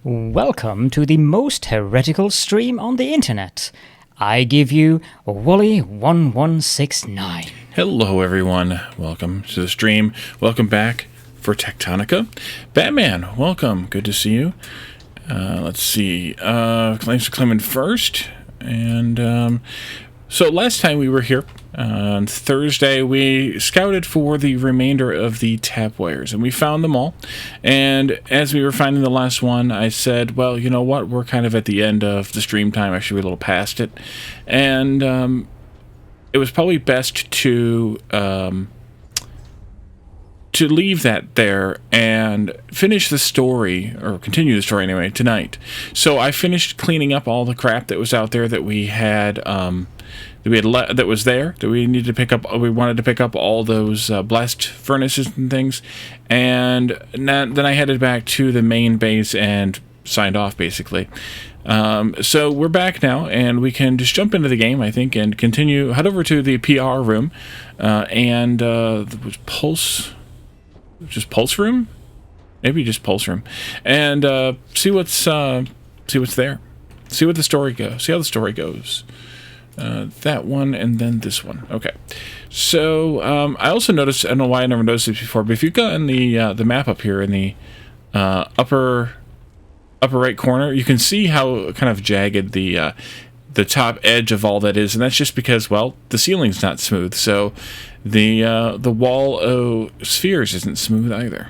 Welcome to the most heretical stream on the internet. I give you Wally1169. Hello everyone, welcome to the stream. Welcome back for Techtonica. Batman, welcome, good to see you. Let's see, thanks for coming first. And so last time we were here, on Thursday, we scouted for the remainder of the tap wires, and we found them all. And as we were finding the last one, I said, well, you know what, we're kind of at the end of the stream time, actually we're a little past it. And it was probably best to leave that there and finish the story, or continue the story anyway, tonight. So I finished cleaning up all the crap that was out there that we had, that was there, that we needed to pick up. We wanted to pick up all those blast furnaces and things, and then I headed back to the main base and signed off, basically. So we're back now, and we can just jump into the game, I think, and continue, head over to the PR room, and Pulse room? Maybe just Pulse room. And see what's there. See what the story goes. See how the story goes. That one and then this one. Okay. So I also noticed, I don't know why I never noticed this before, but if you go in the map up here in the upper right corner, you can see how kind of jagged the top edge of all that is, and that's just because, well, the ceiling's not smooth, so the wall of spheres isn't smooth either.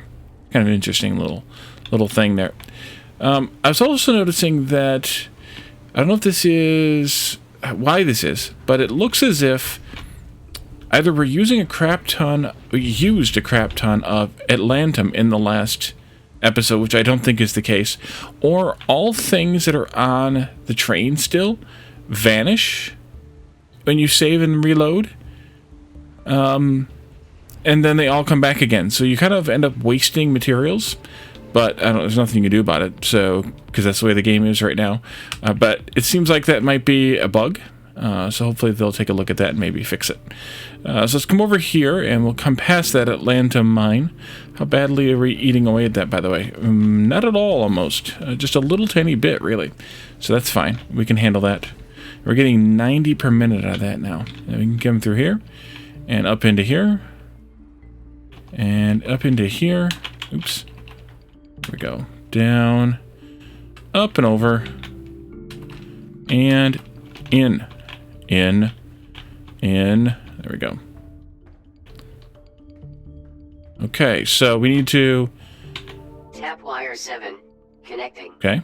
Kind of an interesting little thing there. I was also noticing that, I don't know if this is why this is, but it looks as if either we're using used a crap ton of Atlantum in the last episode, which I don't think is the case, or all things that are on the train still vanish when you save and reload, and then they all come back again, so you kind of end up wasting materials. But I don't know, there's nothing you can do about it, so, because that's the way the game is right now. But it seems like that might be a bug, so hopefully they'll take a look at that and maybe fix it. So let's come over here, and we'll come past that Atlantum mine. How badly are we eating away at that, by the way? Not at all, almost. Just a little tiny bit, really. So that's fine. We can handle that. We're getting 90 per minute out of that now. And we can come through here, and up into here, and up into here. Oops. There we go. Down, up and over, and in. There we go. Okay, so we need to... Tap wire 7, connecting. Okay.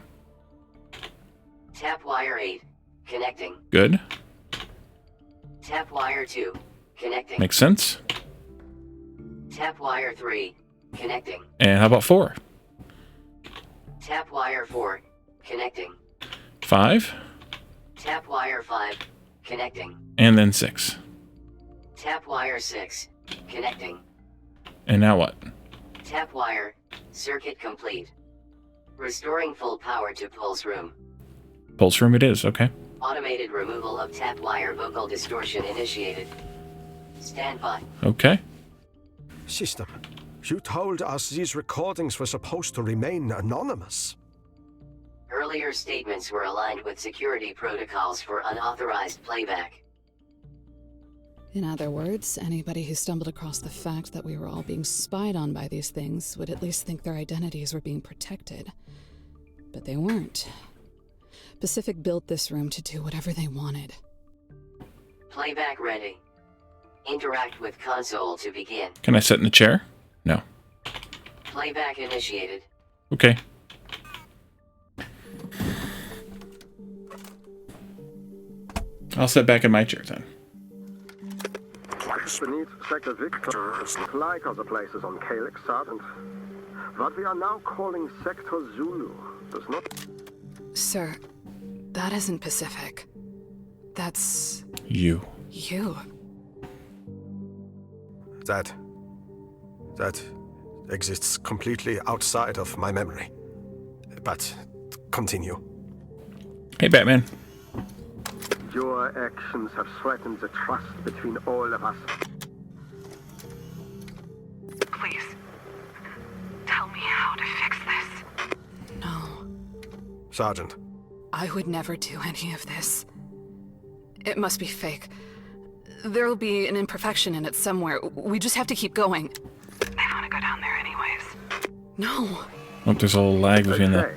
Tap wire 8, connecting. Good. Tap wire 2, connecting. Makes sense. Tap wire 3, connecting. And how about 4? Tap wire 4, connecting. 5. Tap wire 5, connecting. And then 6. Tap wire 6, connecting. And now what? Tap wire, circuit complete. Restoring full power to pulse room. Pulse room it is, okay. Automated removal of tap wire vocal distortion initiated. Stand by. Okay. System, you told us these recordings were supposed to remain anonymous. Earlier statements were aligned with security protocols for unauthorized playback. In other words, anybody who stumbled across the fact that we were all being spied on by these things would at least think their identities were being protected. But they weren't. Pacific built this room to do whatever they wanted. Playback ready. Interact with console to begin. Can I sit in the chair? No. Playback initiated. Okay. I'll sit back in my chair then. Beneath Sector Victor, like other places on Calyx, Sergeant. What we are now calling Sector Zulu does not... Sir, that isn't Pacific. That's... You. you. That exists completely outside of my memory. But continue. Hey, Batman. Your actions have threatened the trust between all of us. Please, tell me how to fix this. No. Sergeant. I would never do any of this. It must be fake. There'll be an imperfection in it somewhere. We just have to keep going. I want to go down there anyways. No. Oh, there's a little lag A between the... shame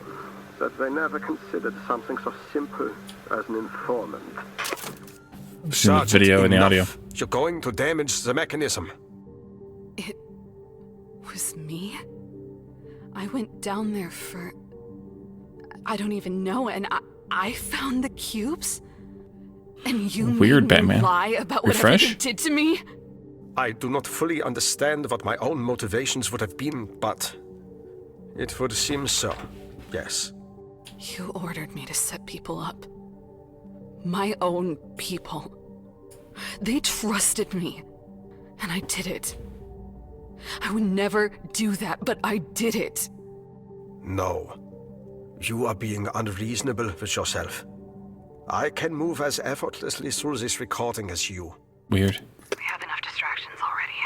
that they never considered something so simple as an informant. the video and the audio. You're going to damage the mechanism. It was me? I went down there for... I don't even know, and I found the cubes? And you Weird, made me Batman. lie about whatever Refresh? they did to me? I do not fully understand what my own motivations would have been, but it would seem so, yes. You ordered me to set people up. My own people. They trusted me. And I did it. I would never do that, but I did it. No. You are being unreasonable with yourself. I can move as effortlessly through this recording as you. Weird. We have enough distractions already.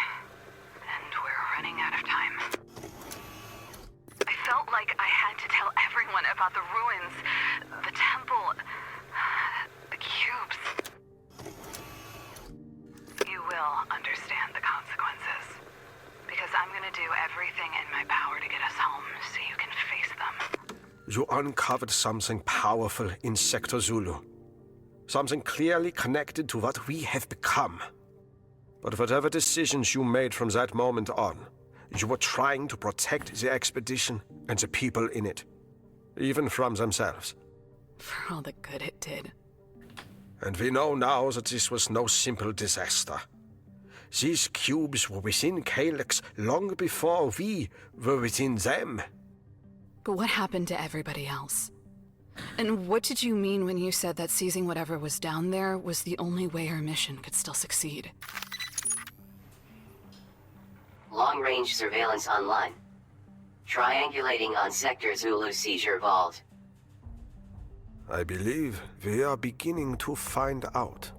And we're running out of time. I felt like I had to tell everyone about the ruins, the temple, the cubes. You will understand the consequences. Because I'm gonna do everything in my power to get us home so you can face them. You uncovered something powerful in Sector Zulu. Something clearly connected to what we have become. But whatever decisions you made from that moment on, you were trying to protect the expedition and the people in it. Even from themselves. For all the good it did. And we know now that this was no simple disaster. These cubes were within Calyx long before we were within them. But what happened to everybody else? And what did you mean when you said that seizing whatever was down there was the only way our mission could still succeed? Long-range surveillance online. Triangulating on Sector Zulu seizure vault. I believe we are beginning to find out.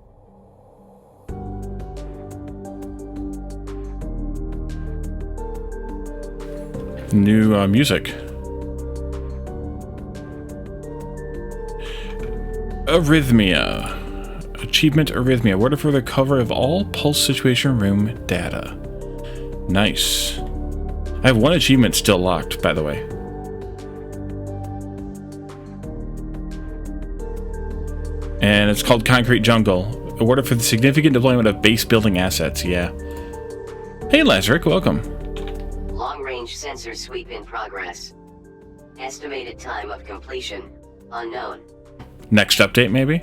New music. Arrhythmia. Achievement Arrhythmia. Word for the cover of all pulse situation room data. Nice. I have one achievement still locked, by the way. And it's called Concrete Jungle. Awarded for the significant deployment of base building assets. Yeah. Hey, Lazarick, welcome. Long-range sensor sweep in progress. Estimated time of completion, unknown. Next update, maybe?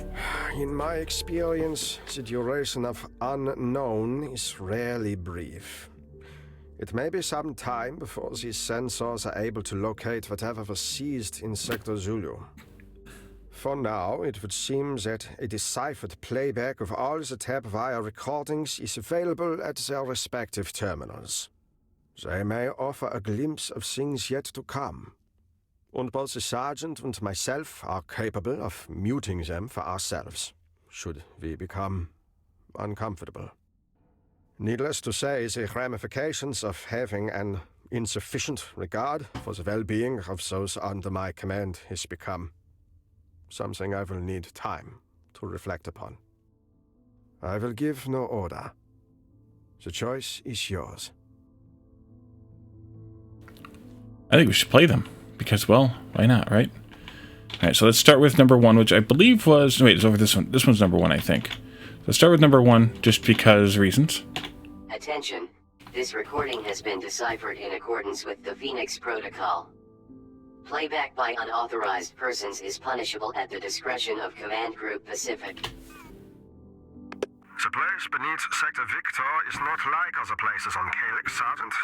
In my experience, the duration of unknown is rarely brief. It may be some time before these sensors are able to locate whatever was seized in Sector Zulu. For now, it would seem that a deciphered playback of all the tap-wire recordings is available at their respective terminals. They may offer a glimpse of things yet to come. And both the sergeant and myself are capable of muting them for ourselves, should we become uncomfortable. Needless to say, the ramifications of having an insufficient regard for the well-being of those under my command has become something I will need time to reflect upon. I will give no order. The choice is yours. I think we should play them. Because, well, why not, right? Alright, so let's start with number 1, which I believe was... Wait, it's over this one. This one's number 1, I think. Let's start with number 1, just because reasons. Attention. This recording has been deciphered in accordance with the Phoenix Protocol. Playback by unauthorized persons is punishable at the discretion of Command Group Pacific. The place beneath Sector Victor is not like other places on Calyx, Sergeant.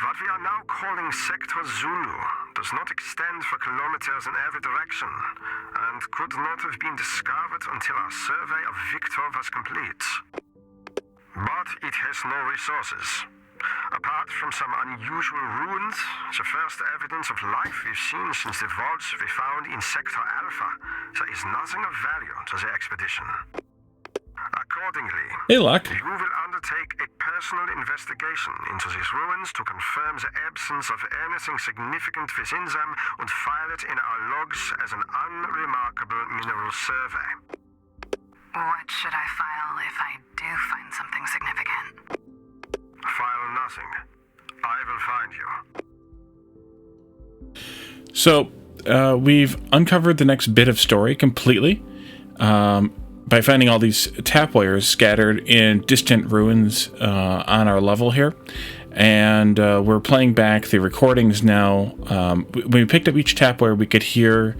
What we are now calling Sector Zulu does not extend for kilometers in every direction, and could not have been discovered until our survey of Victor was complete. But it has no resources. Apart from some unusual ruins, the first evidence of life we've seen since the vaults we found in Sector Alpha, there is nothing of value to the expedition. Accordingly, Hey, Locke. you will undertake a personal investigation into these ruins to confirm the absence of anything significant within them and file it in our logs as an unremarkable mineral survey. What should I file if I do find something significant? File nothing. I will find you. So, we've uncovered the next bit of story completely by finding all these tap wires scattered in distant ruins on our level here. And we're playing back the recordings now. When we picked up each tap wire, we could hear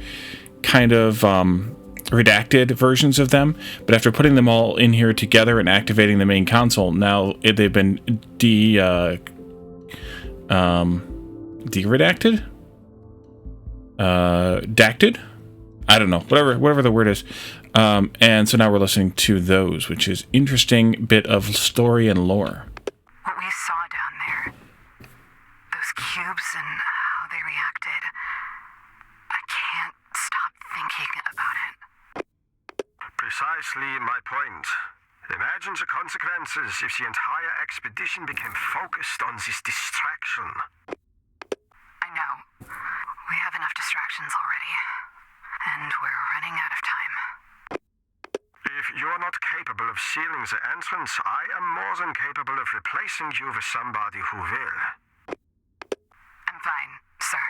kind of redacted versions of them. But after putting them all in here together and activating the main console, now they've been de-redacted? Dacted? I don't know. Whatever the word is. And so now we're listening to those, which is interesting bit of story and lore. What we saw down there, those cubes and how they reacted, I can't stop thinking about it. Precisely my point. Imagine the consequences if the entire expedition became focused on this distraction. I know. We have enough distractions already. And we're running out of time. If you're not capable of sealing the entrance, I am more than capable of replacing you with somebody who will. I'm fine, sir.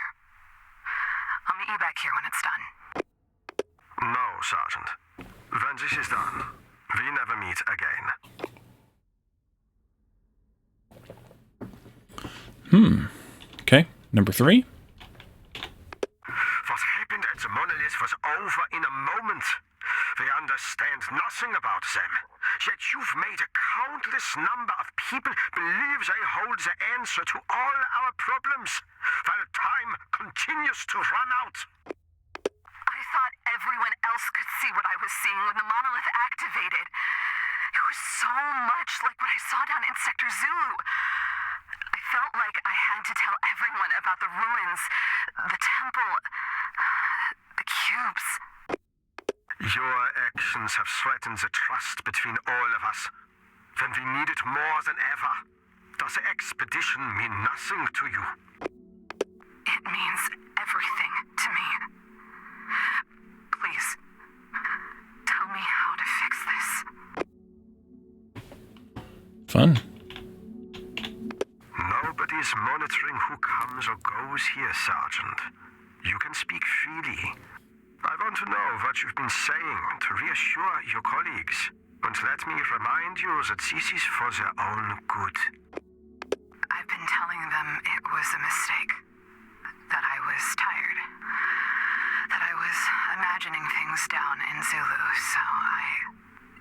I'll meet you back here when it's done. No, Sergeant. When this is done, we never meet again. Okay, number 3. What happened at the monolith was over in a moment. We understand nothing about them. Yet you've made a countless number of people believe they hold the answer to all our problems, while time continues to run out. I thought everyone else could see what I was seeing when the monolith activated. It was so much like what I saw down in Sector Zulu. I felt like I had to tell everyone about the ruins, the temple, the cubes. Your actions have threatened the trust between all of us. When we need it more than ever, does the expedition mean nothing to you? It means everything to me. Please, tell me how to fix this. Fun. Nobody's monitoring who comes or goes here, Sergeant. You can speak freely. I want to know what you've been saying to reassure your colleagues. And let me remind you that this is for their own good. I've been telling them it was a mistake. That I was tired. That I was imagining things down in Zulu, so I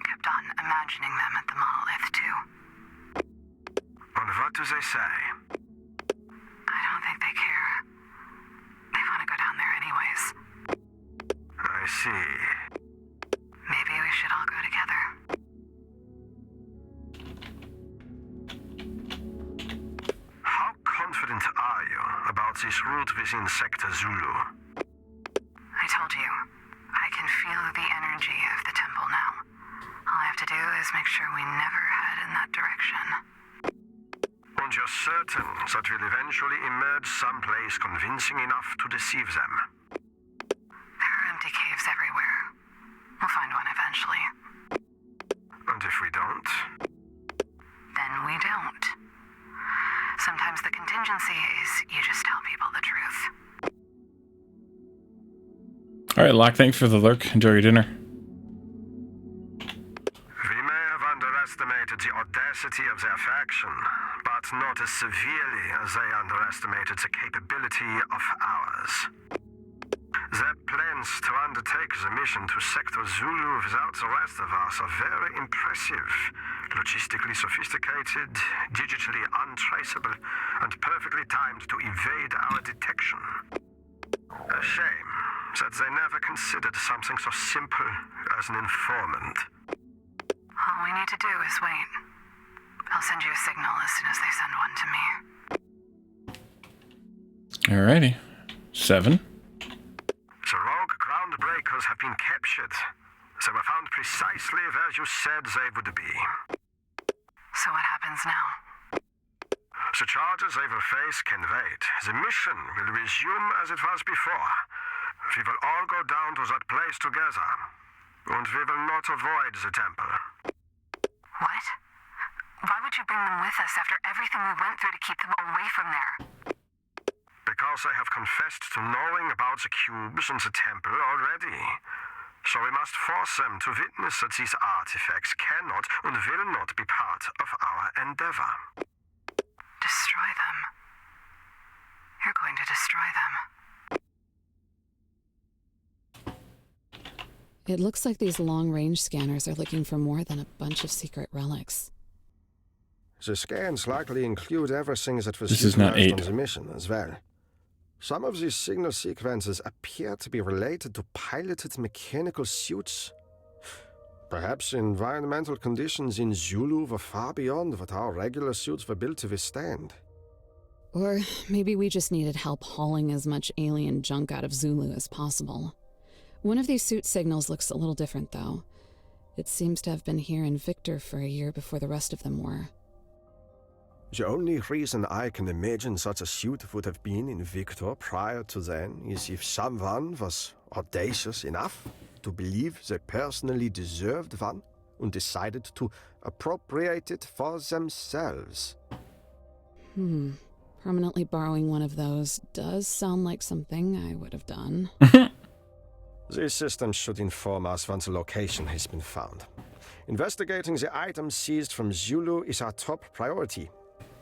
kept on imagining them at the monolith, too. And what do they say? I don't think they care. They want to go down there anyways. I see. Maybe we should all go together. How confident are you about this route within Sector Zulu? I told you, I can feel the energy of the temple now. All I have to do is make sure we never head in that direction. And you're certain that we'll eventually emerge someplace convincing enough to deceive them? There are empty caves everywhere. We'll find one eventually. And if we don't? Then we don't. Sometimes the contingency is you just tell people the truth. All right, Locke, thanks for the lurk. Enjoy your dinner. We may have underestimated the audacity of their faction, but not as severely as they underestimated the capability of ours. Their plans to undertake the mission to Sector Zulu without the rest of us are very impressive. Logistically sophisticated, digitally untraceable, and perfectly timed to evade our detection. A shame that they never considered something so simple as an informant. All we need to do is wait. I'll send you a signal as soon as they send one to me. Alrighty. 7. The rogue groundbreakers have been captured. They were found precisely where you said they would be. So what happens now? The charges they will face can wait. The mission will resume as it was before. We will all go down to that place together. And we will not avoid the temple. What? Why would you bring them with us after everything we went through to keep them away from there? Because they have confessed to knowing about the cubes and the temple already. So we must force them to witness that these artifacts cannot and will not be part of our endeavor. Destroy them. You're going to destroy them. It looks like these long-range scanners are looking for more than a bunch of secret relics. The scans likely include everything that was This is not utilized 8. on the mission as well. Some of these signal sequences appear to be related to piloted mechanical suits. Perhaps environmental conditions in Zulu were far beyond what our regular suits were built to withstand. Or maybe we just needed help hauling as much alien junk out of Zulu as possible. One of these suit signals looks a little different, though. It seems to have been here in Victor for a year before the rest of them were. The only reason I can imagine such a suit would have been in Victor prior to then is if someone was audacious enough to believe they personally deserved one and decided to appropriate it for themselves. Permanently borrowing one of those does sound like something I would have done. These systems should inform us once a location has been found. Investigating the items seized from Zulu is our top priority.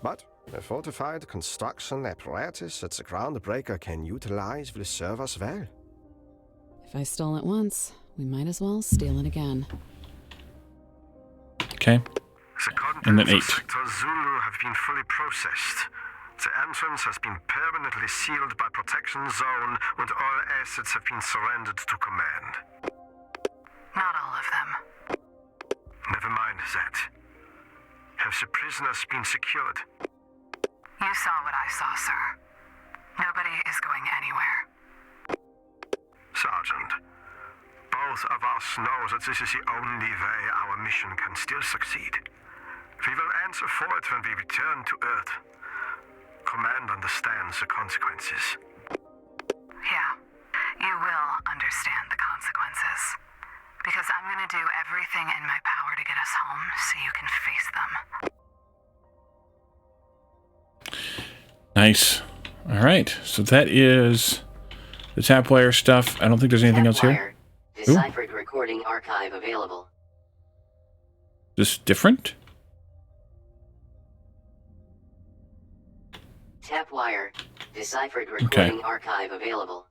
But a fortified construction apparatus that the Groundbreaker can utilize will serve us well. If I stole it once, we might as well steal it again. Okay. The And then contents 8. of Sector Zulu have been fully processed. The entrance has been permanently sealed by protection zone, and all assets have been surrendered to command. Not all of them. Never mind that. Have the prisoners been secured? You saw what I saw, sir. Nobody is going anywhere. Sergeant, both of us know that this is the only way our mission can still succeed. We will answer for it when we return to Earth. Command understands the consequences. Yeah, you will understand the consequences. Because I'm gonna do everything in my power to get us home so you can face them. Nice. All right. So that is the Tapwire stuff. I don't think there's anything else here. Tapwire. Deciphered recording archive available. Just different? Tapwire. Deciphered recording archive available.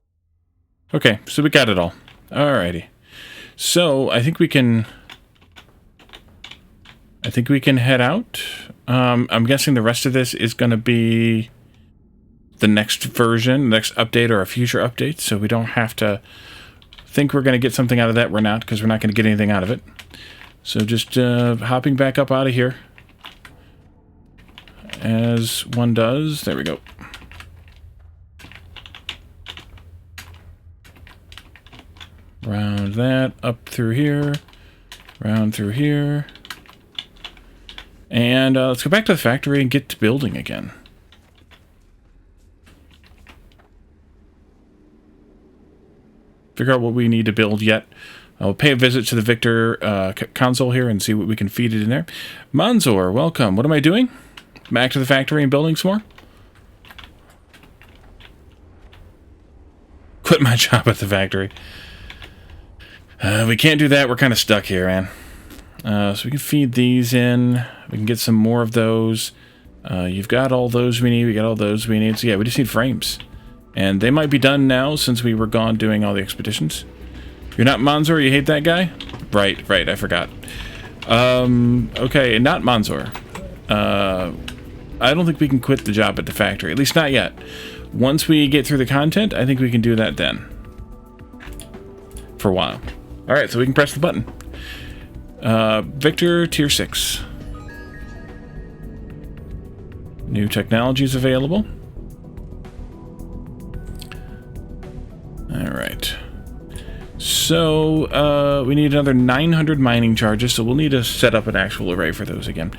Okay, so we got it all. Alrighty. So I think we can head out. I'm guessing the rest of this is going to be the next version, next update, or a future update, so we don't have to think we're going to get something out of that. We're not, because we're not going to get anything out of it. So just hopping back up out of here. As one does. There we go. Round that, up through here, round through here. And let's go back to the factory and get to building again. Figure out what we need to build yet. I'll pay a visit to the Victor console here and see what we can feed it in there. Manzor, welcome. What am I doing? Back to the factory and building some more? Quit my job at the factory. We can't do that. We're kind of stuck here, man. So we can feed these in. We can get some more of those. You've got all those we need. We got all those we need. So yeah, we just need frames. And they might be done now since we were gone doing all the expeditions. You're not Manzor? You hate that guy? Right, I forgot. Okay, not Manzor. I don't think we can quit the job at the factory. At least not yet. Once we get through the content, I think we can do that then. For a while. Alright, so we can press the button. Victor, Tier 6. New technologies available. Alright. So, we need another 900 mining charges, so we'll need to set up an actual array for those again.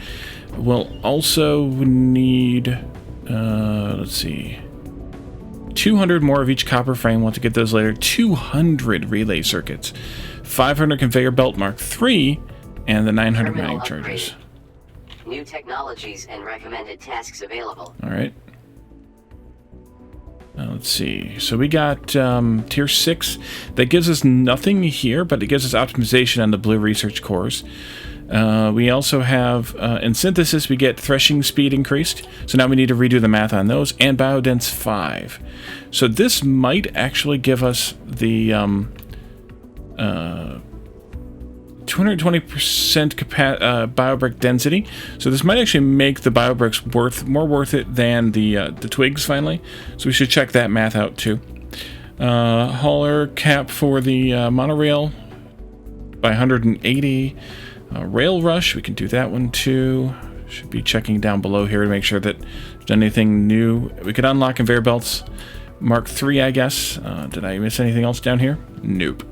we'll also need, let's see, 200 more of each copper frame. We'll have to get those later. 200 relay circuits, 500 conveyor belt Mark III, and the 900 Terminal mining charges. upgraded. New technologies and recommended tasks available. All right. Let's see. So we got tier 6. That gives us nothing here, but it gives us optimization on the blue research cores. We also have, in synthesis, we get threshing speed increased. So now we need to redo the math on those. And biodense 5. So this might actually give us the 220% BioBrick density. So this might actually make the BioBricks more worth it than the twigs finally. So we should check that math out too. Hauler cap for the monorail by 180. Rail rush, we can do that one too. Should be checking down below here to make sure that there's anything new. We could unlock conveyor belts Mark III, I guess. Did I miss anything else down here? Nope.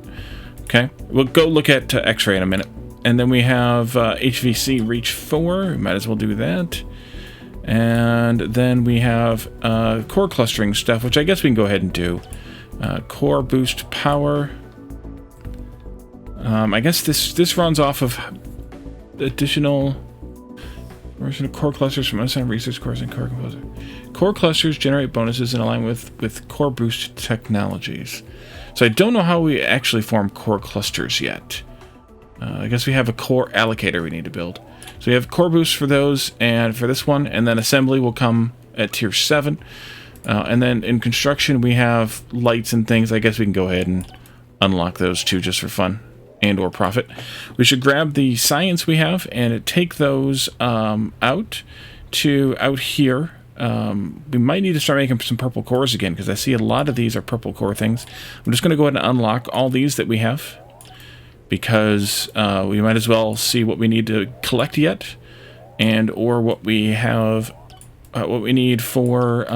Okay, we'll go look at X-ray in a minute. And then we have HVC Reach 4. We might as well do that. And then we have core clustering stuff, which I guess we can go ahead and do. Core boost power. I guess this runs off of additional version of core clusters from unassigned research cores and core composer. Core clusters generate bonuses in alignment with core boost technologies. So I don't know how we actually form core clusters yet. I guess we have a core allocator we need to build. So we have core boosts for those and for this one, and then assembly will come at tier 7. And then in construction we have lights and things. I guess we can go ahead and unlock those too just for fun and or profit. We should grab the science we have and take those out here. We might need to start making some purple cores again because I see a lot of these are purple core things. I'm just going to go ahead and unlock all these that we have because we might as well see what we need to collect yet and or what we have, what we need for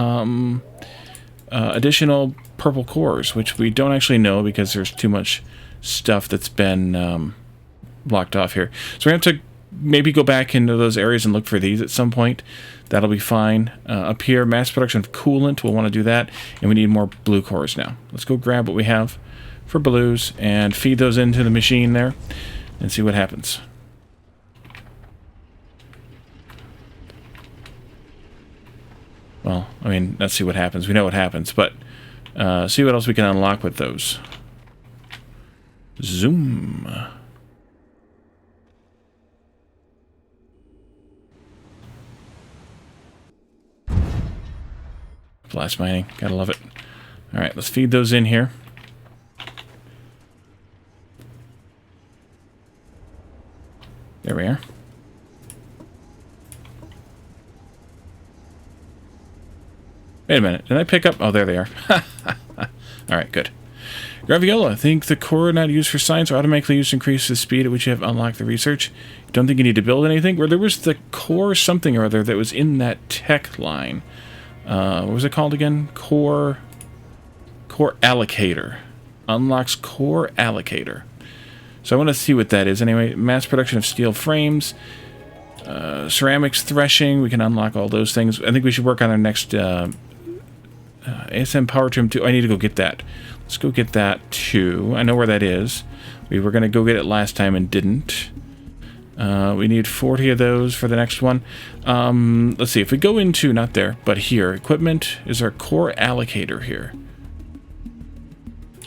additional purple cores, which we don't actually know because there's too much stuff that's been blocked off here. So we have to maybe go back into those areas and look for these at some point. That'll be fine. Up here, mass production of coolant. We'll want to do that. And we need more blue cores now. Let's go grab what we have for blues and feed those into the machine there and see what happens. Well, I mean, let's see what happens. We know what happens, but see what else we can unlock with those. Zoom. Blast mining. Gotta love it. Alright, let's feed those in here. There we are. Wait a minute. Did I pick up? Oh, there they are. Alright, good. Graviola. I think the core not used for science are automatically used to increase the speed at which you have unlocked the research. You don't think you need to build anything? Or there was the core something or other that was in that tech line. What was it called again? Core allocator. Unlocks core allocator. So I want to see what that is. Anyway, mass production of steel frames. Ceramics threshing. We can unlock all those things. I think we should work on our next ASM power trim too. I need to go get that. Let's go get that too. I know where that is. We were going to go get it last time and didn't. We need 40 of those for the next one. Let's see. If we go into, not there, but here. Equipment is our core allocator here.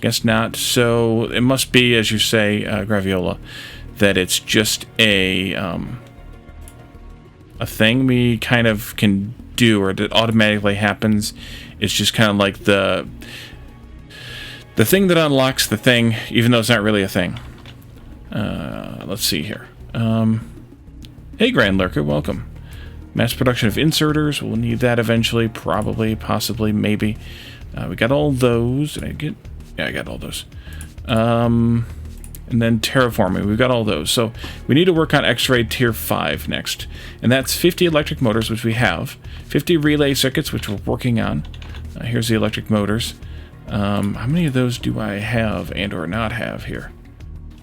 Guess not. So it must be, as you say, Graviola, that it's just a thing we kind of can do, or that automatically happens. It's just kind of like the thing that unlocks the thing, even though it's not really a thing. Let's see here. Hey, Grand Lurker, welcome. Mass production of inserters. We'll need that eventually, probably, possibly, maybe. We got all those. Did I get? Yeah, I got all those. And then terraforming. We've got all those. So we need to work on X-ray tier 5 next. And that's 50 electric motors, which we have. 50 relay circuits, which we're working on. Here's the electric motors. How many of those do I have and or not have here?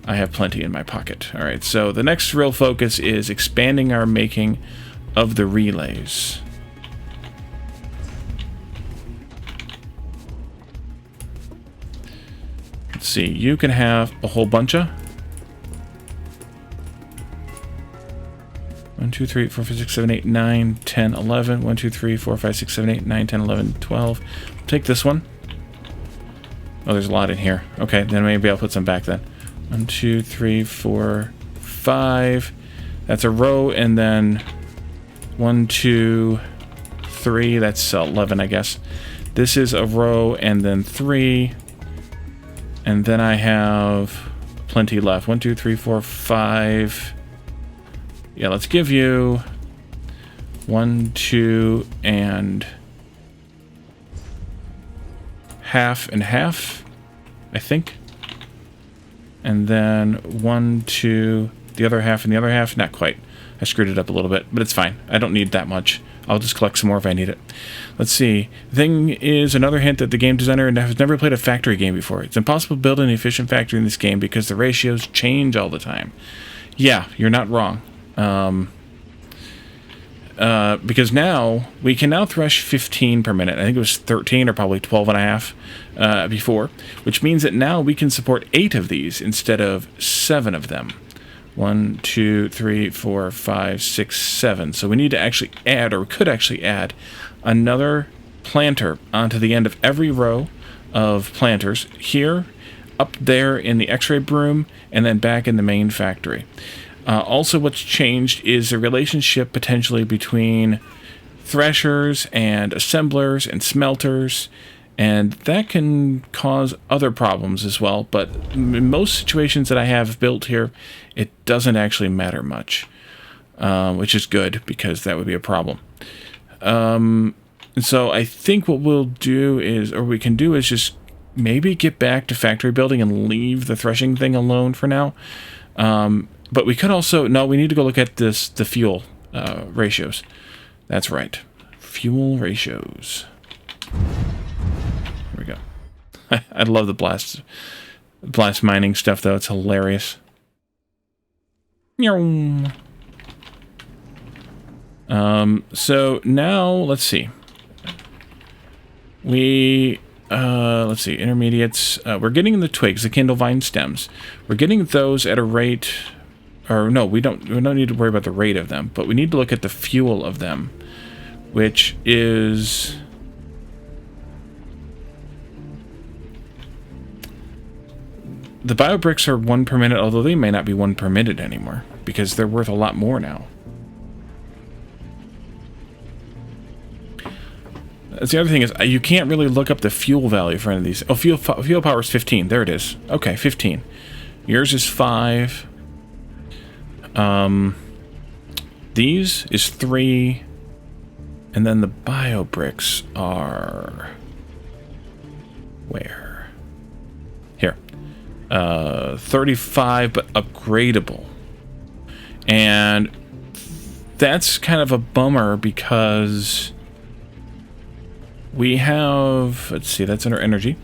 I have plenty in my pocket. Alright, so the next real focus is expanding our making of the relays. Let's see, you can have a whole bunch of 1, 2, 3, 4, 5, 6, 7, 8, 9, 10, 11. 1, 2, 3, 4, 5, 6, 7, 8, 9, 10, 11, 12. Take this one. Oh, there's a lot in here. Okay, then maybe I'll put some back then. 1, 2, 3, 4, 5. That's a row, and then 1, 2, 3. That's 11, I guess. This is a row, and then 3. And then I have plenty left. 1, 2, 3, 4, 5. Yeah, let's give you 1, 2, and half and half, I think. And then 1, 2, the other half and the other half. Not quite. I screwed it up a little bit, but it's fine. I don't need that much. I'll just collect some more if I need it. Let's see. The thing is, another hint that the game designer has never played a factory game before. It's impossible to build an efficient factory in this game because the ratios change all the time. Yeah, you're not wrong. Because now we can now thresh 15 per minute. I think it was 13 or probably 12 and a half before, which means that now we can support 8 of these instead of 7 of them. 1, 2, 3, 4, 5, 6, 7. So we need to actually add, or we could actually add, another planter onto the end of every row of planters here, up there in the X-ray broom, and then back in the main factory. Also, what's changed is the relationship potentially between threshers and assemblers and smelters, and that can cause other problems as well. But in most situations that I have built here, it doesn't actually matter much, which is good because that would be a problem. And so I think what we'll do is, or we can do is just maybe get back to factory building and leave the threshing thing alone for now. But we could also, no, we need to go look at the fuel ratios. That's right. Fuel ratios. Here we go. I love the blast mining stuff, though. It's hilarious. So now, let's see. Let's see, intermediates. We're getting the twigs, the kindle vine stems. We're getting those at a rate... Or no, we don't need to worry about the rate of them, but we need to look at the fuel of them, which is the BioBricks are 1 per minute, although they may not be 1 per minute anymore because they're worth a lot more now. That's the other thing is you can't really look up the fuel value for any of these. Oh, fuel power is 15. There it is. Okay, 15. Yours is 5. These is 3, and then the BioBricks are where? Here, 35, but upgradable, and that's kind of a bummer because we have. Let's see, that's under energy.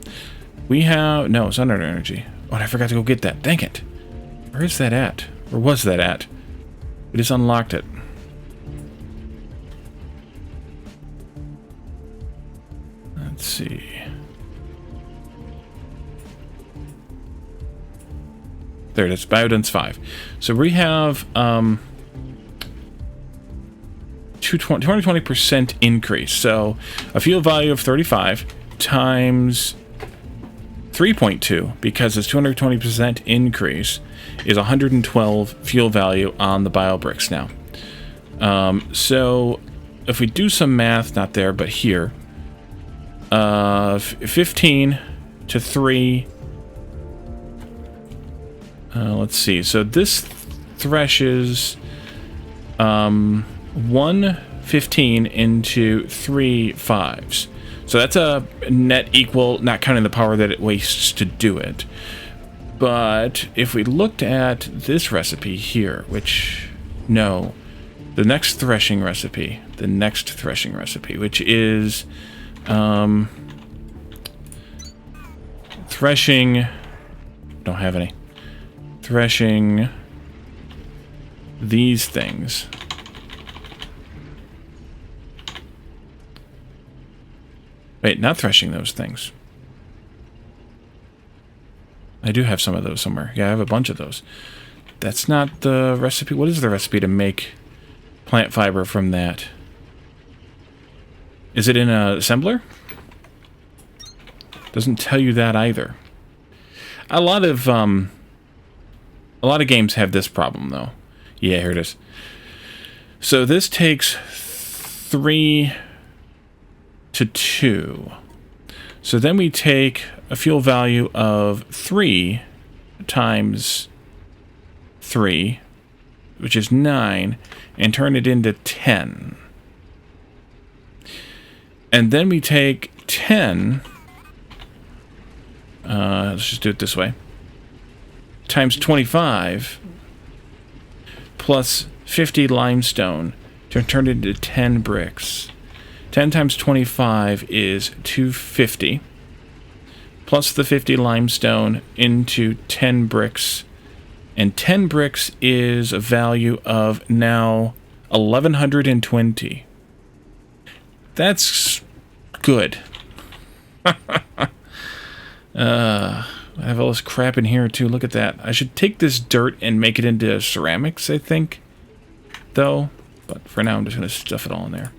We have no, it's under energy. Oh, I forgot to go get that. Dang it! Where is that at? Where was that at? We just unlocked it. Let's see. There it is, Biodense 5. So we have 220% increase. So a fuel value of 35 times 3.2, because it's 220% increase, is 112 fuel value on the BioBricks now. So if we do some math, not there, but here, 15 to 3. Let's see. So this threshes 115 into 3 5s. So that's a net equal, not counting the power that it wastes to do it. But if we looked at this recipe here, which, no, the next threshing recipe, which is threshing, don't have any, threshing these things. Wait, not threshing those things. I do have some of those somewhere. Yeah, I have a bunch of those. That's not the recipe. What is the recipe to make plant fiber from that? Is it in an assembler? Doesn't tell you that either. A lot of games have this problem, though. Yeah, here it is. So this takes 3 to 2. So then we take a fuel value of 3 times 3, which is 9, and turn it into 10. And then we take 10, let's just do it this way, times 25, plus 50 limestone to turn it into 10 bricks. 10 times 25 is 250, plus the 50 limestone into 10 bricks. And 10 bricks is a value of now 1,120. That's good. I have all this crap in here, too. Look at that. I should take this dirt and make it into ceramics, I think, though. But for now, I'm just going to stuff it all in there.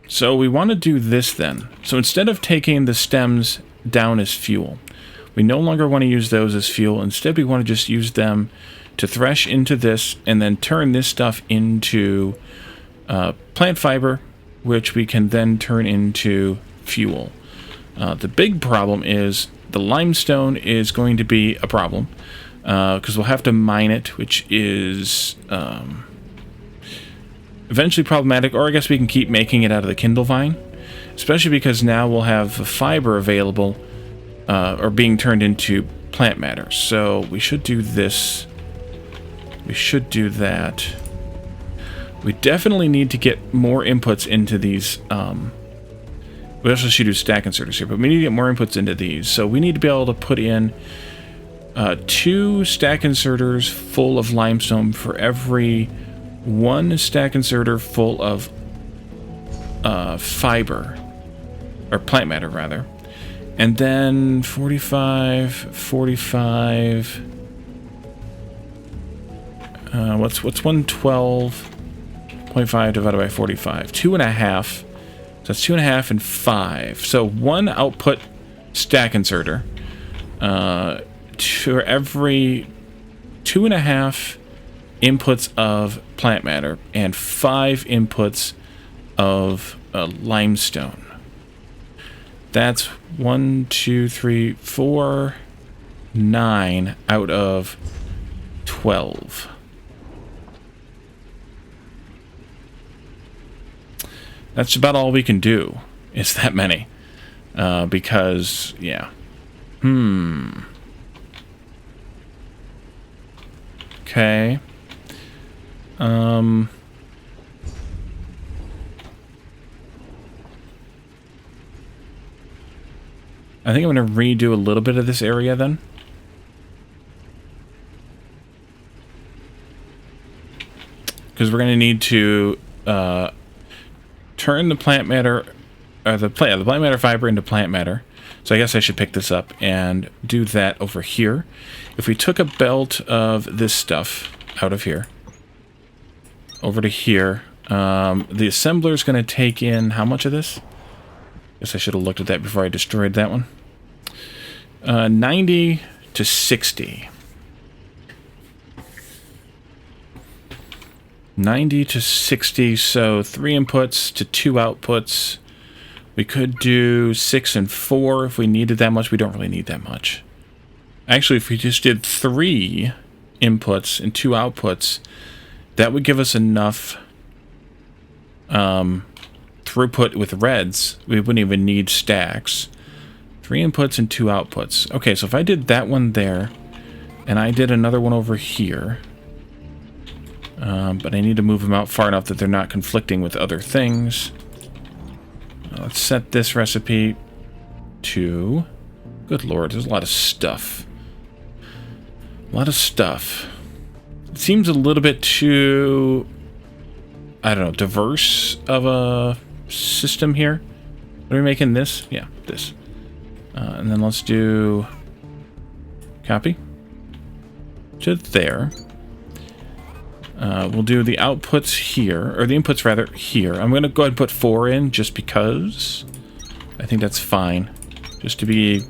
So we want to do this then. So instead of taking the stems down as fuel, we no longer want to use those as fuel. Instead, we want to just use them to thresh into this and then turn this stuff into plant fiber, which we can then turn into fuel. The big problem is the limestone is going to be a problem because we'll have to mine it, which is eventually problematic, or I guess we can keep making it out of the Kindle vine, especially because now we'll have fiber available or being turned into plant matter. So we should do this. We should do that. We definitely need to get more inputs into these. We also should do stack inserters here, but we need to get more inputs into these. So we need to be able to put in 2 stack inserters full of limestone for every 1 stack inserter full of fiber, or plant matter rather, and then 45. What's 112.5 divided by 45? 2.5. So that's 2.5 and 5. So 1 output stack inserter to every 2.5 inputs of plant matter and 5 inputs of limestone. That's 1, 2, 3, 4, 9 out of 12. That's about all we can do, is that many. Because, yeah. Okay. I think I'm going to redo a little bit of this area then. Because we're going to need to turn the plant matter, or the plant matter fiber into plant matter. So I guess I should pick this up and do that over here. If we took a belt of this stuff out of here, over to here, the assembler is going to take in how much of this? Guess I should have looked at that before I destroyed that one. 90 to 60. 90 to 60, so 3 inputs to 2 outputs. We could do 6 and 4 if we needed that much. We don't really need that much. Actually, if we just did 3 inputs and 2 outputs, that would give us enough throughput with reds. We wouldn't even need stacks. 3 inputs and 2 outputs. Okay, so if I did that one there, and I did another one over here, but I need to move them out far enough that they're not conflicting with other things. Let's set this recipe to... Good lord, there's a lot of stuff. A lot of stuff. It seems a little bit too I don't know, diverse of a system here. Are we making this? Yeah, this. And then let's do copy to there. We'll do the outputs here, or the inputs rather here. I'm going to go ahead and put 4 in just because I think that's fine. Just to be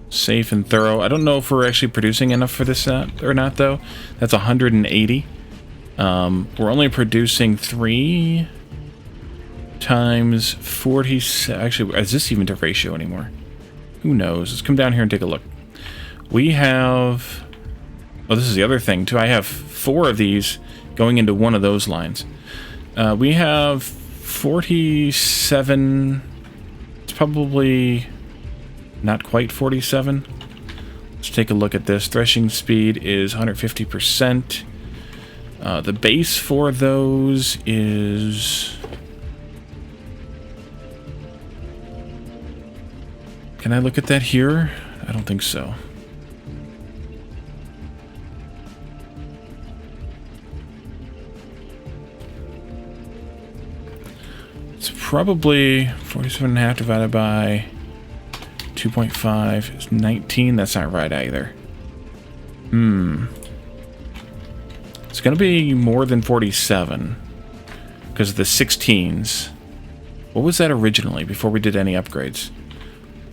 safe and thorough. I don't know if we're actually producing enough for this or not, though. That's 180. We're only producing 3 times 40. Actually, is this even the ratio anymore? Who knows? Let's come down here and take a look. We have... Oh, this is the other thing, too. I have 4 of these going into one of those lines. We have 47... It's probably not quite 47. Let's take a look at this. Threshing speed is 150%. The base for those is... Can I look at that here? I don't think so. It's probably 47.5 divided by 2.5 is 19. That's not right either. It's going to be more than 47 because of the 16s. What was that originally before we did any upgrades?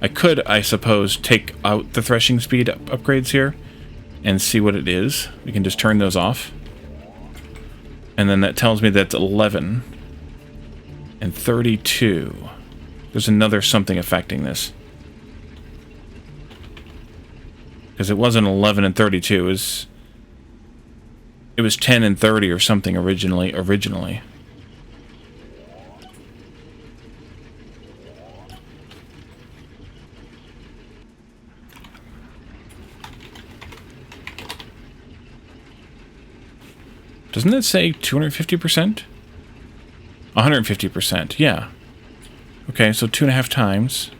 I could, I suppose, take out the threshing speed upgrades here and see what it is. We can just turn those off. And then that tells me that's 11 and 32. There's another something affecting this. Because it wasn't 11 and 32. It was 10 and 30 or something originally. Doesn't it say 250%? 150%, yeah. Okay, so 2.5 times.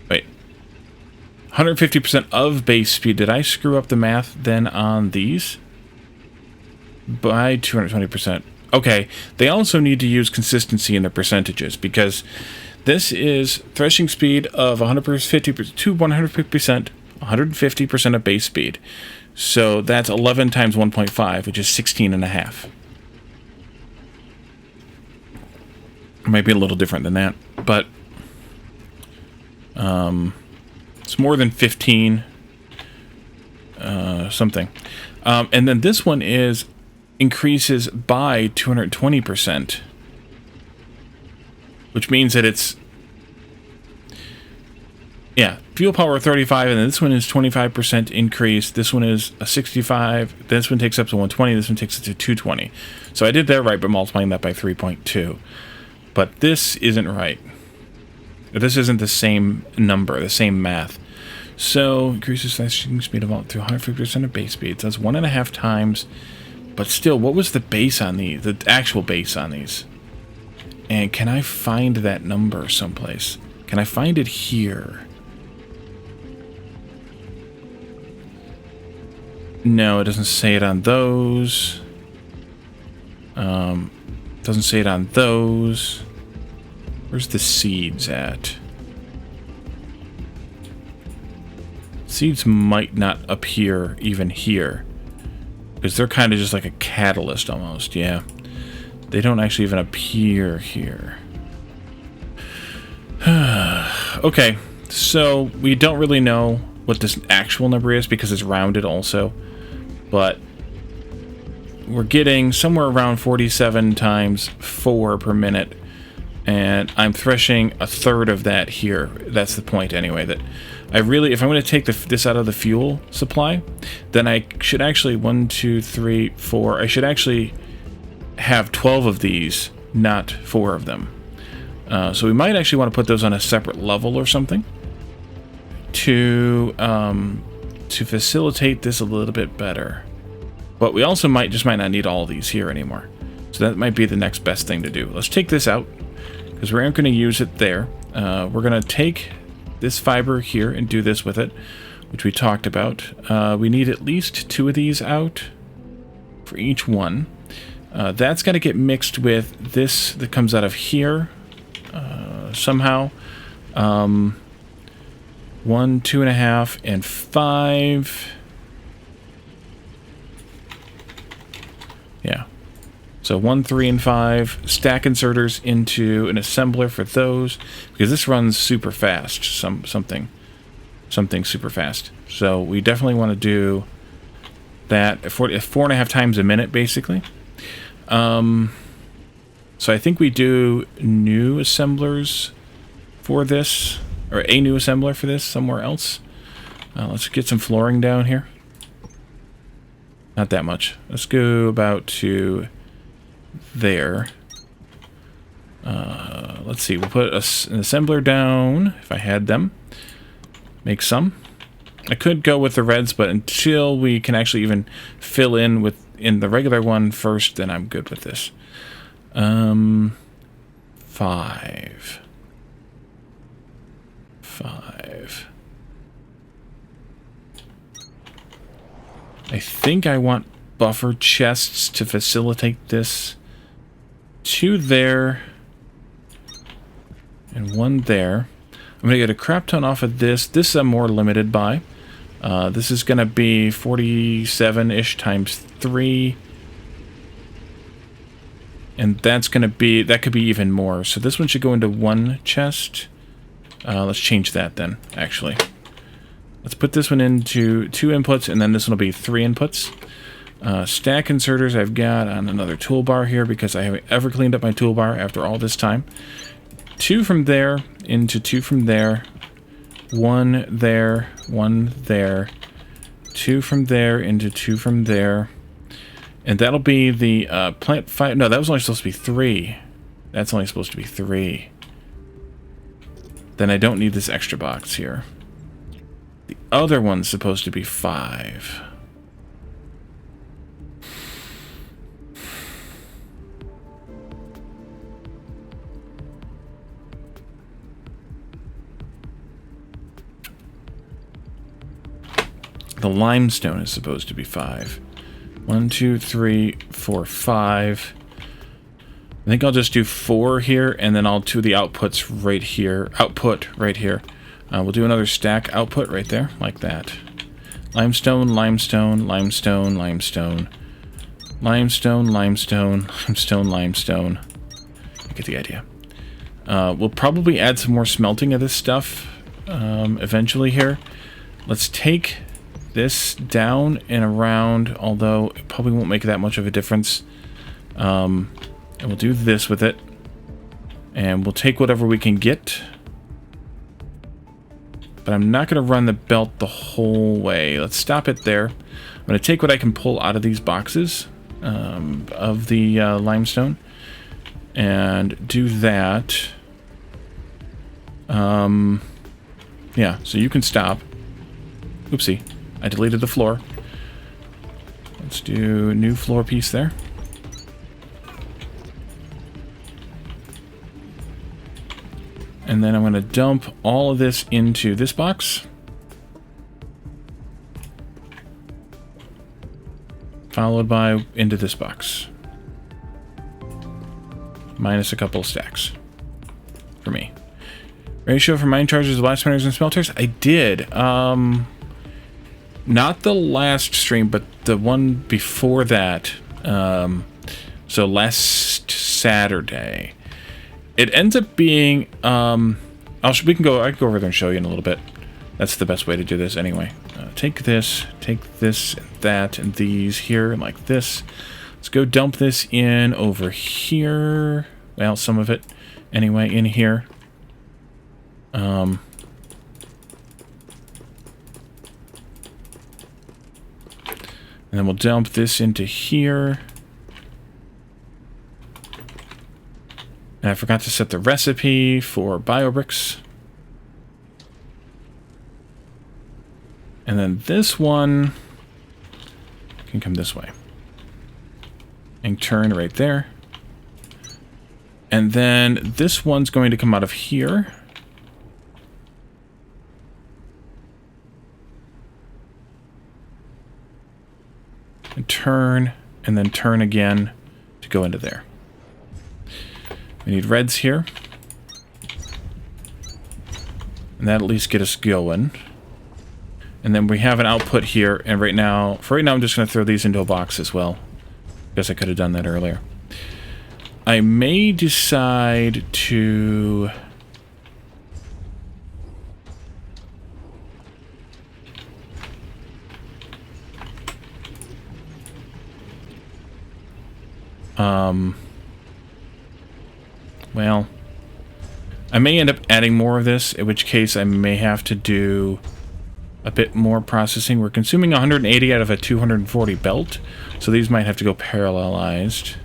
Wait. 150% of base speed. Did I screw up the math then on these? By 220%. Okay, they also need to use consistency in their percentages because this is threshing speed of 150% to 150%, 150% of base speed. So that's 11 times 1.5, which is 16.5. It might be a little different than that, but it's more than 15 something. And then this one is increases by 220%, which means that it's fuel power 35, and then this one is 25% increase. This one is a 65. This one takes up to 120. This one takes it to 220. So I did that right by multiplying that by 3.2. But this isn't right. This isn't the same number, the same math. So increases threshing speed of through 150% of base speed. So that's 1.5 times. But still, what was the base on these? The actual base on these? And can I find that number someplace? Can I find it here? No, it doesn't say it on those. Doesn't say it on those. Where's the seeds at? Seeds might not appear even here. Because they're kind of just like a catalyst almost, yeah. They don't actually even appear here. Okay, so we don't really know what this actual number is because it's rounded also. But we're getting somewhere around 47 times 4 per minute. And I'm threshing a third of that here. That's the point anyway, that I really, if I'm going to take this out of the fuel supply, then I should actually, 1, 2, 3, 4, I should actually have 12 of these, not 4 of them. So we might actually want to put those on a separate level or something to facilitate this a little bit better. But we also might not need all of these here anymore. So that might be the next best thing to do. Let's take this out, because we aren't going to use it there. We're going to take this fiber here and do this with it, which we talked about. We need at least 2 of these out for each one. That's got to get mixed with this that comes out of here somehow. 1, 2.5, and 5. Yeah. So 1, 3, and 5. Stack inserters into an assembler for those, because this runs super fast. Something super fast. So we definitely want to do that 4.5 times a minute, basically. So I think we do new assemblers for this, or a new assembler for this somewhere else. Let's get some flooring down here. Not that much. Let's go about to there. Let's see. We'll put an assembler down if I had them. Make some. I could go with the reds, but until we can actually even fill in the regular one first, then I'm good with this. 5. I think I want buffer chests to facilitate this. 2 there. And 1 there. I'm going to get a crap ton off of this. This I'm more limited by. This is going to be 47-ish times 3. And that's going to be, that could be even more. So this one should go into 1 chest. Let's change that then, actually. Let's put this one into 2 inputs, and then this one will be 3 inputs. Stack inserters I've got on another toolbar here because I haven't ever cleaned up my toolbar after all this time. 2 from there into 2 from there. 1 there, 1 there. 2 from there into 2 from there. And that'll be the plant fire. No, that was only supposed to be 3. That's only supposed to be 3. Then I don't need this extra box here. The other one's supposed to be 5. The limestone is supposed to be 5. 1, 2, 3, 4, 5. I think I'll just do 4 here, and then I'll do the outputs right here. Output right here. We'll do another stack output right there, like that. Limestone, limestone, limestone, limestone. Limestone, limestone, limestone, limestone. You get the idea. We'll probably add some more smelting of this stuff eventually here. Let's take this down and around, although it probably won't make that much of a difference. And we'll do this with it. And we'll take whatever we can get. But I'm not going to run the belt the whole way. Let's stop it there. I'm going to take what I can pull out of these boxes of the limestone and do that. Yeah, so you can stop. Oopsie, I deleted the floor. Let's do a new floor piece there. And then I'm going to dump all of this into this box. Followed by into this box. Minus a couple of stacks. For me. Ratio for mine charges, blast spinners, and smelters? I did. Not the last stream, but the one before that. So last Saturday. It ends up being, I can go over there and show you in a little bit. That's the best way to do this anyway. Take this, and that, and these here, and like this. Let's go dump this in over here. Well, some of it, anyway, in here. And then we'll dump this into here. And I forgot to set the recipe for BioBricks. And then this one can come this way. And turn right there. And then this one's going to come out of here. And turn, and then turn again to go into there. We need reds here. And that at least get us going. And then we have an output here, and for right now I'm just going to throw these into a box as well. Guess I could have done that earlier. I may decide to... well, I may end up adding more of this, in which case I may have to do a bit more processing. We're consuming 180 out of a 240 belt, so these might have to go parallelized.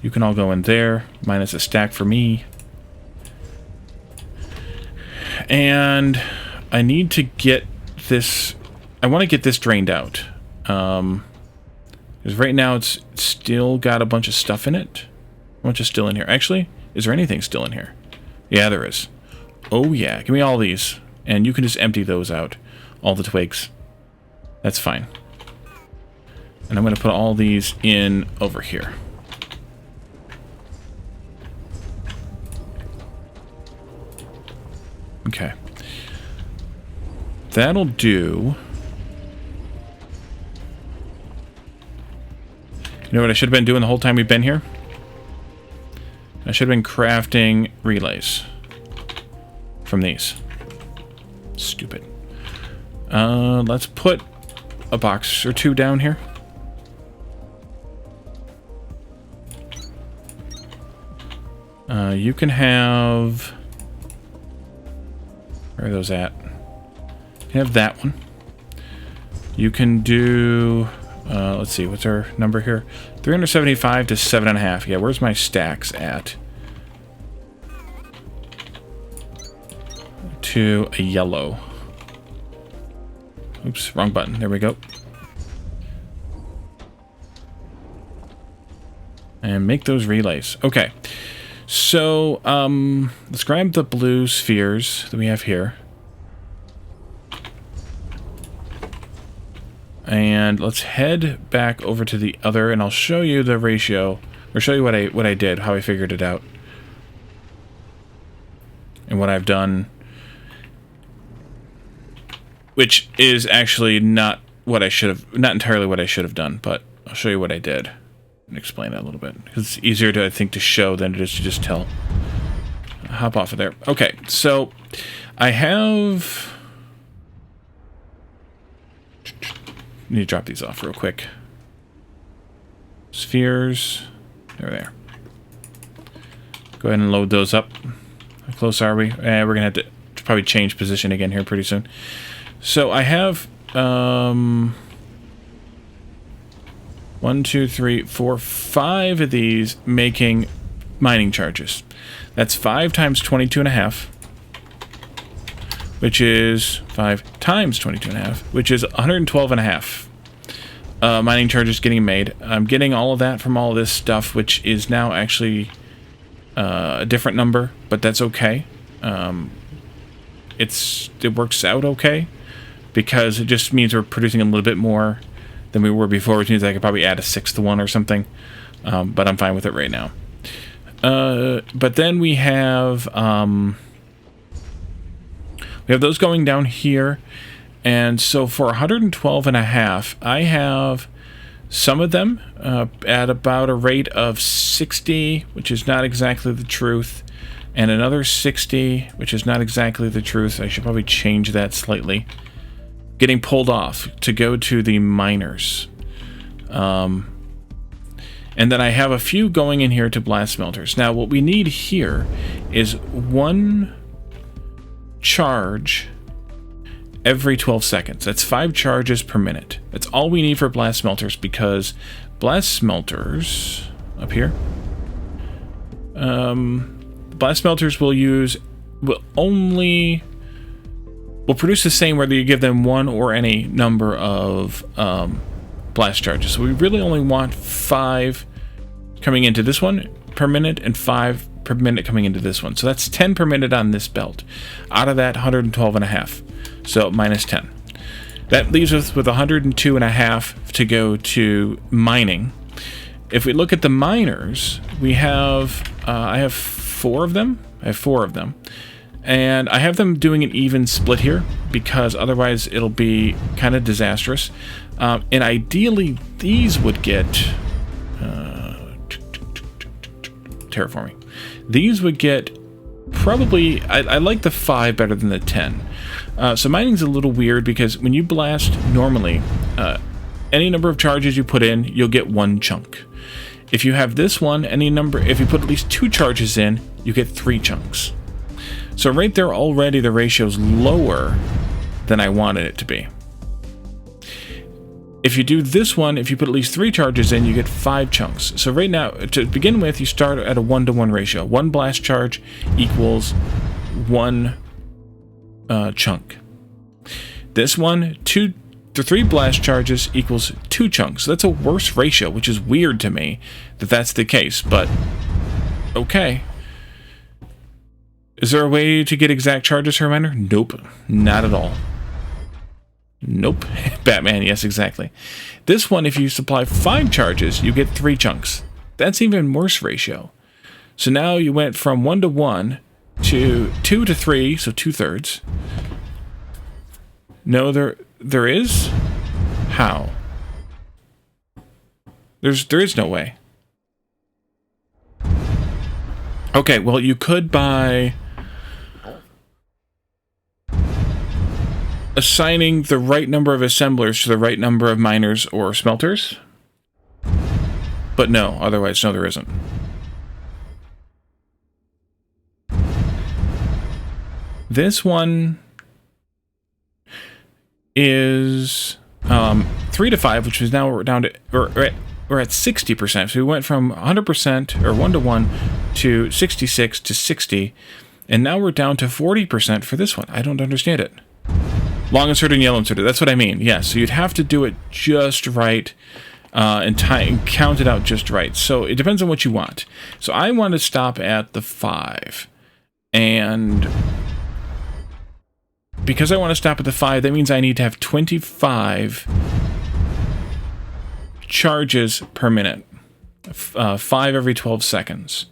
You can all go in there, minus a stack for me. And I need to get this... I want to get this drained out. Because right now it's still got a bunch of stuff in it. A bunch of still in here. Actually, is there anything still in here? Yeah, there is. Oh yeah, give me all these. And you can just empty those out. All the twigs. That's fine. And I'm going to put all these in over here. Okay. That'll do. You know what I should have been doing the whole time we've been here? I should have been crafting relays from these. Stupid. Let's put a box or two down here. You can have... Where are those at? You can have that one. You can do... let's see, what's our number here? 375 to 7.5. Yeah, where's my stacks at? To a yellow. Oops, wrong button. There we go. And make those relays. Okay. So, let's grab the blue spheres that we have here. And let's head back over to the other, and I'll show you the ratio, or show you what I did, how I figured it out, and what I've done, which is actually not what I should have, not entirely what I should have done, but I'll show you what I did and explain that a little bit, because it's easier to, I think, to show than it is to just tell. I'll hop off of there. Okay, so I have... Need to drop these off real quick. Spheres. They're there. Go ahead and load those up. How close are we? We're going to have to probably change position again here pretty soon. So I have 1, 2, 3, 4, 5 of these making mining charges. That's 5 times 22.5. Which is 5 times 22.5, which is 112.5 mining charges getting made. I'm getting all of that from all of this stuff, which is now actually a different number, but that's okay. It works out okay, because it just means we're producing a little bit more than we were before, which means I could probably add a 6th one or something, but I'm fine with it right now. But then we have those going down here, and so for 112.5, I have some of them at about a rate of 60, which is not exactly the truth, and another 60, which is not exactly the truth. I should probably change that slightly. Getting pulled off to go to the miners. And then I have a few going in here to blast smelters. Now, what we need here is 1 charge every 12 seconds. That's 5 charges per minute. That's all we need for blast smelters, because blast smelters up here, blast smelters will produce the same whether you give them 1 or any number of blast charges. So we really only want 5 coming into this one per minute and 5 per minute coming into this one. So that's 10 per minute on this belt. Out of that, 112.5. So minus 10. That leaves us with 102.5 to go to mining. If we look at the miners, we have, I have 4 of them. And I have them doing an even split here because otherwise it'll be kind of disastrous. And ideally, these would get terraforming. These would get probably, I like the 5 better than the 10. So mining's a little weird because when you blast normally, any number of charges you put in, you'll get 1 chunk. If you have this one, if you put at least 2 charges in, you get 3 chunks. So right there already the ratio's lower than I wanted it to be. If you do this one, if you put at least 3 charges in, you get 5 chunks. So right now, to begin with, you start at a 1-to-1 ratio. 1 blast charge equals 1 chunk. This one, 2 to 3 blast charges equals 2 chunks. So that's a worse ratio, which is weird to me that that's the case, but okay. Is there a way to get exact charges for a miner? Nope, not at all. Nope. Batman, yes, exactly. This one, if you supply 5 charges, you get 3 chunks. That's even worse ratio. So now you went from 1-to-1 to 2 to 3, so 2/3. No, there is? How? There is no way. Okay, well, you could buy assigning the right number of assemblers to the right number of miners or smelters. But no, otherwise, no, there isn't. This one is 3 to 5, which is now we're down to, we're at 60%. So we went from 100% or 1-to-1 to 66 to 60, and now we're down to 40% for this one. I don't understand it. Long inserted and yellow inserted. That's what I mean. Yes, so you'd have to do it just right and count it out just right. So it depends on what you want. So I want to stop at the 5. And because I want to stop at the 5, that means I need to have 25 charges per minute. 5 every 12 seconds.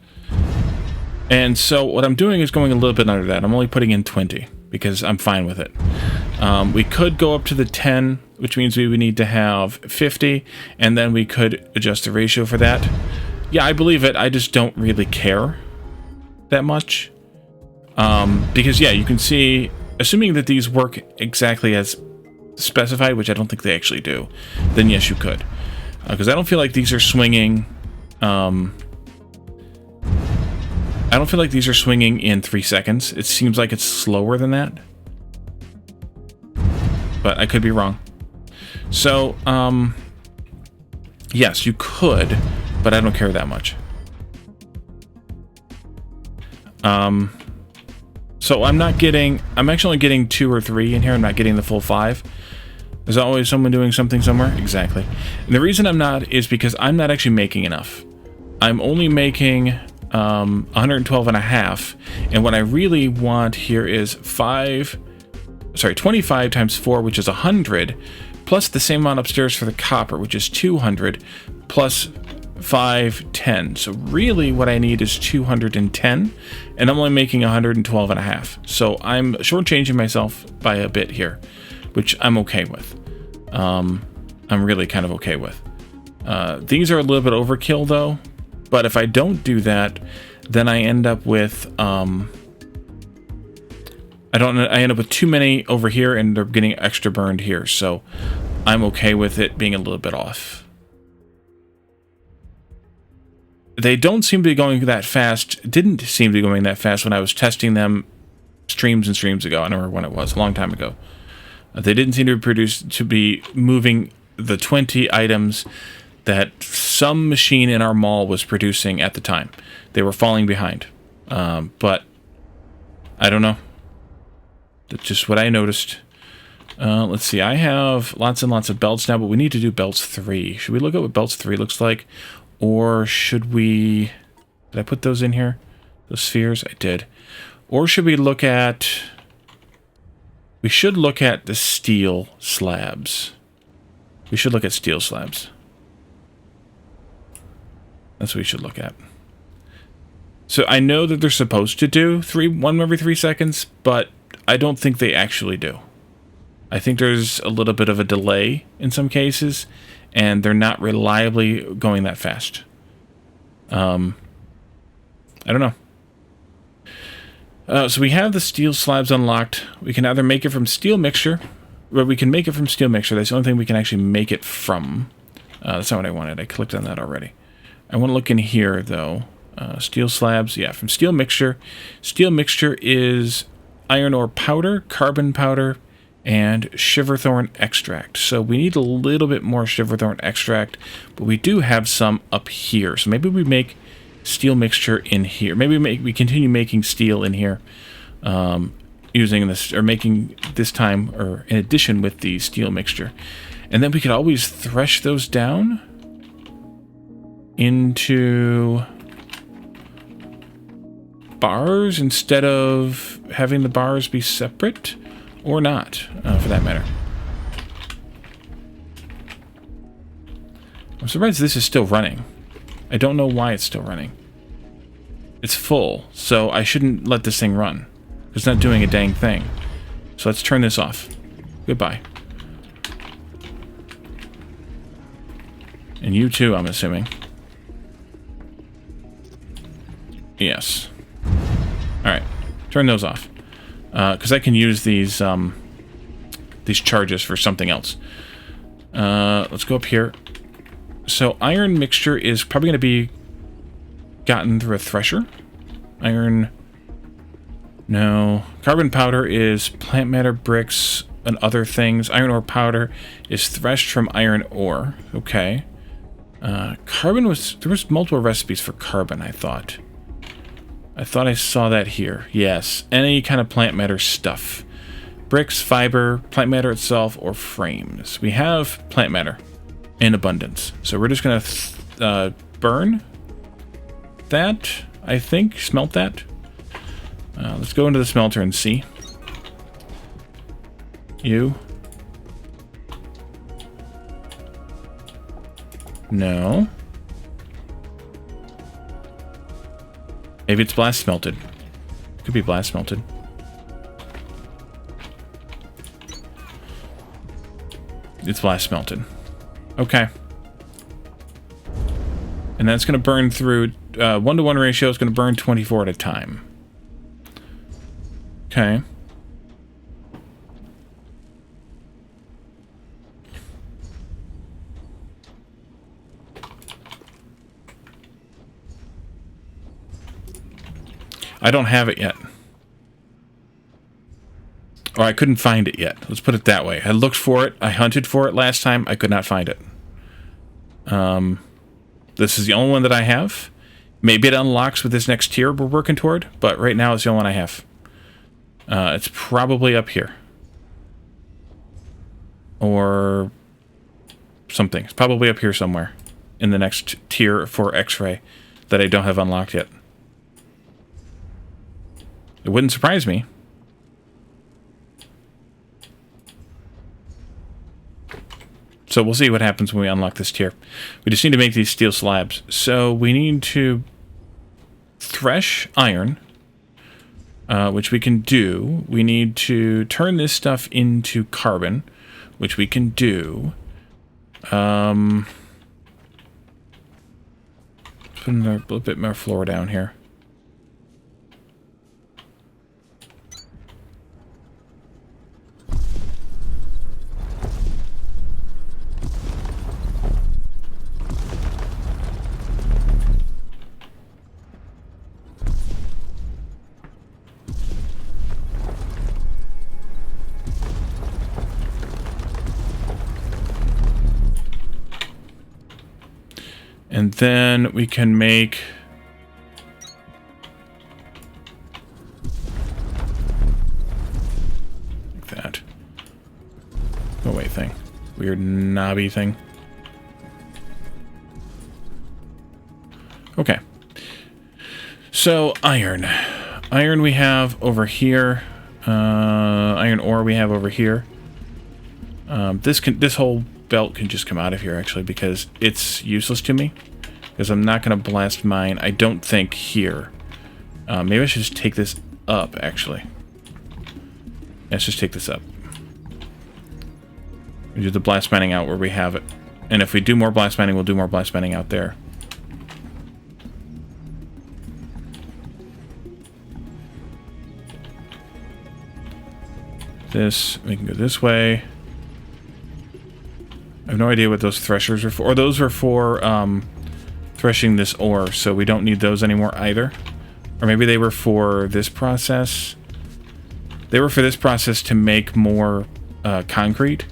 And so what I'm doing is going a little bit under that. I'm only putting in 20 because I'm fine with it. We could go up to the 10, which means we would need to have 50, and then we could adjust the ratio for that. Yeah, I believe it. I just don't really care that much. Because, yeah, you can see, assuming that these work exactly as specified, which I don't think they actually do, then yes, you could. Because I don't feel like these are swinging... I don't feel like these are swinging in 3 seconds. It seems like it's slower than that. But I could be wrong. So, yes, you could, but I don't care that much. So I'm actually only getting 2 or 3 in here. I'm not getting the full 5. There's always someone doing something somewhere. Exactly. And the reason I'm not is because I'm not actually making enough. I'm only making 112.5, and what I really want here is 25 times 4, which is 100, plus the same amount upstairs for the copper, which is 200, plus 5, 10. So really what I need is 210, and I'm only making 112.5. So I'm shortchanging myself by a bit here, which I'm okay with. I'm really kind of okay with. These are a little bit overkill though, but if I don't do that, then I end up with I end up with too many over here, and they're getting extra burned here. So I'm okay with it being a little bit off. They don't seem to be going that fast. Didn't seem to be going that fast when I was testing them streams and streams ago. I don't remember when it was, a long time ago. They didn't seem to be moving the 20 items that some machine in our mall was producing at the time. They were falling behind. But I don't know. That's just what I noticed. Let's see. I have lots and lots of belts now, but we need to do belts 3. Should we look at what belts 3 looks like? Or should we... Did I put those in here? Those spheres? I did. Or should we look at... we should look at the steel slabs. We should look at steel slabs. That's what we should look at. So I know that they're supposed to do one every 3 seconds, but I don't think they actually do. I think there's a little bit of a delay in some cases, and they're not reliably going that fast. I don't know. So we have the steel slabs unlocked. We can either make it from steel mixture, or we can make it from steel mixture. That's the only thing we can actually make it from. That's not what I wanted. I clicked on that already. I want to look in here, though. Steel slabs, yeah, from steel mixture. Steel mixture is iron ore powder, carbon powder, and shiverthorn extract. So we need a little bit more shiverthorn extract, but we do have some up here. So maybe we make steel mixture in here. Maybe we continue making steel in here, using this, or making this time, or in addition with the steel mixture. And then we could always thresh those down into bars instead of having the bars be separate. Or not, for that matter. I'm surprised this is still running. I don't know why it's still running. It's full, so I shouldn't let this thing run. It's not doing a dang thing. So let's turn this off. Goodbye. And you too, I'm assuming. Yes. Alright, turn those off. Because I can use these charges for something else. Let's go up here. So iron mixture is probably going to be gotten through a thresher. Iron... No. Carbon powder is plant matter bricks and other things. Iron ore powder is threshed from iron ore. Okay. Carbon was... There was multiple recipes for carbon, I thought. I thought I saw that here. Yes. Any kind of plant matter stuff. Bricks, fiber, plant matter itself, or frames. We have plant matter in abundance. So we're just going to burn that, I think. Smelt that. Let's go into the smelter and see. You. No. Maybe it's blast smelted. Could be blast smelted. It's blast smelted. Okay. And that's going to burn through 1-to-1 ratio. It's going to burn 24 at a time. Okay. I don't have it yet. Or I couldn't find it yet. Let's put it that way. I looked for it. I hunted for it last time. I could not find it. This is the only one that I have. Maybe it unlocks with this next tier we're working toward, but right now it's the only one I have. It's probably up here. Or something. It's probably up here somewhere in the next tier for X-ray that I don't have unlocked yet. It wouldn't surprise me. So we'll see what happens when we unlock this tier. We just need to make these steel slabs. So we need to thresh iron, which we can do. We need to turn this stuff into carbon, which we can do. Put in a little bit more floor down here. And then we can make that. Go away thing. Weird knobby thing. Okay. So iron. Iron we have over here. Iron ore we have over here. This whole belt can just come out of here, actually, because it's useless to me. Because I'm not going to blast mine, I don't think, here. Maybe I should just take this up, actually. Let's just take this up. We do the blast mining out where we have it. And if we do more blast mining, we'll do more blast mining out there. This, we can go this way. I have no idea what those threshers are for. Or those were for threshing this ore, so we don't need those anymore either. Or maybe they were for this process. They were for this process to make more concrete.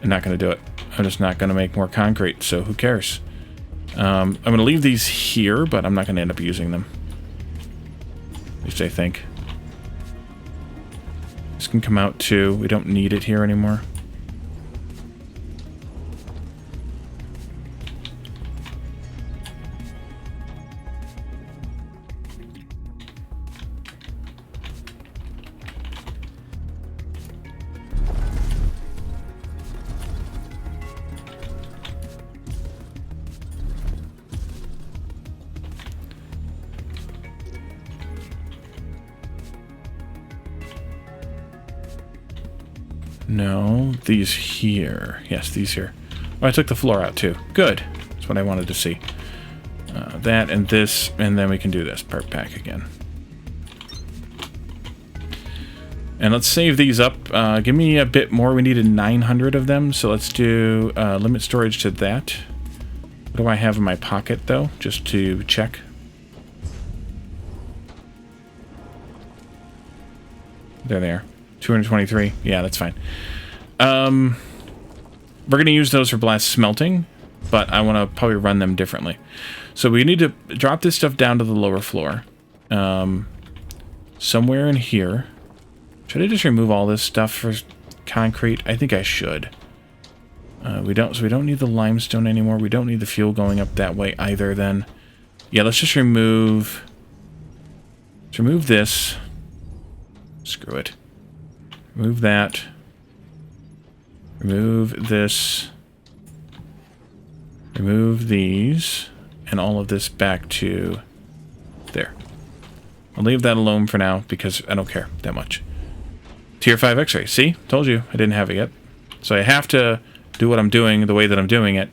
I'm not going to do it. I'm just not going to make more concrete, so who cares? I'm going to leave these here, but I'm not going to end up using them. At least I think. This can come out too. We don't need it here anymore. No, these here. Yes, these here. Oh, I took the floor out too. Good. That's what I wanted to see. That and this, and then we can do this part pack again. And let's save these up. Give me a bit more. We needed 900 of them, so let's do limit storage to that. What do I have in my pocket, though? Just to check. There they are. 223. Yeah, that's fine. We're going to use those for blast smelting, but I want to probably run them differently. So we need to drop this stuff down to the lower floor. Somewhere in here. Should I just remove all this stuff for concrete? I think I should. So we don't need the limestone anymore. We don't need the fuel going up that way either then. Yeah, let's just remove... Let's remove this. Screw it. Remove that. Remove this. Remove these. And all of this back to there. I'll leave that alone for now because I don't care that much. Tier 5 X-ray. See? Told you. I didn't have it yet. So I have to do what I'm doing the way that I'm doing it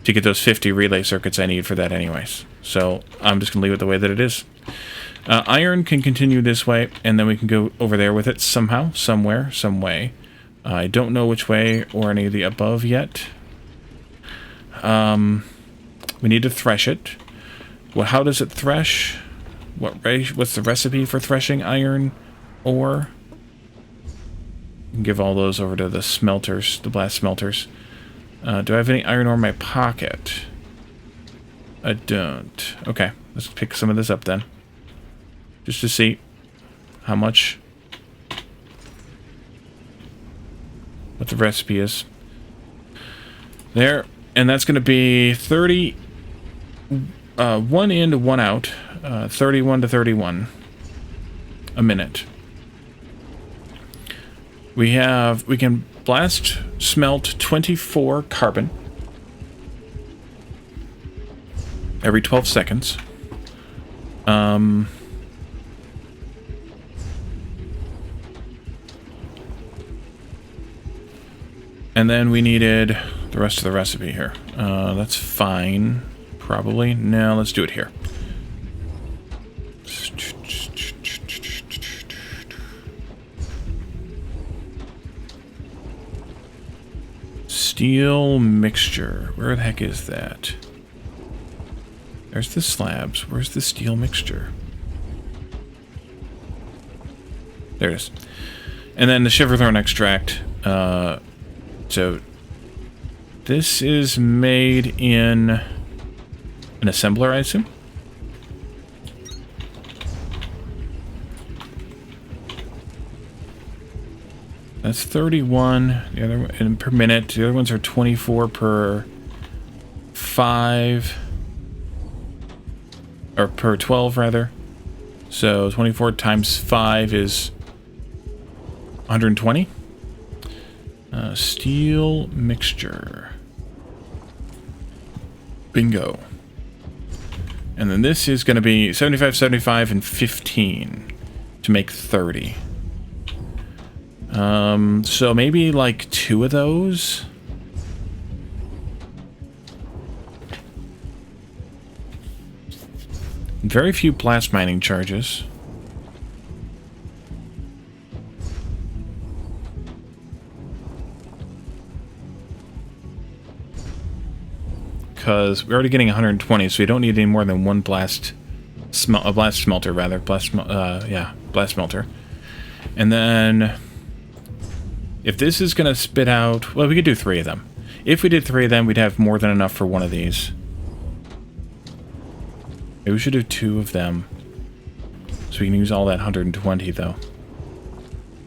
to get those 50 relay circuits I need for that anyways. So I'm just going to leave it the way that it is. Iron can continue this way, and then we can go over there with it somehow, somewhere, some way. I don't know which way or any of the above yet. We need to thresh it. Well, how does it thresh? What's the recipe for threshing iron ore? Give all those over to the smelters, the blast smelters. Do I have any iron ore in my pocket? I don't. Okay, let's pick some of this up then. Just to see how much, what the recipe is. There, and that's going to be 30, 1 in, 1 out, 31 to 31 a minute. We can blast smelt 24 carbon every 12 seconds. And then we needed the rest of the recipe here. That's fine, probably. No, let's do it here. Steel mixture. Where the heck is that? There's the slabs. Where's the steel mixture? There it is. And then the shiverthorn extract. So this is made in an assembler, I assume. That's 31 the other one, per minute. The other ones are 24 per 5, or per 12 rather. So 24 times 5 is 120. Steel mixture. Bingo. And then this is going to be 75, 75, and 15 to make 30. So maybe like 2 of those. Very few blast mining charges. Because we're already getting 120, so we don't need any more than one blast smelter, rather. Blast smelter. And then, if this is going to spit out... Well, we could do 3 of them. If we did 3 of them, we'd have more than enough for one of these. Maybe we should do 2 of them. So we can use all that 120, though.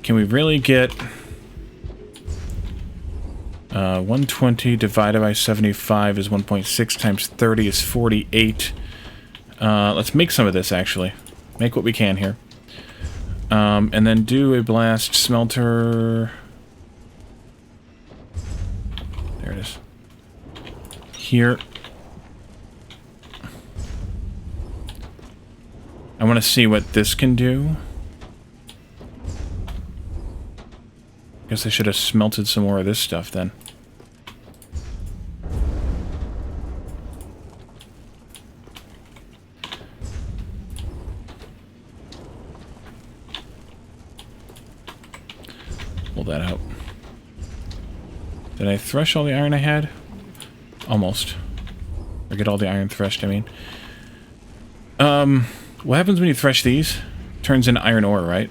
Can we really get... 120 divided by 75 is 1.6 times 30 is 48. Let's make some of this, actually. Make what we can here. And then do a blast smelter. There it is. Here. I want to see what this can do. Guess I should have smelted some more of this stuff then. Pull that out. Did I thresh all the iron I had? Almost. Or get all the iron threshed, I mean. What happens when you thresh these? Turns into iron ore, right?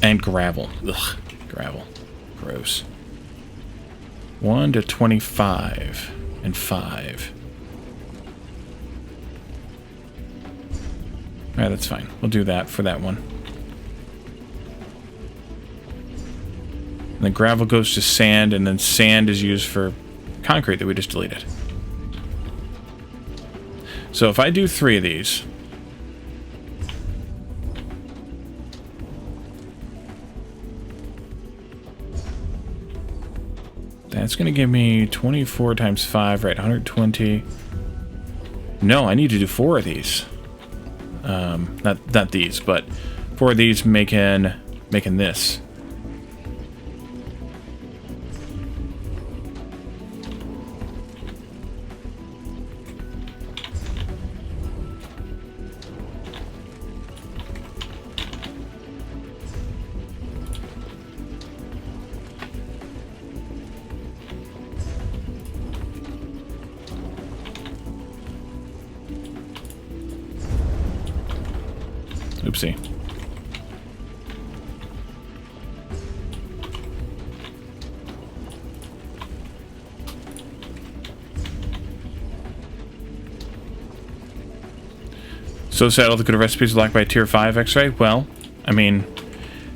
And gravel. Ugh, gravel. Gross. 1 to 25 and 5. Alright, that's fine. We'll do that for that one. And then gravel goes to sand, and then sand is used for concrete that we just deleted. So if I do 3 of these... That's going to give me 24 times 5, right, 120. No, I need to do 4 of these. Not these, but 4 of these making this. Oopsie. So sad all the good recipes are locked by tier 5 X-ray? Well, I mean,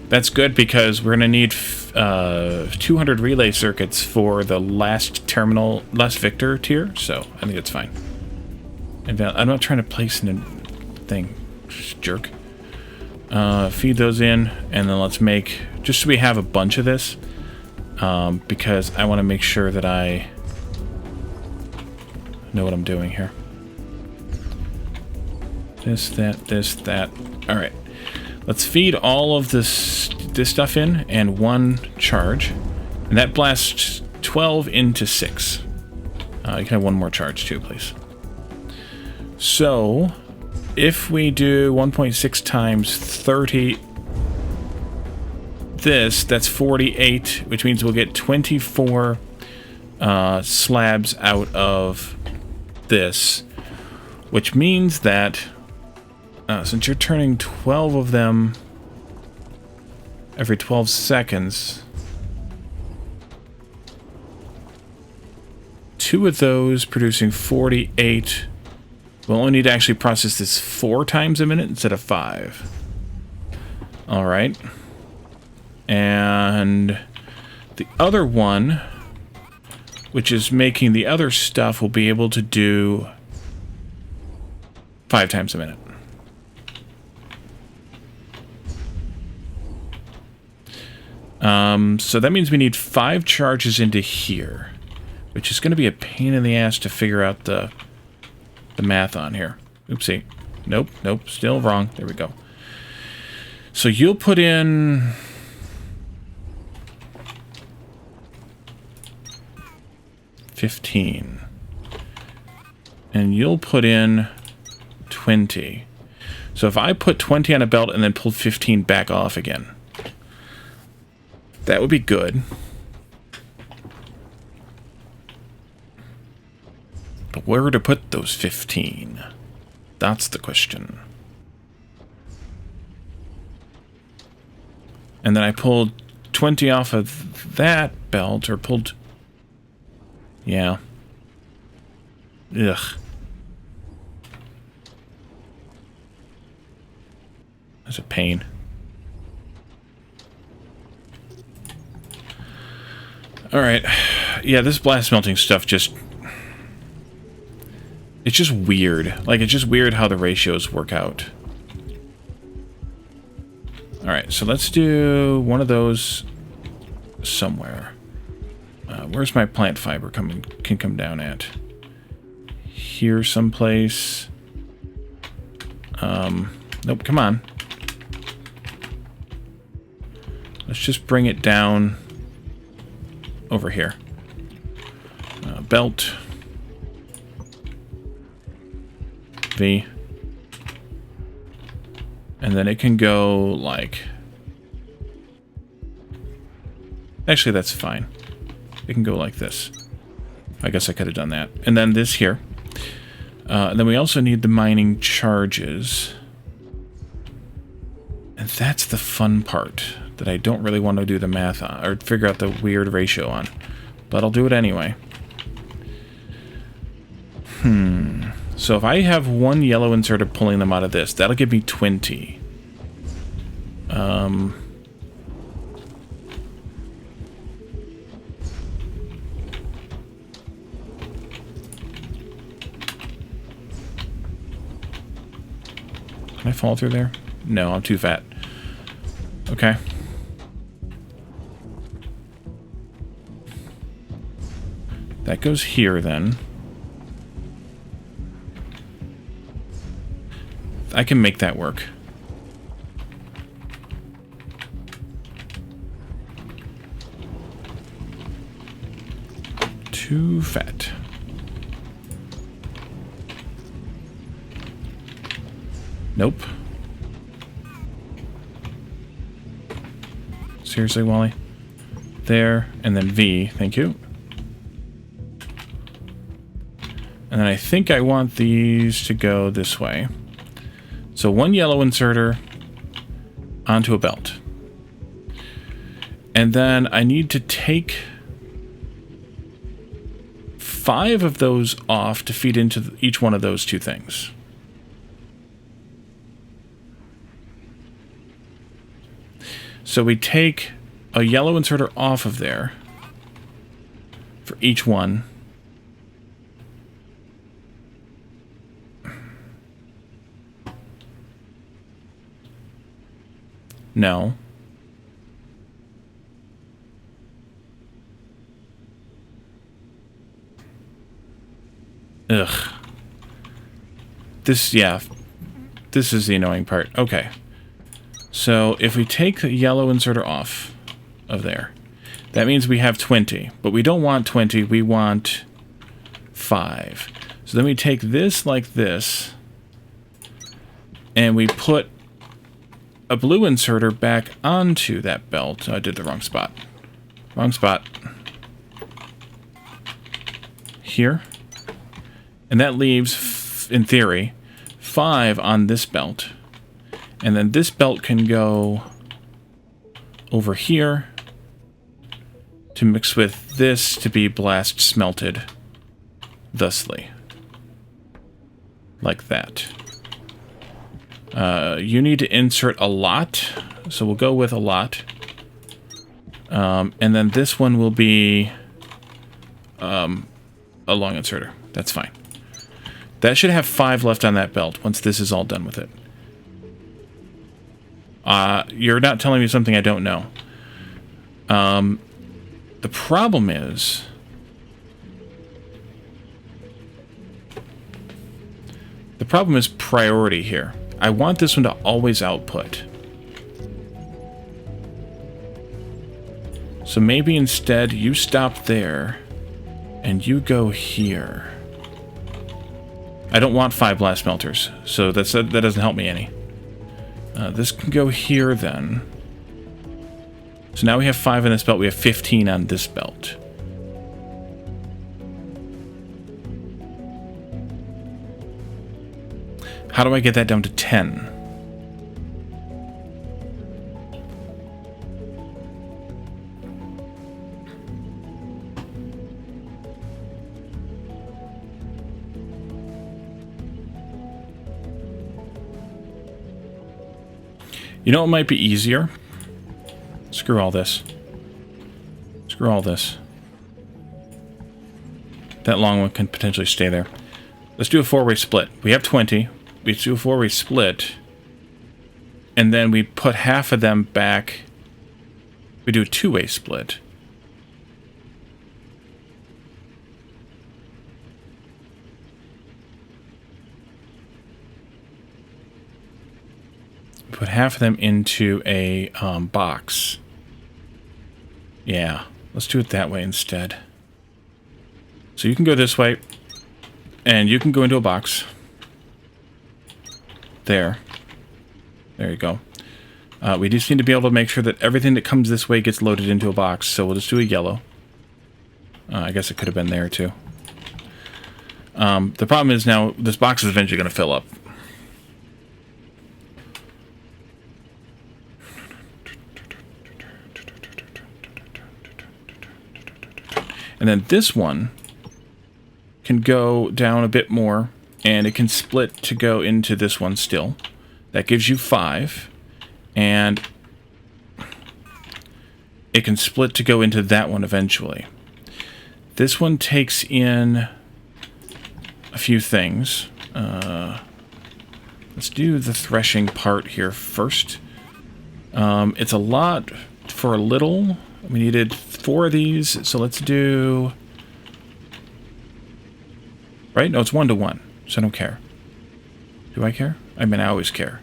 that's good because we're going to need 200 relay circuits for the last terminal, last Victor tier, so I think that's fine. And I'm not trying to place in a thing, jerk. Feed those in, and then let's make, just so we have a bunch of this, because I want to make sure that I know what I'm doing here. This, that. Alright. Let's feed all of this stuff in, and 1 charge. And that blasts 12 into 6. You can have 1 more charge too, please. So... if we do 1.6 times 30 this, that's 48, which means we'll get 24 slabs out of this, which means that since you're turning 12 of them every 12 seconds, 2 of those producing 48. We'll only need to actually process this 4 times a minute instead of 5. Alright. And the other one, which is making the other stuff, will be able to do 5 times a minute. So that means we need 5 charges into here, which is going to be a pain in the ass to figure out the math on here. Oopsie. Nope, nope, still wrong. There we go. So you'll put in... $15. And you'll put in 20. So if I put 20 on a belt and then pull 15 back off again, that would be good. But where to put those 15? That's the question. And then I pulled 20 off of that belt, or pulled... Yeah. Ugh. That's a pain. Alright. Yeah, this blast melting stuff just... It's just weird. Like, it's just weird how the ratios work out. Alright, so let's do one of those somewhere. Where's my plant fiber can come down at? Here someplace. Nope, come on. Let's just bring it down over here. Belt. V. And then it can go like... Actually, that's fine. It can go like this. I guess I could have done that. And then this here. And then we also need the mining charges. And that's the fun part that I don't really want to do the math on, or figure out the weird ratio on. But I'll do it anyway. So if I have one yellow inserter pulling them out of this, that'll give me 20. Can I fall through there? No, I'm too fat. Okay. That goes here, then. I can make that work. Too fat. Nope. Seriously, Wally? There, and then V, thank you. And then I think I want these to go this way. So one yellow inserter onto a belt. And then I need to take 5 of those off to feed into each one of those 2 things. So we take a yellow inserter off of there for each one. No. Ugh. This is the annoying part. Okay. So if we take the yellow inserter off of there, that means we have 20. But we don't want 20, we want 5. So then we take this like this, and we put a blue inserter back onto that belt. I did the wrong spot. Wrong spot. Here. And that leaves, in theory, 5 on this belt. And then this belt can go over here to mix with this to be blast smelted thusly. Like that. You need to insert a lot, so we'll go with a lot. And then this one will be a long inserter. That's fine. That should have 5 left on that belt once this is all done with it. You're not telling me something I don't know. The problem is... The problem is priority here. I want this one to always output. So maybe instead you stop there and you go here. I don't want 5 blast smelters, so that doesn't help me any. This can go here then. So now we have 5 in this belt, we have 15 on this belt. How do I get that down to 10? You know what might be easier? Screw all this. Screw all this. That long one can potentially stay there. Let's do a 4-way split. We have 20. We do a 4-way split. And then we put half of them back. We do a 2-way split. Put half of them into a box. Yeah, let's do it that way instead. So you can go this way, and you can go into a box. There. There you go. We just need to be able to make sure that everything that comes this way gets loaded into a box, so we'll just do a yellow. I guess it could have been there too. The problem is now this box is eventually going to fill up. And then this one can go down a bit more, and it can split to go into this one still. That gives you 5. And it can split to go into that one eventually. This one takes in a few things. Let's do the threshing part here first. It's a lot for a little. We needed 4 of these, so let's do... Right? No, it's 1 to 1, so I don't care. Do I care? I mean, I always care.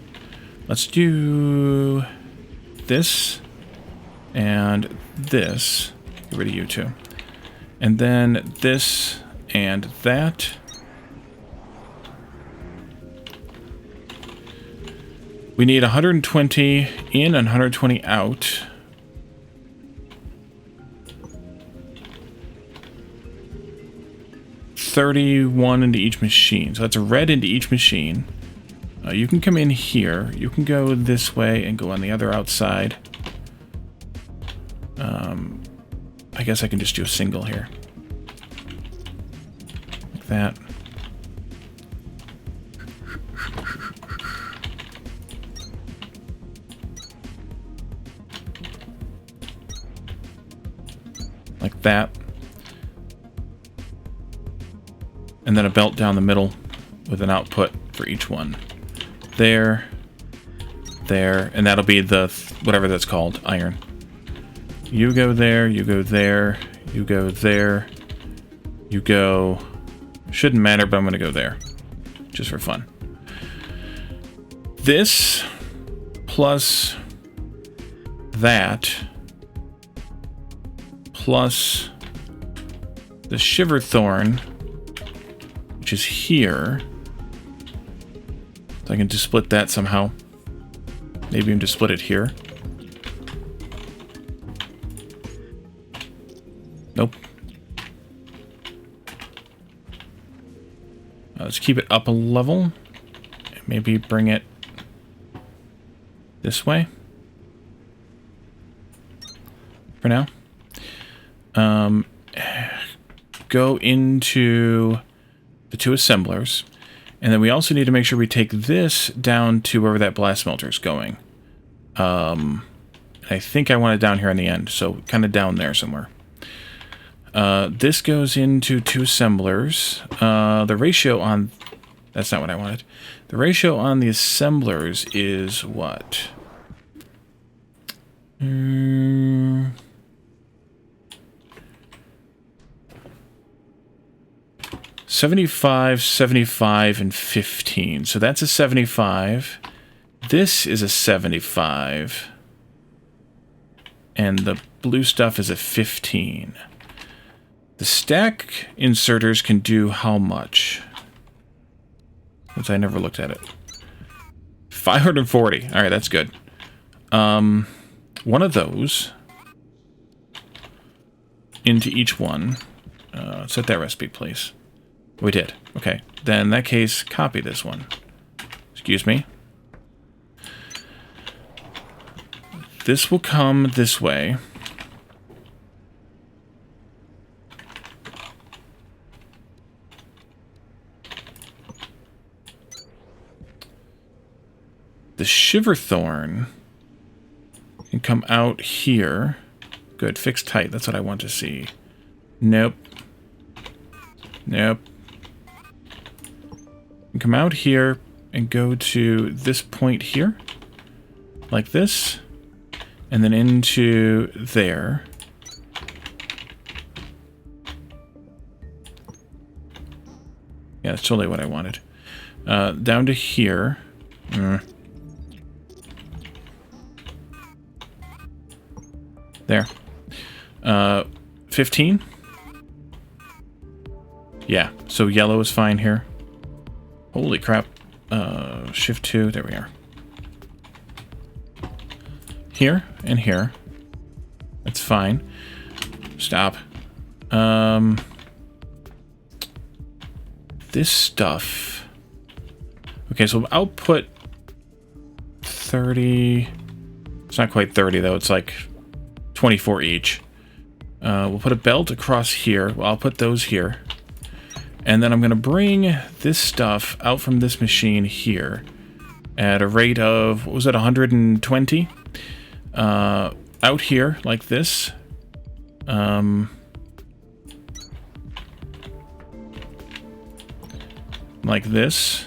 Let's do this and this. Get rid of you two. And then this and that. We need 120 in and 120 out. $31 into each machine. So that's a red into each machine. You can come in here. You can go this way and go on the other outside. I guess I can just do a single here. Like that. Like that. And then a belt down the middle with an output for each one. There, there, and that'll be the, whatever that's called, iron. You go there, you go there, you go there, you go... Shouldn't matter, but I'm going to go there. Just for fun. This, plus that, plus the Shiverthorn, which is here. So I can just split that somehow. Maybe even just split it here. Nope. Let's keep it up a level. Maybe bring it this way. For now. Go into the 2 assemblers. And then we also need to make sure we take this down to wherever that blast smelter is going. I think I want it down here on the end, so kind of down there somewhere. This goes into 2 assemblers. The ratio on That's not what I wanted. The ratio on the assemblers is what? 75, 75, and 15. So that's a 75. This is a 75. And the blue stuff is a 15. The stack inserters can do how much? Which I never looked at it. 540. Alright, that's good. One of those into each one. Set that recipe, please. We did. Okay. Then in that case, copy this one. Excuse me. This will come this way. The Shiverthorn can come out here. Good. Fixed tight. That's what I want to see. Nope. Nope. And come out here and go to this point here. Like this. And then into there. Yeah, that's totally what I wanted. Down to here. There. 15? Yeah, so yellow is fine here. Holy crap. Shift 2, there we are. Here and here. That's fine. Stop. This stuff. Okay, so output 30. It's not quite 30 though, it's like 24 each. We'll put a belt across here. Well, I'll put those here. And then I'm going to bring this stuff out from this machine here at a rate of, what was it, 120? Out here, like this. Like this.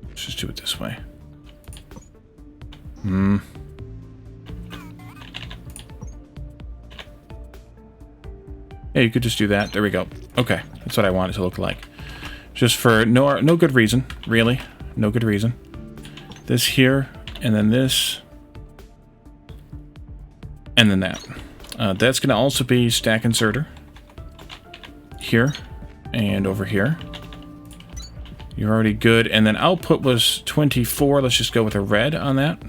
Let's just do it this way. Yeah, you could just do that. There we go. Okay, that's what I want it to look like. Just for no good reason, really. No good reason. This here, and then this, and then that. That's going to also be stack inserter. Here, and over here. You're already good. And then output was 24. Let's just go with a red on that.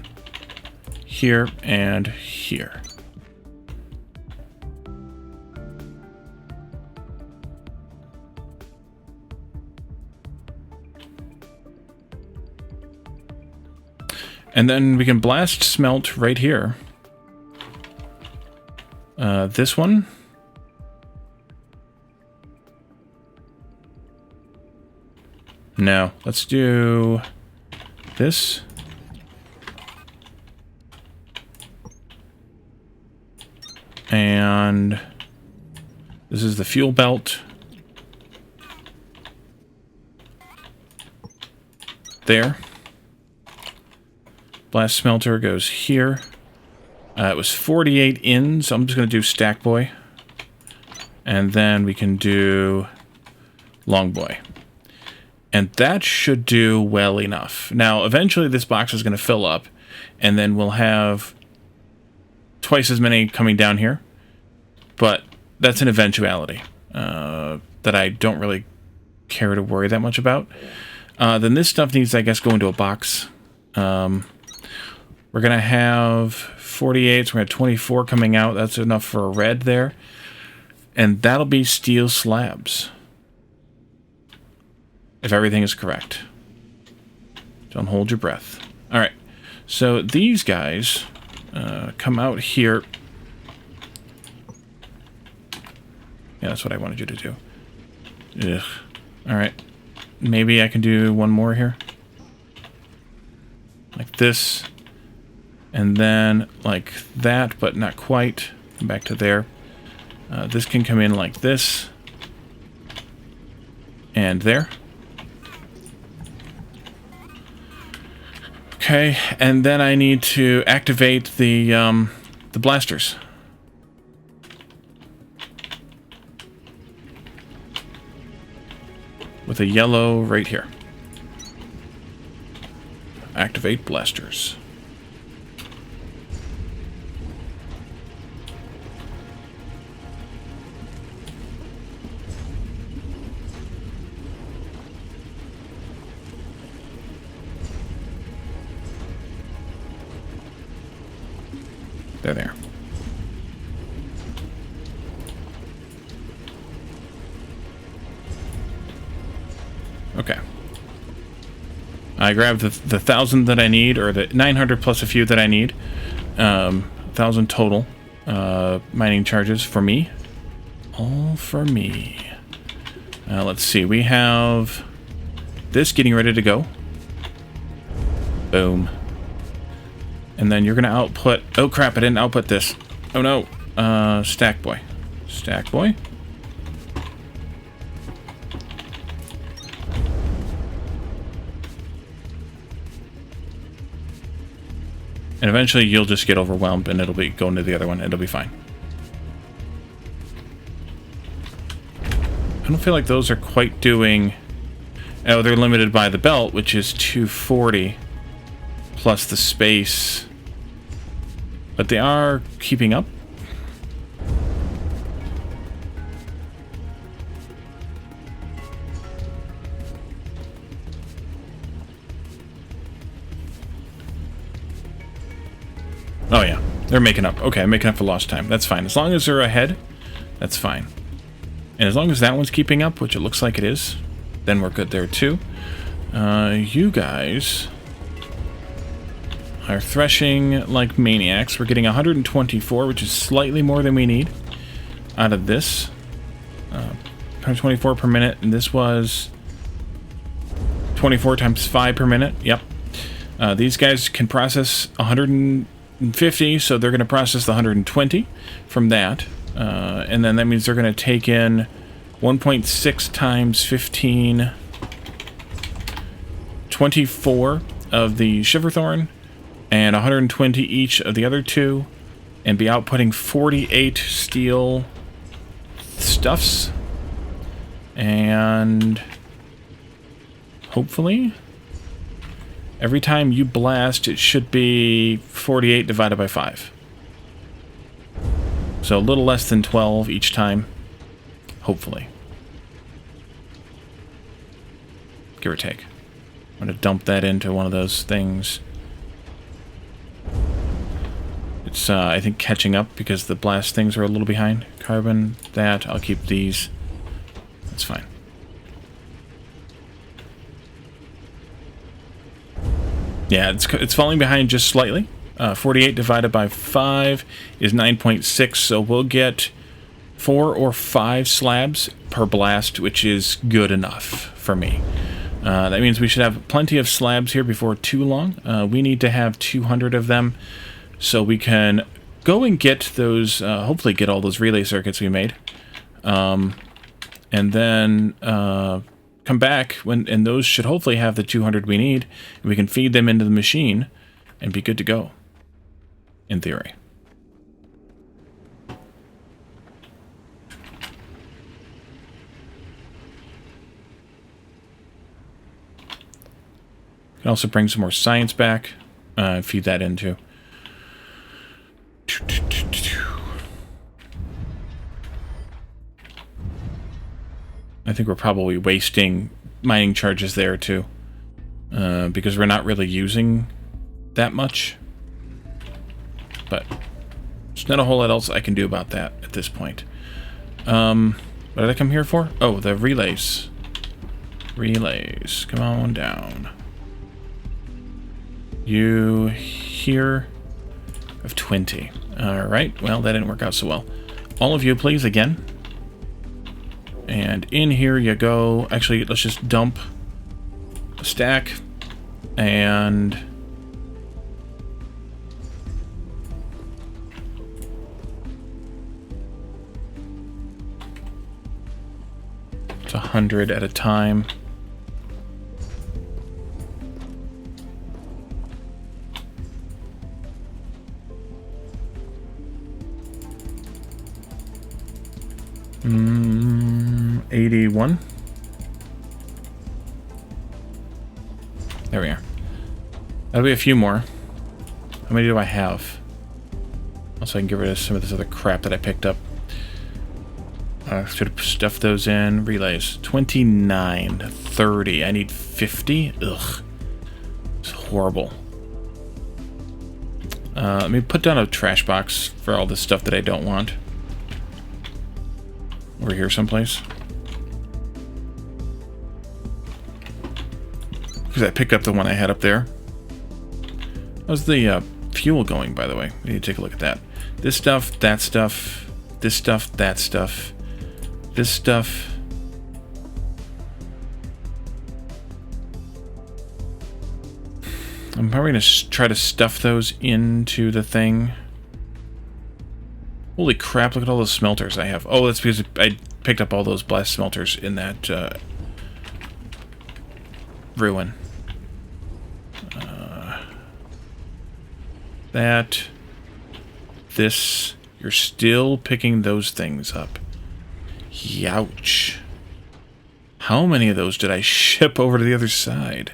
Here and here. And then we can blast smelt right here. This one. No, let's do this. And this is the fuel belt. There. Blast smelter goes here. It was 48 in, so I'm just going to do stack boy. And then we can do long boy. And that should do well enough. Now, eventually this box is going to fill up, and then we'll have twice as many coming down here. But that's an eventuality that I don't really care to worry that much about. Then this stuff needs, I guess, go into a box. We're going to have 48, so we're going to have 24 coming out. That's enough for a red there. And that'll be steel slabs. If everything is correct. Don't hold your breath. Alright, so these guys come out here. Yeah, that's what I wanted you to do. Ugh. Alright. maybe I can do one more here. Like this. And then like that, but not quite. Come back to there. This can come in like this. And there. Okay, and then I need to activate the blasters. With a yellow right here. Activate blasters. There. Okay. I grabbed the 1,000 that I need, or the 900 plus a few that I need. 1,000 total mining charges for me. All for me. Let's see. We have this getting ready to go. Boom. And then you're going to output... Oh, crap. I didn't output this. Oh, no. Stack boy. Stack boy. And eventually you'll just get overwhelmed and it'll be going to the other one. It'll be fine. I don't feel like those are quite doing... Oh, they're limited by the belt, which is 240 plus the space. But they are keeping up. Oh yeah, they're making up. Okay, I'm making up for lost time. That's fine. As long as they're ahead, that's fine. And as long as that one's keeping up, which it looks like it is, then we're good there too. You guys are threshing like maniacs. We're getting 124, which is slightly more than we need out of this. 124 per minute, and this was 24 times 5 per minute. Yep. These guys can process 150, so they're going to process the 120 from that. And then that means they're going to take in 1.6 times 15, 24 of the Shiverthorn, and 120 each of the other two, and be outputting 48 steel stuffs. And hopefully, every time you blast, it should be 48 divided by 5. So a little less than 12 each time, hopefully. Give or take. I'm going to dump that into one of those things. It's, I think, catching up because the blast things are a little behind. Carbon, that, I'll keep these. That's fine. Yeah, it's falling behind just slightly. 48 divided by 5 is 9.6, so we'll get 4 or 5 slabs per blast, which is good enough for me. That means we should have plenty of slabs here before too long. We need to have 200 of them so we can go and get those, hopefully get all those relay circuits we made. And then come back, and those should hopefully have the 200 we need, and we can feed them into the machine and be good to go, in theory. Can also bring some more science back, feed that into. I think we're probably wasting mining charges there too, because we're not really using that much. But there's not a whole lot else I can do about that at this point. What did I come here for? Oh, the relays. Relays, come on down. You here of 20. Alright, well, that didn't work out so well. All of you, please, again. And in here you go. Actually, let's just dump stack, and it's 100 at a time. Mm, 81. There we are. That'll be a few more. How many do I have? Also, I can get rid of some of this other crap that I picked up. Should have stuffed those in. Relays. 29. 30. I need 50. Ugh. It's horrible. Let me put down a trash box for all this stuff that I don't want. Over here someplace. Because I picked up the one I had up there. How's the fuel going, by the way? We need to take a look at that. This stuff, that stuff, this stuff, that stuff, this stuff. I'm probably going to try to stuff those into the thing. Holy crap, look at all those smelters I have. Oh, that's because I picked up all those blast smelters in that ruin. This, you're still picking those things up. Youch. How many of those did I ship over to the other side?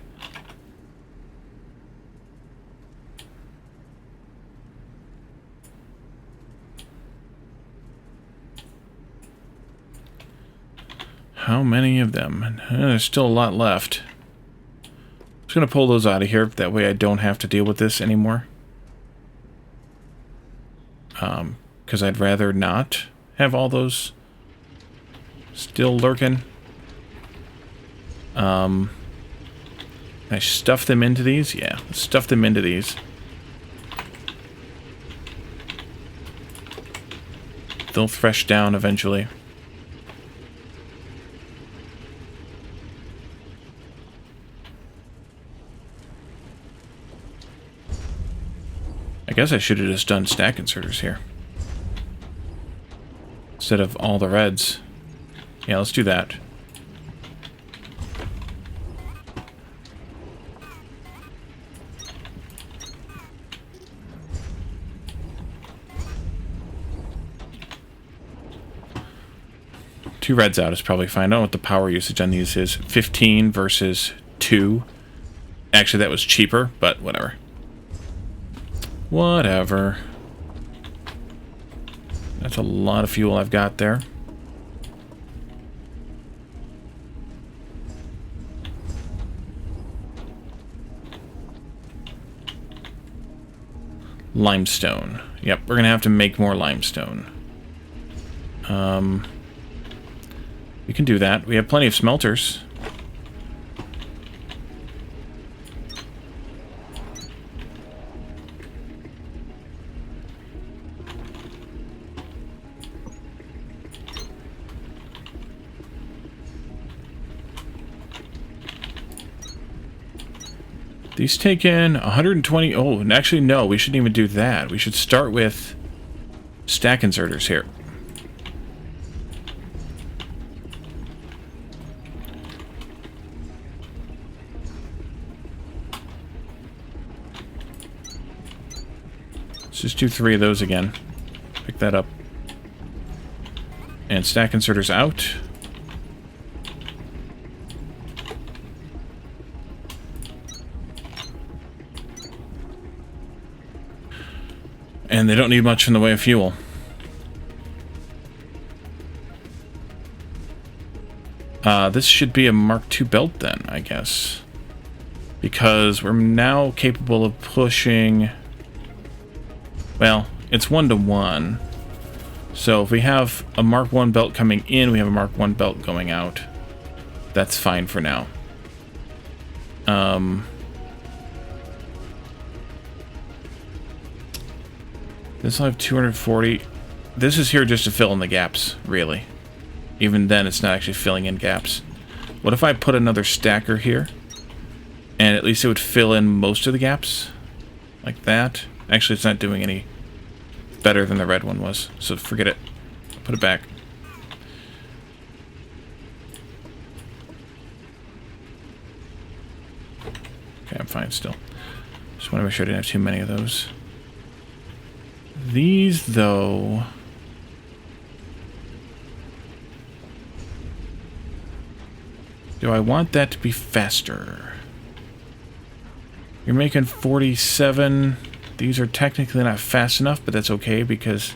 How many of them? There's still a lot left. I'm just going to pull those out of here. That way I don't have to deal with this anymore. Because I'd rather not have all those still lurking. Can I stuff them into these? Yeah, let's stuff them into these. They'll thresh down eventually. I guess I should have just done stack inserters here. Instead of all the reds. Yeah, let's do that. Two reds out is probably fine. I don't know what the power usage on these is. 15 versus 2. Actually, that was cheaper, but whatever. Whatever. That's a lot of fuel I've got there. Limestone. Yep, we're gonna have to make more limestone. We can do that. We have plenty of smelters. These take in 120... Oh, and actually, no, we shouldn't even do that. We should start with stack inserters here. Let's just do 3 of those again. Pick that up. And stack inserters out. And they don't need much in the way of fuel. This should be a Mark II belt then, I guess. Because we're now capable of pushing... Well, it's 1-to-1. So if we have a Mark I belt coming in, we have a Mark I belt going out. That's fine for now. This will have 240. This is here just to fill in the gaps, really. Even then, it's not actually filling in gaps. What if I put another stacker here? And at least it would fill in most of the gaps. Like that. Actually, it's not doing any better than the red one was. So forget it. Put it back. Okay, I'm fine still. Just want to make sure I didn't have too many of those. These, though... Do I want that to be faster? You're making 47. These are technically not fast enough, but that's okay because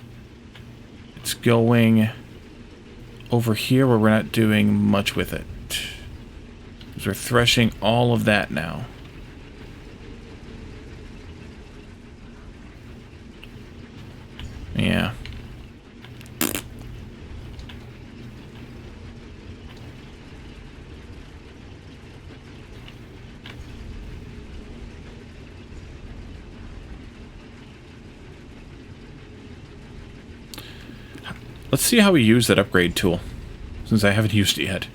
it's going over here where we're not doing much with it. Because we're threshing all of that now. Yeah. Let's see how we use that upgrade tool, since I haven't used it yet.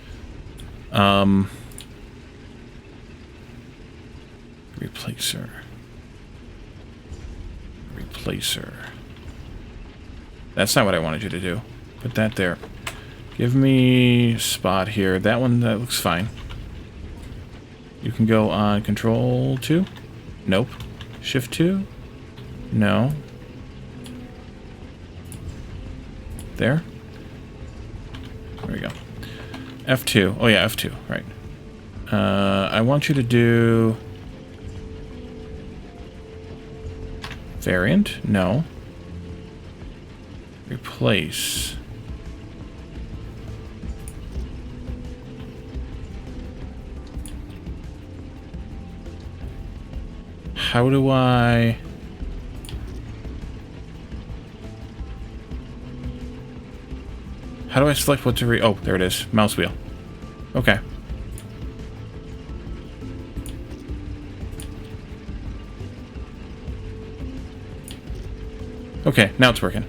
Replacer. Replacer. That's not what I wanted you to do. Put that there. Give me spot here. That one, that looks fine. You can go on Control 2. Nope. Shift 2. No. There. There we go. F2. Oh yeah, F2. Right. I want you to do... Variant? No. Replace. How do I... How do I select what to oh, there it is. Mouse wheel. Okay. Okay, now it's working.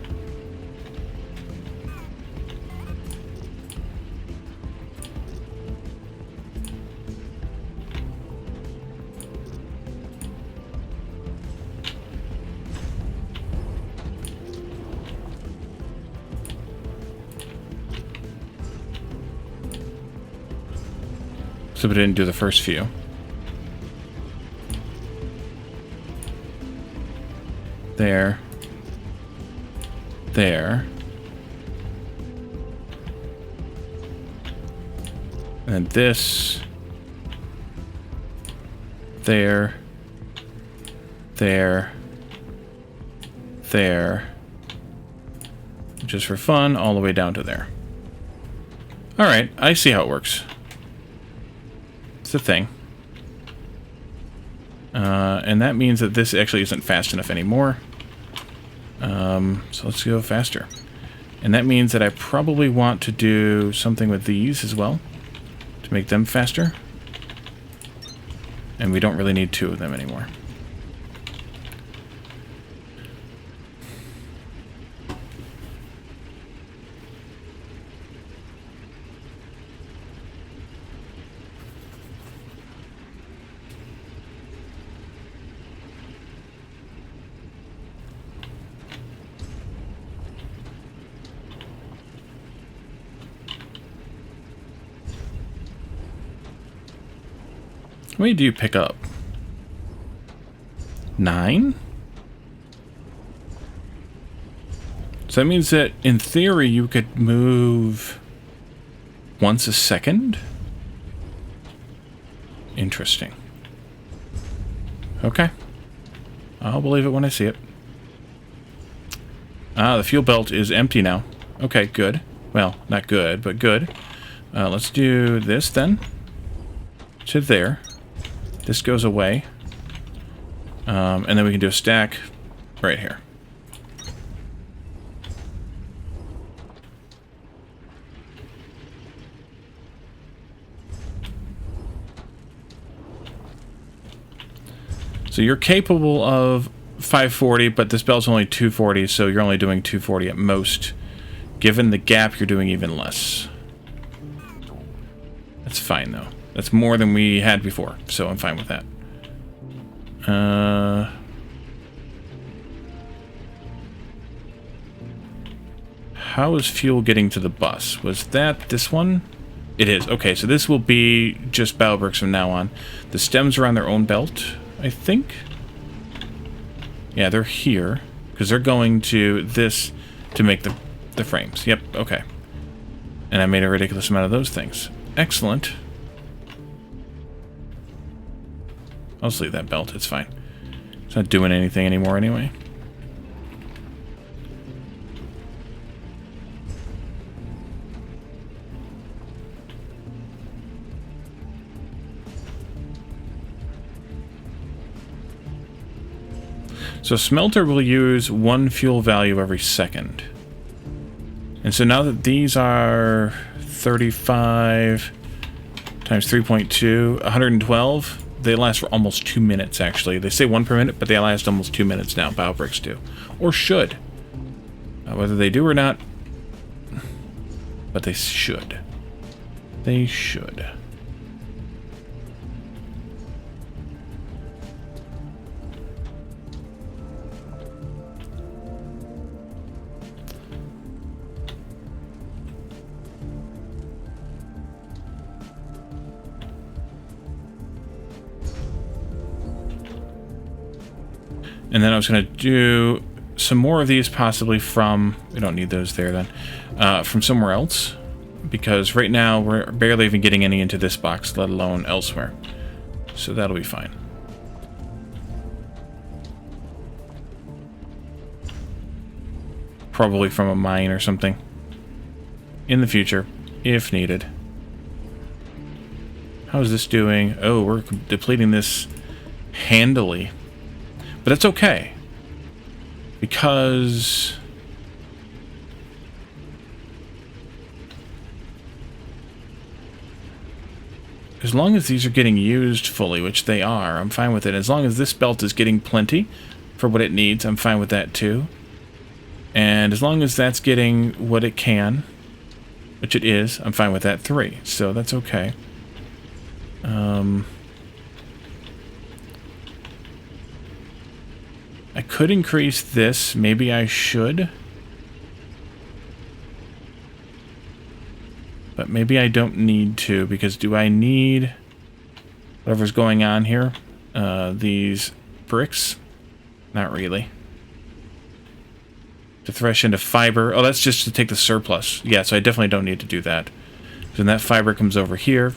So we didn't do the first few. There. There. And this. There. There. There. Just for fun, all the way down to there. Alright, I see how it works. It's a thing. And that means that this actually isn't fast enough anymore. So let's go faster. And that means that I probably want to do something with these as well to make them faster. And we don't really need two of them anymore. How many do you pick up? 9? So that means that, in theory, you could move once a second? Interesting. Okay. I'll believe it when I see it. Ah, the fuel belt is empty now. Okay, good. Well, not good, but good. Let's do this then. To there. This goes away. And then we can do a stack right here. So you're capable of 540, but this belt's only 240, so you're only doing 240 at most. Given the gap, you're doing even less. That's fine, though. That's more than we had before, so I'm fine with that. How is fuel getting to the bus? Was that this one? It is. Okay, so this will be just BioBricks from now on. The stems are on their own belt, I think. Yeah, they're here, because they're going to this to make the frames. Yep, okay. And I made a ridiculous amount of those things. Excellent. I'll just leave that belt, it's fine. It's not doing anything anymore anyway. So smelter will use 1 fuel value every second. And so now that these are 35 times 3.2, 112, they last for almost 2 minutes, actually. They say 1 per minute, but they last almost 2 minutes now, BioBricks do. Or should. Whether they do or not, but they should. They should. And then I was going to do some more of these possibly from... We don't need those there then. From somewhere else. Because right now we're barely even getting any into this box, let alone elsewhere. So that'll be fine. Probably from a mine or something. In the future, if needed. How's this doing? Oh, we're depleting this handily. But that's okay, because as long as these are getting used fully, which they are, I'm fine with it. As long as this belt is getting plenty for what it needs, I'm fine with that too. And as long as that's getting what it can, which it is, I'm fine with that 3. So that's okay. I could increase this. Maybe I should. But maybe I don't need to, because do I need whatever's going on here? These bricks? Not really. To thresh into fiber. Oh, that's just to take the surplus. Yeah, so I definitely don't need to do that. So then that fiber comes over here.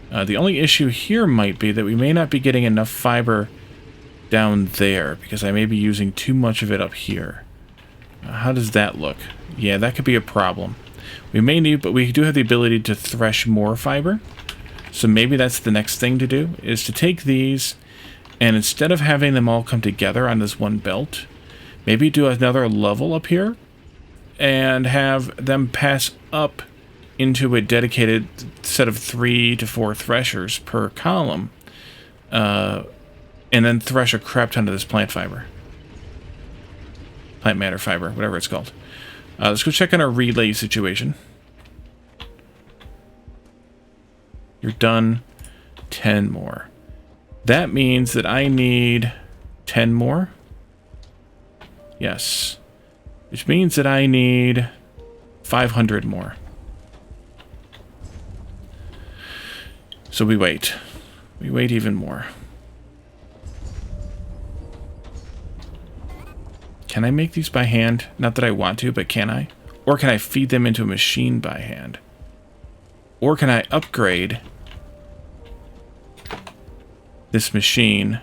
The only issue here might be that we may not be getting enough fiber down there, because I may be using too much of it up here. How does that look? Yeah, that could be a problem. We may need, but we do have the ability to thresh more fiber. So maybe that's the next thing to do, is to take these, and instead of having them all come together on this one belt, maybe do another level up here, and have them pass up into a dedicated set of 3 to 4 threshers per column, and then thresh a crap ton of this plant fiber. Plant matter fiber, whatever it's called. Let's go check on our relay situation. You're done. 10 more. That means that I need 10 more. Yes. Which means that I need 500 more. So we wait. We wait even more. Can I make these by hand? Not that I want to, but can I? Or can I feed them into a machine by hand? Or can I upgrade this machine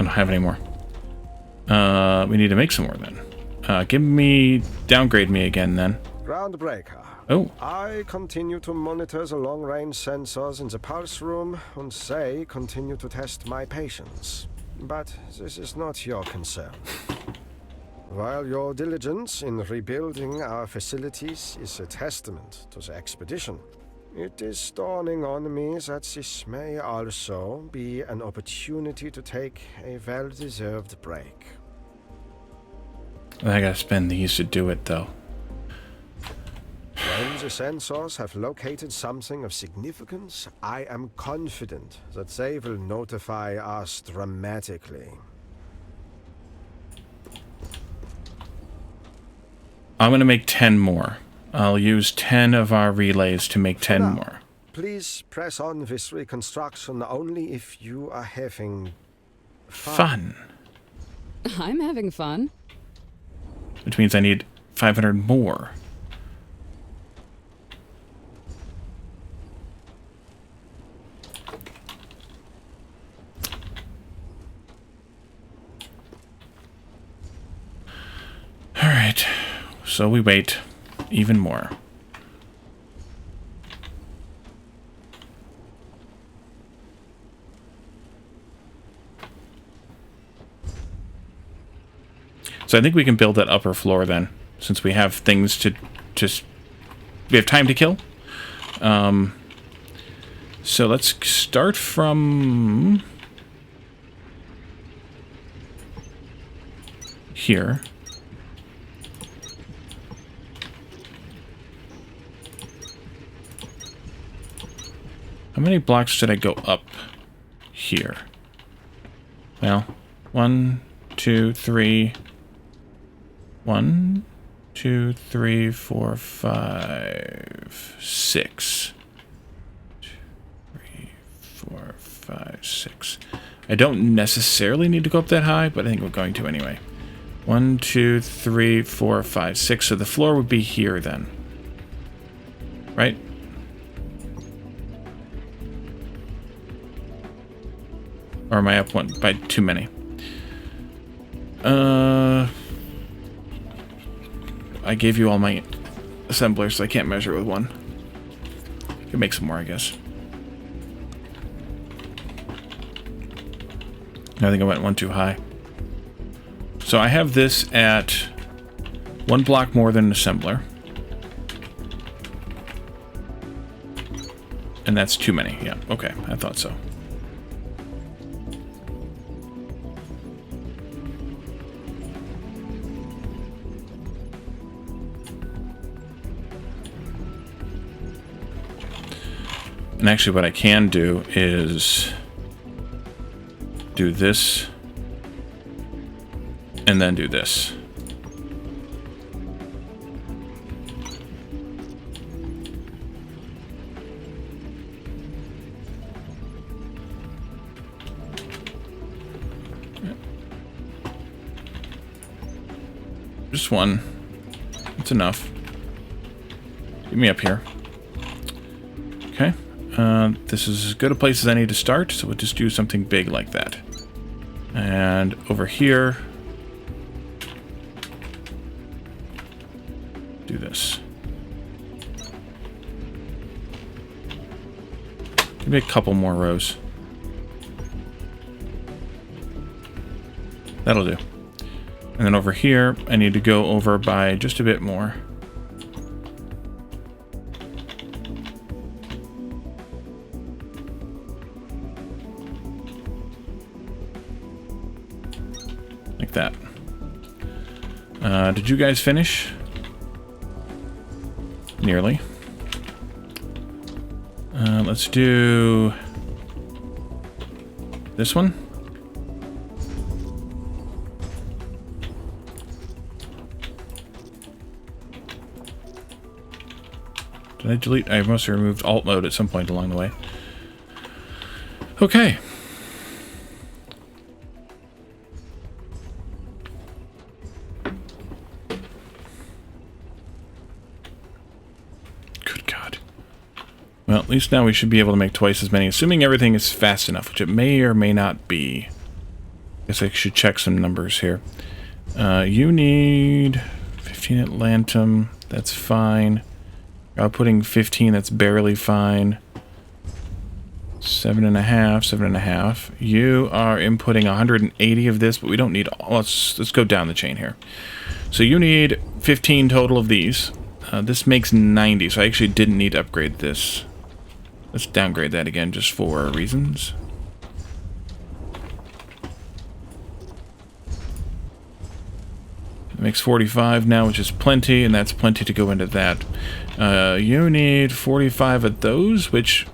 I don't have any more. We need to make some more then. Downgrade me again then. Groundbreaker. Oh. I continue to monitor the long-range sensors in the pulse room, and they continue to test my patience. But this is not your concern. While your diligence in rebuilding our facilities is a testament to the expedition, it is dawning on me that this may also be an opportunity to take a well-deserved break. I gotta spend these to do it, though. When the sensors have located something of significance, I am confident that they will notify us dramatically. I'm gonna make 10 more. I'll use 10 of our relays to make 10 Now, more. please press on this reconstruction only if you are having Fun. I'm having fun. Which means I need 500 more. Alright, so we wait even more. So I think we can build that upper floor then, since we have things to just... We have time to kill. So let's start from... here. How many blocks should I go up here? Well, 1, 2, 3... 1, 2, 3, 4, 5, 6. 2, 3, 4, 5, 6. I don't necessarily need to go up that high, but I think we're going to anyway. 1, 2, 3, 4, 5, 6. So the floor would be here then. Right? Or am I up one by too many? I gave you all my assemblers, so I can't measure with one. I can make some more, I guess. I think I went one too high. So I have this at 1 block more than an assembler. And that's too many. Yeah, okay, I thought so. And actually what I can do is do this and then do this. Just one. That's enough. Get me up here. Okay. This is as good a place as I need to start, so we'll just do something big like that. And over here, do this. Give me a couple more rows. That'll do. And then over here, I need to go over by just a bit more. Like that. Did you guys finish? Nearly. Let's do this one. Did I delete? I must have removed alt mode at some point along the way. Okay. Good God. Well, at least now we should be able to make twice as many, assuming everything is fast enough, which it may or may not be. Guess I should check some numbers here. You need 15 Atlantum. That's fine. Outputting 15, that's barely fine. 7.5, 7.5. You are inputting 180 of this, but we don't need all. Let's go down the chain here. So you need 15 total of these. This makes 90, so I actually didn't need to upgrade this. Let's downgrade that again just for reasons. It makes 45 now, which is plenty, and that's plenty to go into that. You need 45 of those, which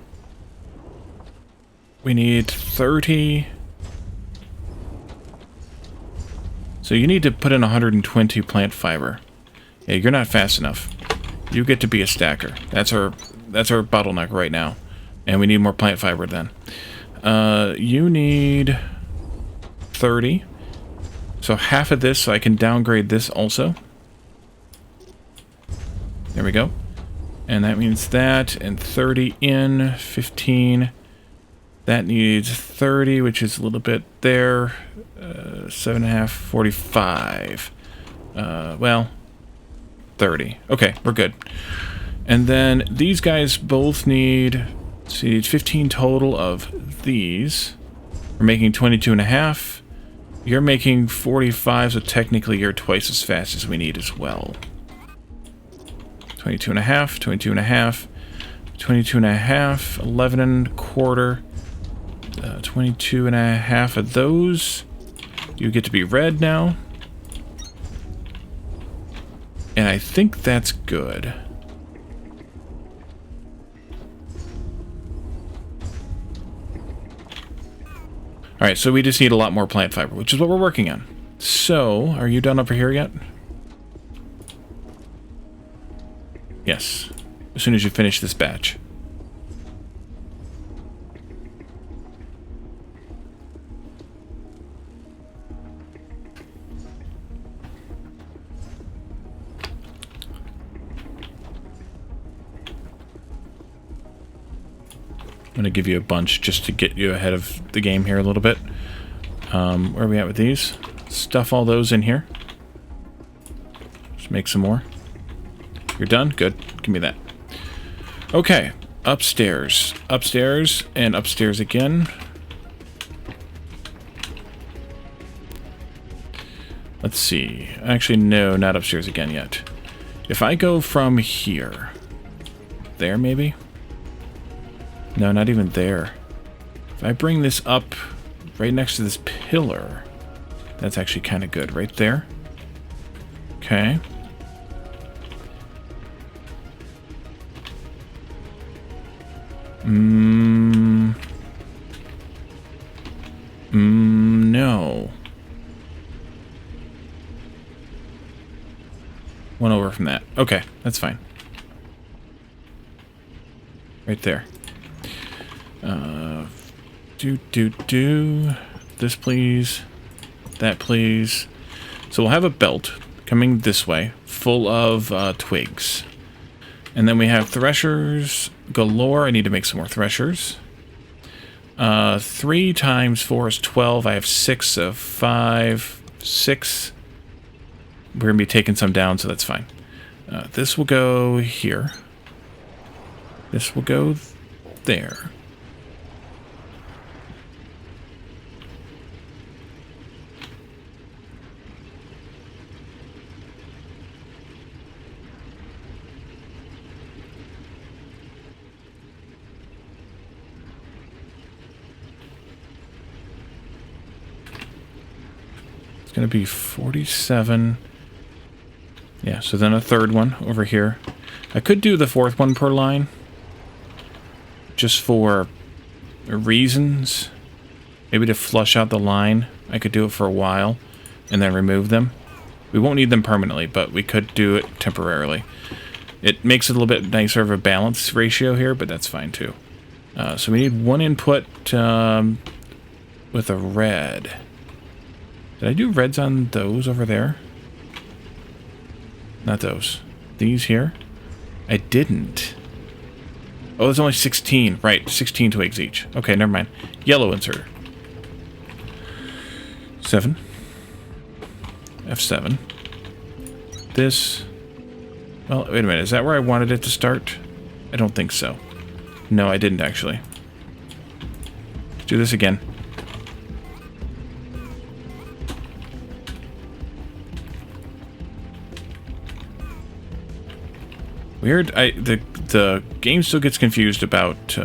we need 30. So you need to put in 120 plant fiber. Yeah, you're not fast enough. You get to be a stacker. That's our bottleneck right now. And we need more plant fiber then. You need 30. So half of this, so I can downgrade this also. There we go. And that means that, and 30 in, 15. That needs 30, which is a little bit there. 7.5, 45. Well, 30. Okay, we're good. And then these guys both need, so you need 15 total of these. We're making 22.5. You're making 45, so technically you're twice as fast as we need as well. 22.5, 22.5, 22.5, 11.25, 22.5 of those. You get to be red now. And I think that's good. Alright, so we just need a lot more plant fiber, which is what we're working on. So, are you done over here yet? Yes. As soon as you finish this batch. I'm going to give you a bunch just to get you ahead of the game here a little bit. Where are we at with these? Stuff all those in here. Just make some more. You're done? Good. Give me that. Okay. Upstairs. Upstairs and upstairs again. Let's see. Actually, no, not upstairs again yet. If I go from here... There, maybe? No, not even there. If I bring this up right next to this pillar, that's actually kind of good. Right there. Okay. No. One over from that. Okay, that's fine. Right there. This please. That please. So we'll have a belt coming this way, full of twigs. And then we have threshers galore. I need to make some more threshers. 3 times 4 is 12. I have 6 of 5. 6. We're going to be taking some down, so that's fine. This will go here. This will go there. Going to be 47. Yeah, so then a third one over here. I could do the 4th one per line, just for reasons. Maybe to flush out the line. I could do it for a while and then remove them. We won't need them permanently, but we could do it temporarily. It makes it a little bit nicer of a balance ratio here, but that's fine too. So we need 1 input with a red. Did I do reds on those over there? Not those. These here? I didn't. Oh, there's only 16. Right, 16 twigs each. Okay, never mind. Yellow insert. 7. F7. This. Well, wait a minute. Is that where I wanted it to start? I don't think so. No, I didn't actually. do this again. Weird. The game still gets confused about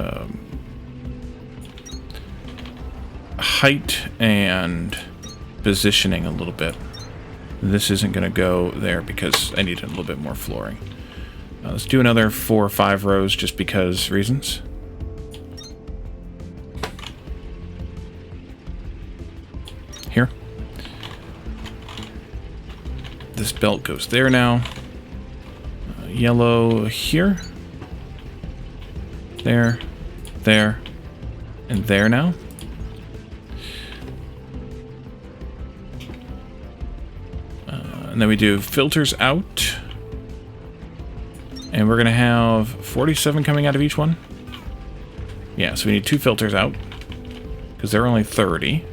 height and positioning a little bit. This isn't going to go there because I need a little bit more flooring. Let's do another 4 or 5 rows just because reasons. Here. This belt goes there now. Yellow here. There. There. And there now. And then we do filters out. And we're going to have 47 coming out of each one. Yeah, so we need 2 filters out. Because they're only 30.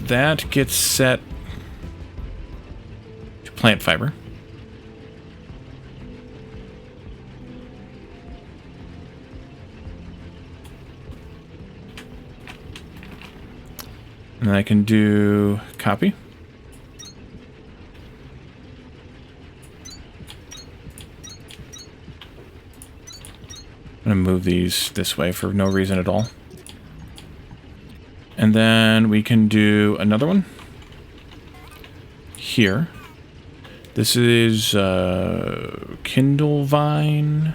That gets set to plant fiber. And I can do copy. I'm going to move these this way for no reason at all. And then we can do another one here. This is Kindle Vine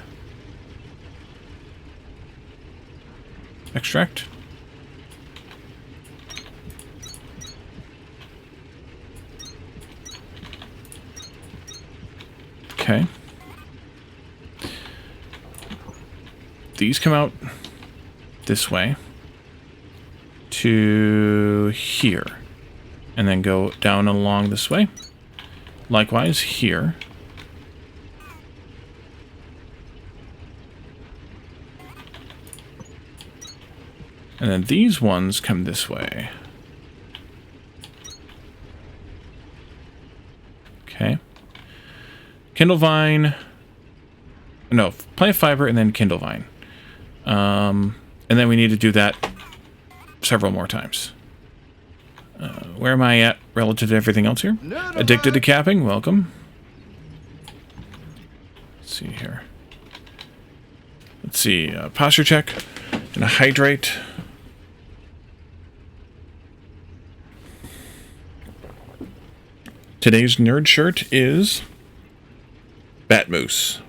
extract. Okay. These come out this way to here and then go down along this way. Likewise here. And then these ones come this way. Okay. Kindle Vine. No, plant fiber and then Kindle Vine. And then we need to do that several more times. Where am I at relative to everything else here? Addicted to capping, welcome. Let's see here. Let's see, posture check and a hydrate. Today's nerd shirt is Batmoose.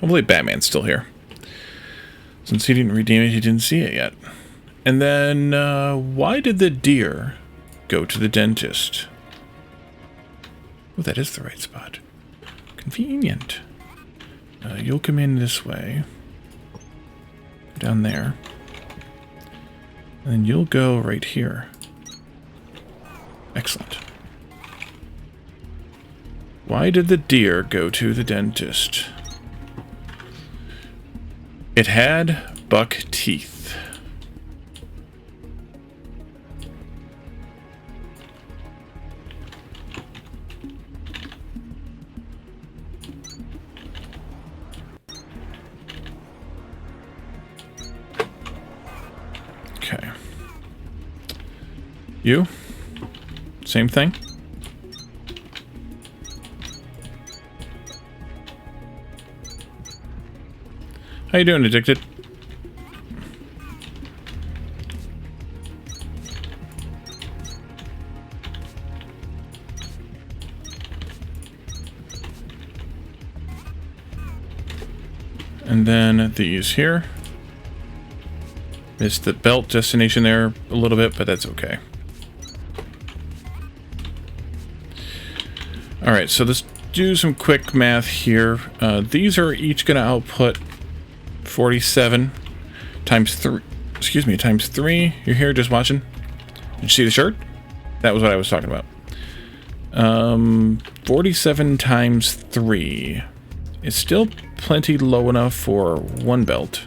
Hopefully Batman's still here. Since he didn't redeem it, he didn't see it yet. And then, why did the deer go to the dentist? Oh, that is the right spot. Convenient. You'll come in this way. Down there. And then you'll go right here. Excellent. Why did the deer go to the dentist? It had buck teeth. Okay. You? Same thing? How you doing, Addicted? And then these here. Missed the belt destination there a little bit, but that's okay. Alright, so let's do some quick math here. These are each going to output 47 times 3. Excuse me, times 3. You're here just watching? Did you see the shirt? That was what I was talking about. 47 times 3 is still plenty low enough for one belt.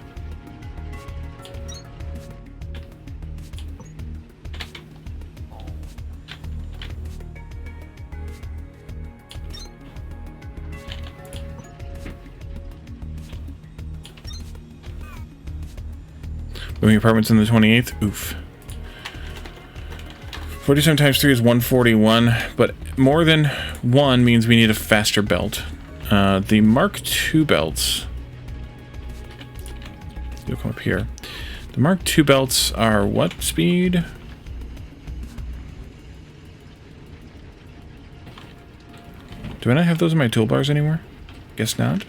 Moving apartments on the 28th? Oof. 47 times 3 is 141, but more than 1 means we need a faster belt. The Mark II belts... You'll come up here. The Mark II belts are what speed? Do I not have those in my toolbars anymore? Guess not.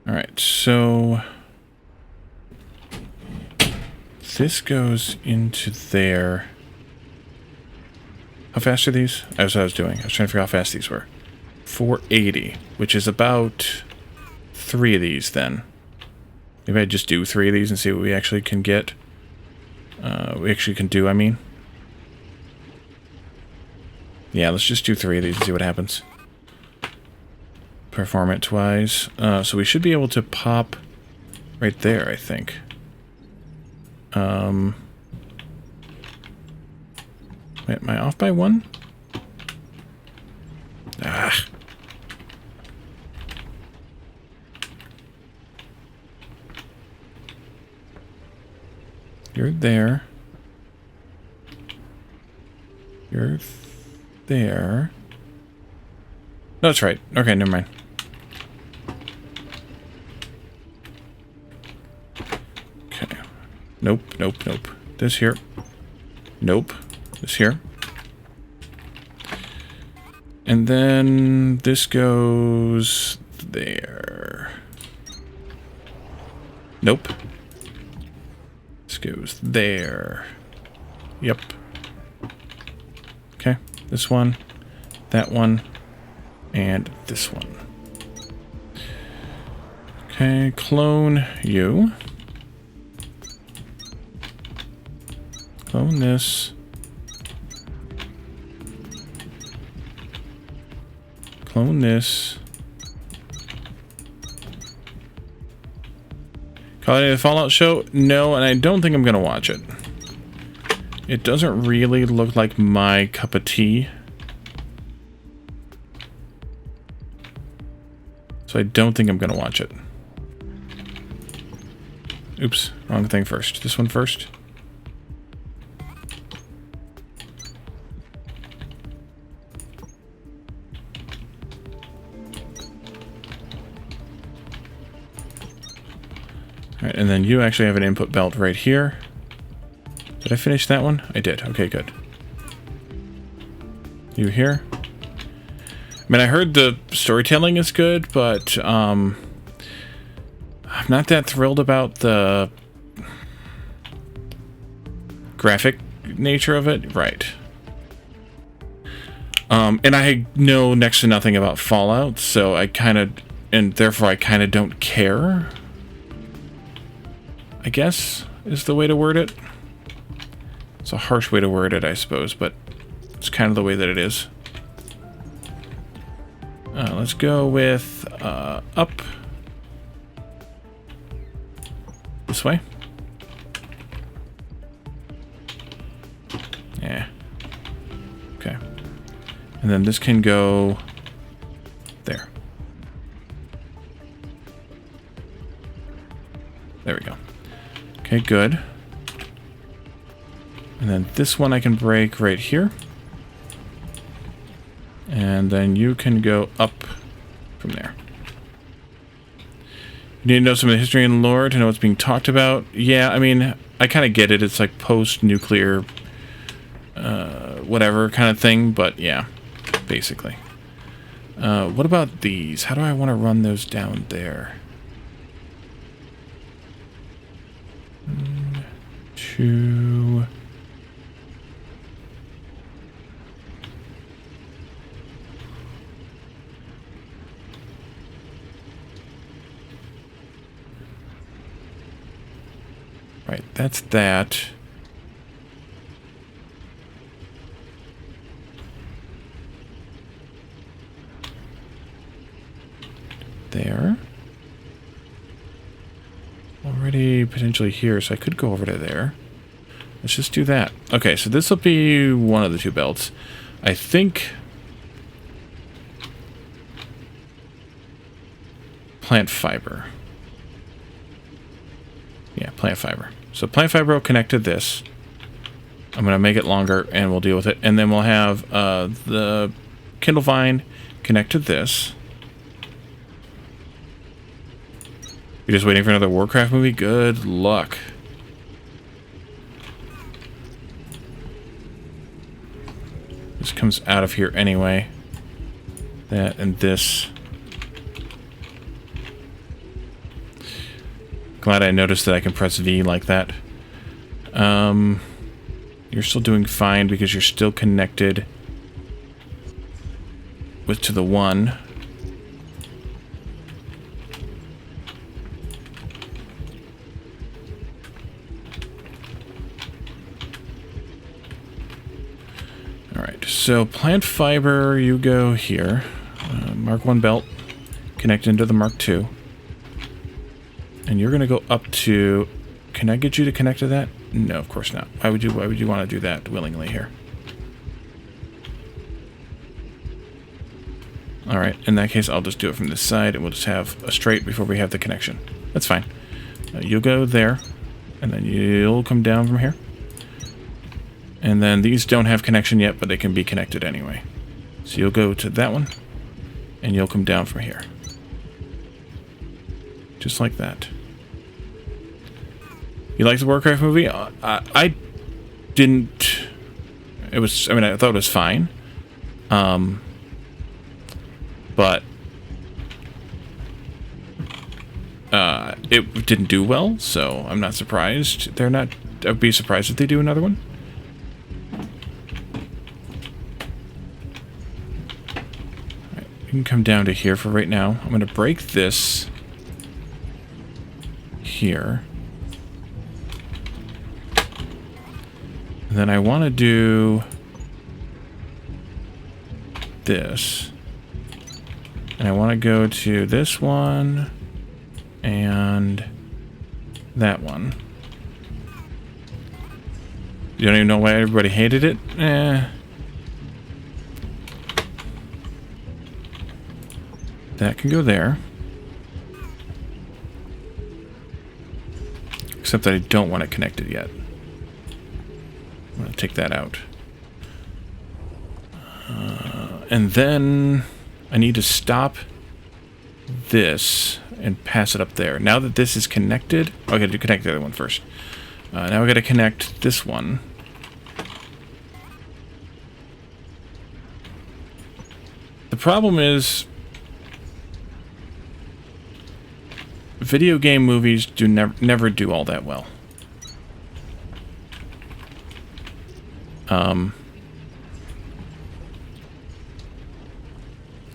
Alright, so this goes into there. How fast are these? That's what I was doing. I was trying to figure out how fast these were. 480, which is about 3 of these then. Maybe I just do 3 of these and see what we actually can get. I mean. Yeah, let's just do 3 of these and see what happens. Performance-wise. So we should be able to pop right there, I think. Wait, am I off by 1? Ah. You're there. You're there. No, that's right. Okay, never mind. Okay. Nope, nope, nope. This here. Nope. This here. And then this goes there. Nope. This goes there. Yep. Okay. This one. That one. And this one. Okay, clone you. Clone this. Clone this. Call it a Fallout show? No, and I don't think I'm going to watch it. It doesn't really look like my cup of tea. So I don't think I'm going to watch it. Oops, wrong thing first. This one first. Alright, and then you actually have an input belt right here. Did I finish that one? I did. Okay, good. You here? I mean, I heard the storytelling is good, but I'm not that thrilled about the graphic nature of it. Right. And I know next to nothing about Fallout, so I kind of, and therefore I kind of don't care, I guess, is the way to word it. It's a harsh way to word it, I suppose, but it's kind of the way that it is. Let's go with up. This way. Yeah. Okay. And then this can go there. There we go. Okay, good. And then this one I can break right here. And then you can go up from there. You need to know some of the history and lore to know what's being talked about. Yeah, I mean, I kind of get it. It's like post-nuclear, whatever kind of thing, but yeah. basically. What about these? How do I want to run those down there? 1, 2... Right, that's that. There. Already potentially here, so I could go over to there. Let's just do that. Okay, so this will be one of the two belts. I think... plant fiber. Yeah, plant fiber. So plant fiber will connect to this. I'm going to make it longer and we'll deal with it. And then we'll have the Kindle Vine connect to this. You're just waiting for another Warcraft movie? Good luck. This comes out of here anyway. That and this. Glad I noticed that I can press V like that. You're still doing fine because you're still connected to the one. Alright, so plant fiber, you go here. Mark 1 belt, connect into the Mark 2. And you're going to go up to... Can I get you to connect to that? No, of course not. Why would you want to do that willingly here? Alright, in that case, I'll just do it from this side, and we'll just have a straight before we have the connection. That's fine. You'll go there, and then you'll come down from here. And then these don't have connection yet, but they can be connected anyway. So you'll go to that one, and you'll come down from here. Just like that. You like the Warcraft movie? I didn't. It was. I mean, I thought it was fine. But it didn't do well, so I'm not surprised. They're not. I'd be surprised if they do another one. All right, you can come down to here for right now. I'm going to break this here. And then I want to do this. And I want to go to this one and that one. You don't even know why everybody hated it? That can go there. Except that I don't want it connected yet. I'm going to take that out. And then I need to stop this and pass it up there. Now that this is connected... Oh, I got to connect the other one first. Now I got to connect this one. The problem is... video game movies do never do all that well.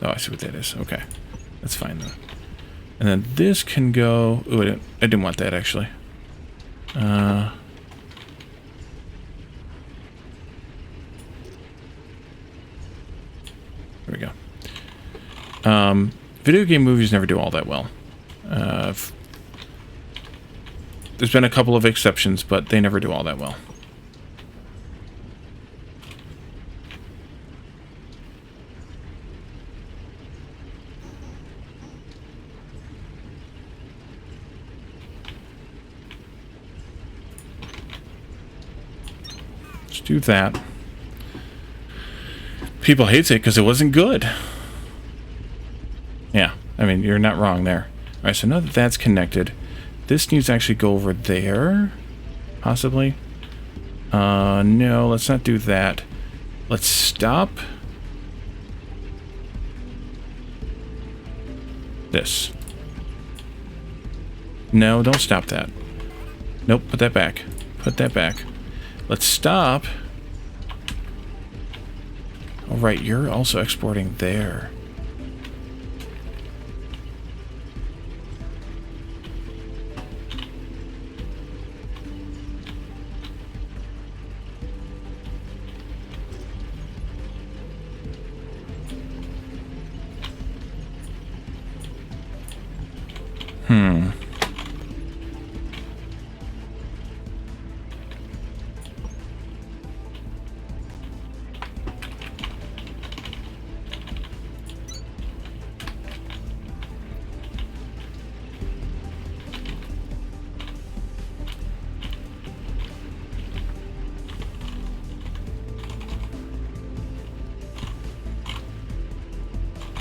Oh, I see what that is. Okay. That's fine, though. And then this can go... Ooh, I didn't want that, actually. There we go. Video game movies never do all that well. There's been a couple of exceptions, but they never do all that well. Let's do that. People hate it because it wasn't good. Yeah, I mean, you're not wrong there. Alright, so now that that's connected, this needs to actually go over there, possibly. No, let's not do that. Let's stop This. No, don't stop that. Nope, put that back. Put that back. Let's stop. All right, you're also exporting there.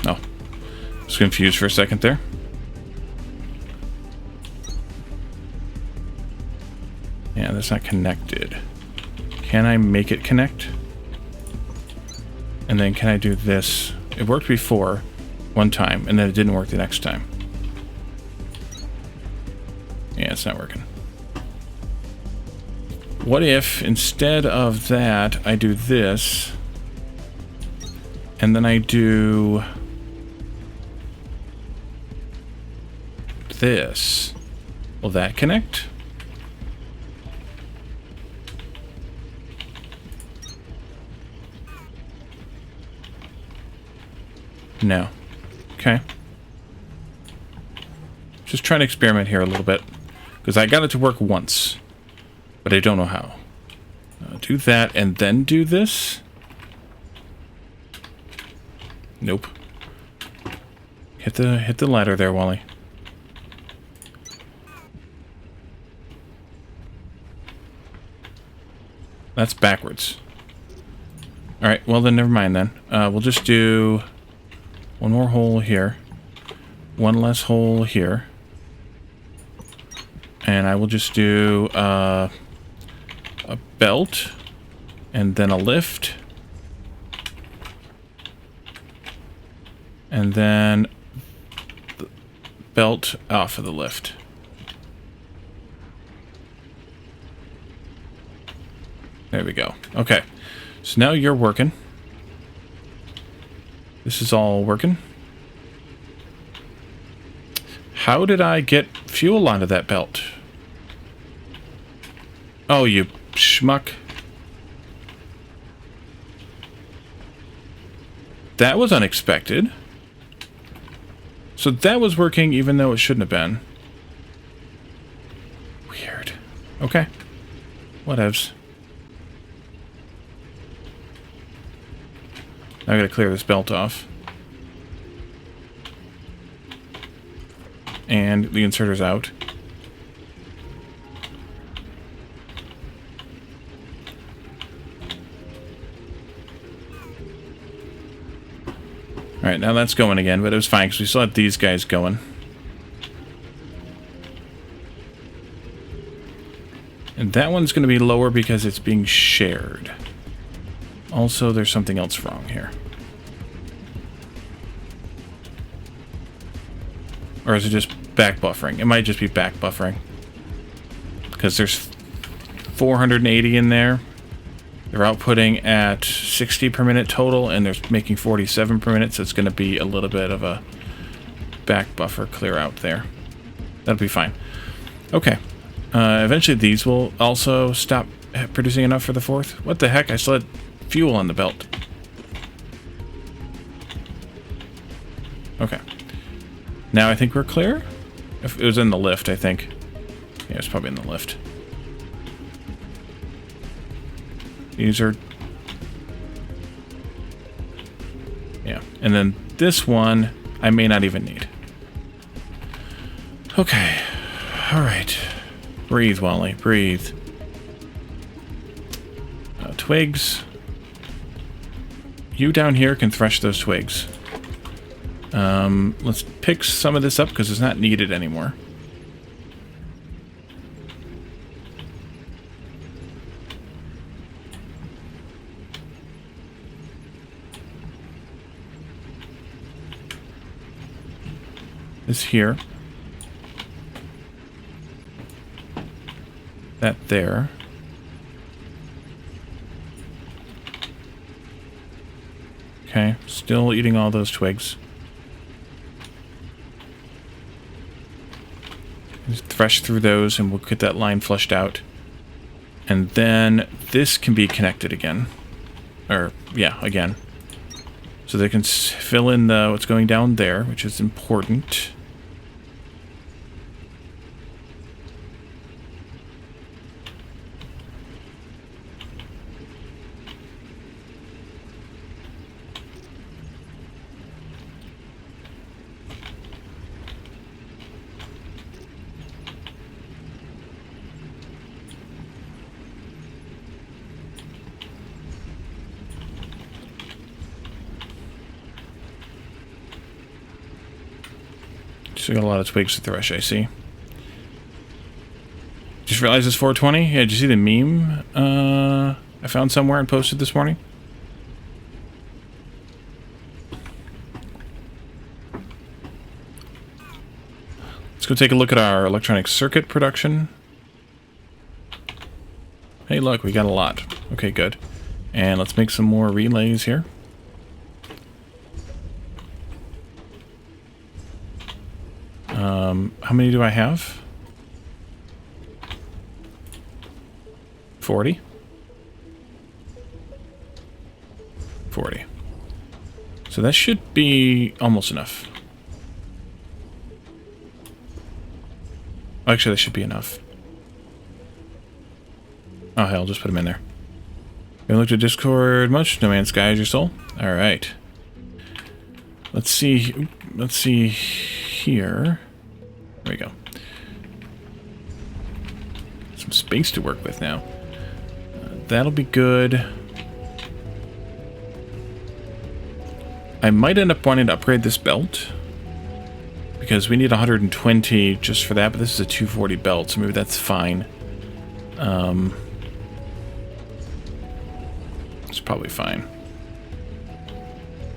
Oh, I was confused for a second there. Yeah, that's not connected. Can I make it connect? And then can I do this? It worked before one time, and then it didn't work the next time. Yeah, it's not working. What if, instead of that, I do this, and then I do this? Will that connect? No. Okay. Just trying to experiment here a little bit. Because I got it to work once. But I don't know how. Do that and then do this? Nope. Hit the ladder there, Wally. That's backwards. Alright, well then never mind then. We'll just do one more hole here. One less hole here. And I will just do a belt. And then a lift. And then the belt off of the lift. There we go. Okay. So now you're working. This is all working. How did I get fuel onto that belt? Oh, you schmuck. That was unexpected. So that was working even though it shouldn't have been. Weird. Okay. Whatevs. I gotta clear this belt off. And the inserter's out. Alright, now that's going again, but it was fine because we still had these guys going. And that one's going to be lower because it's being shared. Also, there's something else wrong here. Or is it just back buffering? It might just be back buffering. Because there's 480 in there. They're outputting at 60 per minute total, and they're making 47 per minute, so it's going to be a little bit of a back buffer clear out there. That'll be fine. Okay. Eventually these will also stop producing enough for the fourth. What the heck? I still had fuel on the belt. Okay. Now I think we're clear. If it was in the lift, I think. Yeah, it's probably in the lift. These are... Yeah. And then this one, I may not even need. Okay. Alright. Breathe, Wally. Breathe. Twigs. You down here can thresh those twigs. Let's pick some of this up because it's not needed anymore. is here. That there. Okay, still eating all those twigs. Just thresh through those and we'll get that line flushed out. And then this can be connected again. Or, yeah, again. So they can fill in what's going down there, which is important. So we got a lot of twigs to thresh, I see. Just realized it's 420? Yeah, did you see the meme I found somewhere and posted this morning? Let's go take a look at our electronic circuit production. Hey, look, we got a lot. Okay, good. And let's make some more relays here. How many do I have? 40? 40. So that should be almost enough. Actually, that should be enough. Oh, hell, just put them in there. You looked at Discord much? No Man's Sky is your soul? Alright. Let's see. Let's see here. There we go. Some space to work with now. That'll be good. I might end up wanting to upgrade this belt. Because we need 120 just for that, but this is a 240 belt, so maybe that's fine. It's probably fine.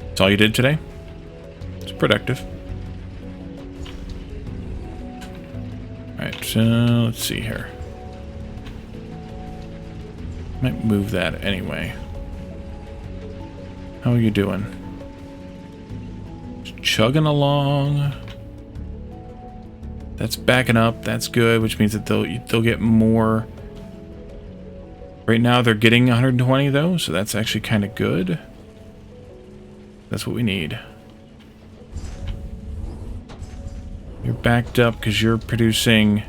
That's all you did today? It's productive. Alright, so let's see here. Might move that anyway. How are you doing? Just chugging along. That's backing up. That's good, which means that they'll get more. Right now they're getting 120 though, so that's actually kind of good. That's what we need. You're backed up because you're producing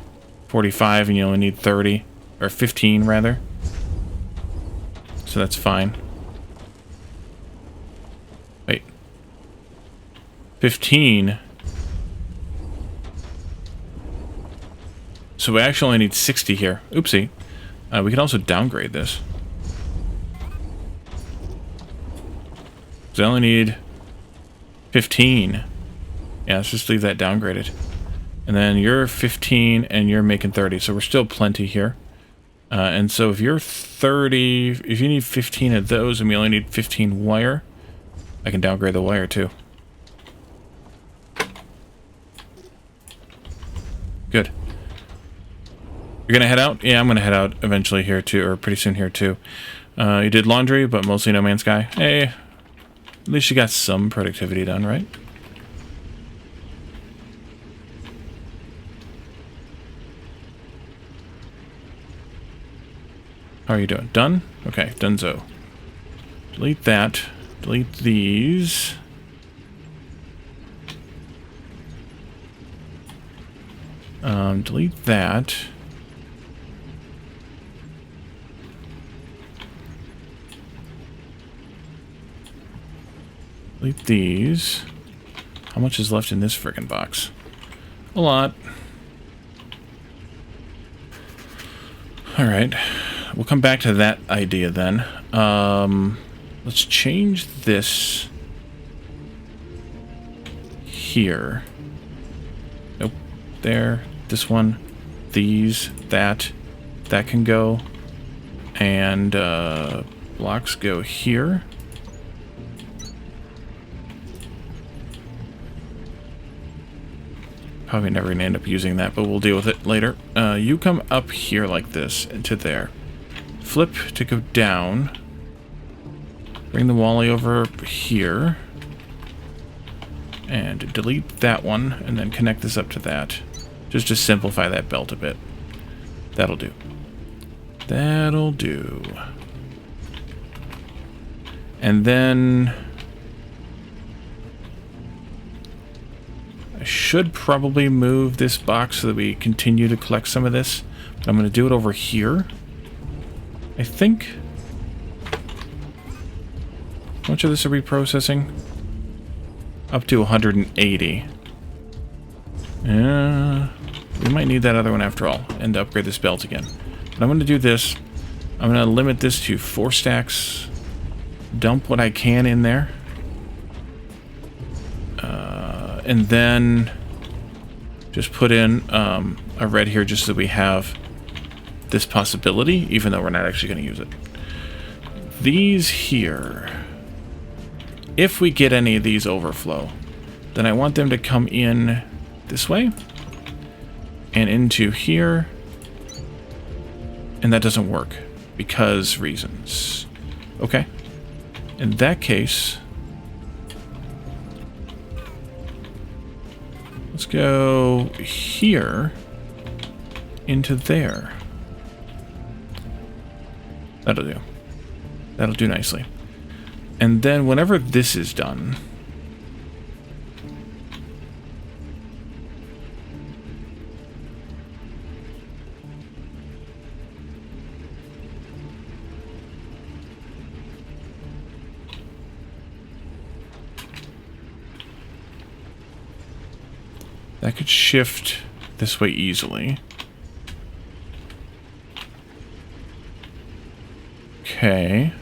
45 and you only need 30. Or 15, rather. So that's fine. Wait. 15. So we actually only need 60 here. Oopsie. We can also downgrade this. So I only need 15. Yeah, let's just leave that downgraded. And then you're 15 and you're making 30. So we're still plenty here. And so if you're 30, if you need 15 of those and we only need 15 wire, I can downgrade the wire too. Good. You're gonna head out? Yeah, I'm gonna head out eventually here too, or pretty soon here too. You did laundry, but mostly No Man's Sky. Hey, at least you got some productivity done, right? How are you doing? Done? Okay, donezo. Delete that. Delete these. Delete that. Delete these. How much is left in this frickin' box? A lot. Alright. We'll come back to that idea then. Let's change this here. Nope. There. This one. These. That. That can go. And blocks go here. Probably never going to end up using that, but we'll deal with it later. You come up here like this, to there. Flip to go down. Bring the Wally over here. And delete that one, and then connect this up to that. Just to simplify that belt a bit. That'll do. That'll do. And then I should probably move this box so that we continue to collect some of this. But I'm going to do it over here. I think. How much of this are we processing? Up to 180. We might need that other one after all, and to upgrade this belt again. But I'm going to do this. I'm going to limit this to 4 stacks. Dump what I can in there. And then just put in a red here just so that we have this possibility, even though we're not actually going to use it. These here, if we get any of these overflow, then I want them to come in this way and into here, and that doesn't work because reasons. Okay, in that case, let's go here into there. That'll do. That'll do nicely. And then whenever this is done, that could shift this way easily. Okay.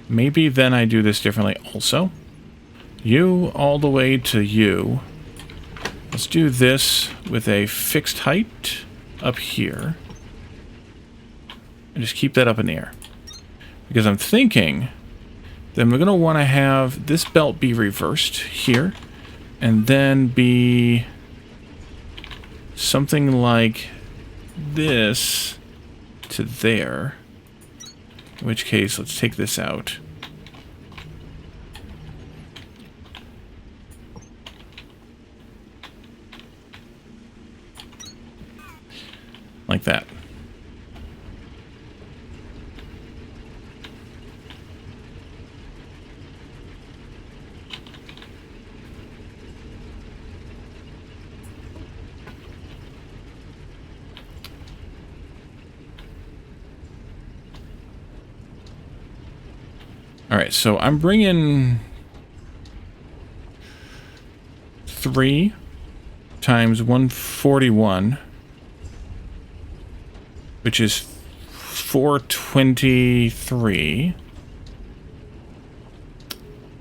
Maybe then I do this differently also. You all the way to you. Let's do this with a fixed height up here. And just keep that up in the air. Because I'm thinking then we're going to want to have this belt be reversed here. And then be something like this to there. In which case, let's take this out. Like that. Alright, so I'm bringing 3 times 141, which is 423.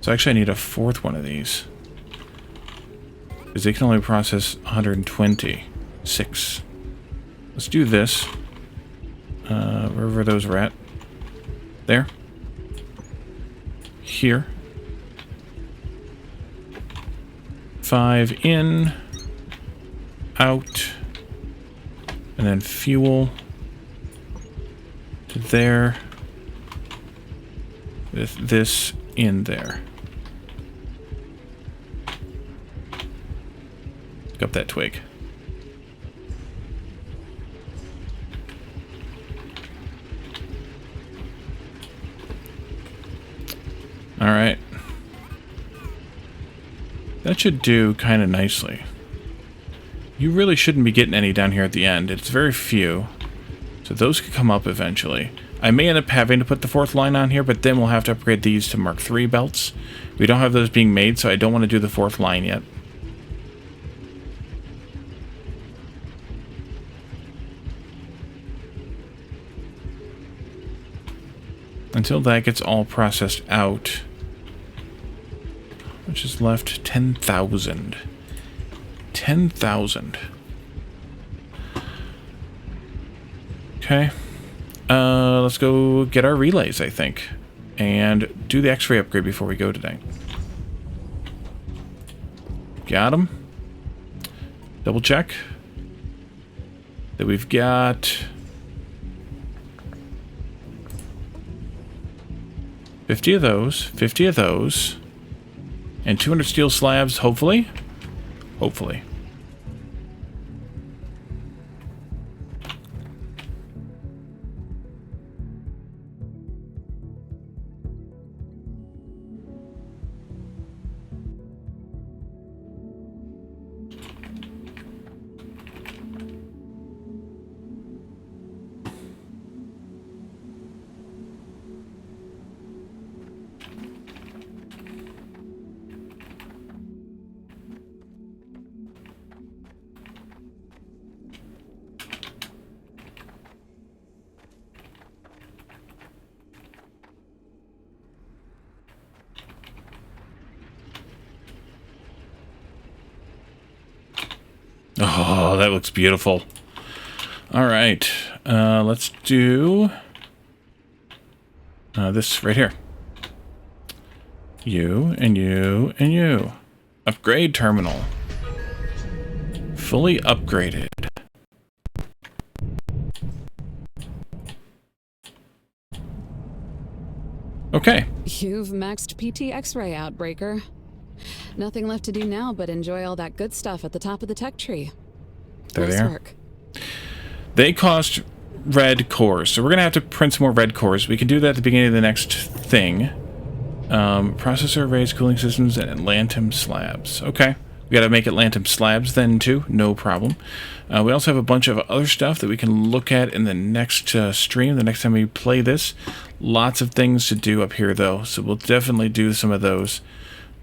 So actually I need a 4th one of these, because they can only process 126. Let's do this. Wherever those were at. There. Here. 5 in, out, and then fuel to there, with this in there. Pick up that twig. All right. That should do kind of nicely. You really shouldn't be getting any down here at the end. It's very few. So those could come up eventually. I may end up having to put the 4th line on here, but then we'll have to upgrade these to Mark III belts. We don't have those being made, so I don't want to do the 4th line yet. Until that gets all processed out. Which is left 10,000. 10,000. Okay. Let's go get our relays, I think. And do the X-ray upgrade before we go today. Got them. double check that we've got 50 of those, 50 of those, and 200 steel slabs, hopefully. Hopefully. Oh, that looks beautiful. All right, let's do this right here. You and you and you. Upgrade terminal. Fully upgraded. Okay. You've maxed PT X-ray out, Breaker. Nothing left to do now but enjoy all that good stuff at the top of the tech tree. There nice they are. Work. They cost red cores, so we're gonna have to print some more red cores. We can do that at the beginning of the next thing. Processor arrays, cooling systems, and Atlantum slabs. Okay, we gotta make Atlantum slabs then too. No problem. We also have a bunch of other stuff that we can look at in the next stream. The next time we play this, lots of things to do up here though, so we'll definitely do some of those.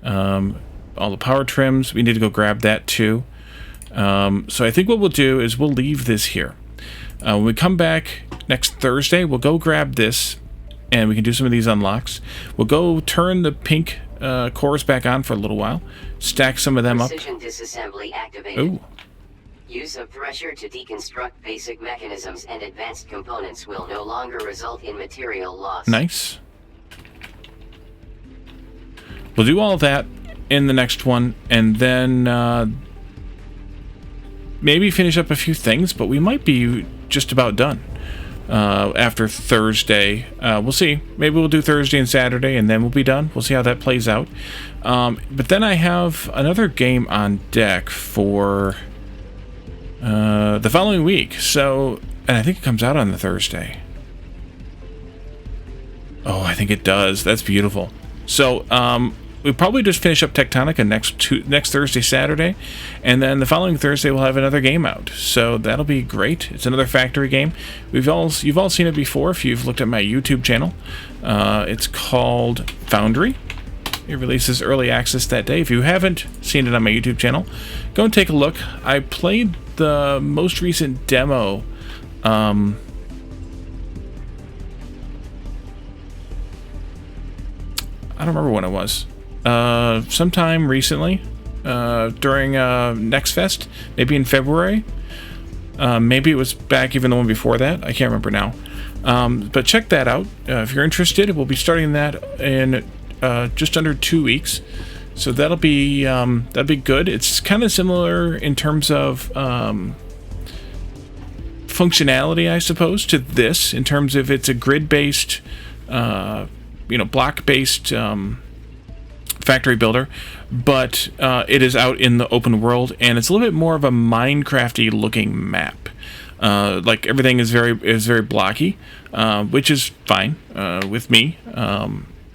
All the power trims, we need to go grab that too. So I think what we'll do is we'll leave this here. When we come back next Thursday, we'll go grab this, and we can do some of these unlocks. We'll go turn the pink cores back on for a little while, stack some of them up. Precision disassembly activated. Ooh. Use of thresher to deconstruct basic mechanisms and advanced components will no longer result in material loss. Nice. We'll do all of that in the next one, and then maybe finish up a few things, but we might be just about done after Thursday. We'll see. Maybe we'll do Thursday and Saturday, and then we'll be done. We'll see how that plays out. But then I have another game on deck for the following week. So, and I think it comes out on the Thursday. Oh, I think it does. That's beautiful. So, we'll probably just finish up Techtonica next Thursday, Saturday, and then the following Thursday we'll have another game out. So that'll be great. It's another factory game. You've all seen it before if you've looked at my YouTube channel. It's called Foundry. It releases early access that day. If you haven't seen it on my YouTube channel, go and take a look. I played the most recent demo. I don't remember when it was. Sometime recently, during Next Fest, maybe in February. Maybe it was back even the one before that. I can't remember now. But check that out if you're interested. We'll be starting that in just under 2 weeks, so that'll be good. It's kind of similar in terms of functionality, I suppose, to this. In terms of it's a grid-based, block-based. Factory builder, but it is out in the open world, and it's a little bit more of a Minecrafty looking map. Like everything is very blocky, which is fine with me.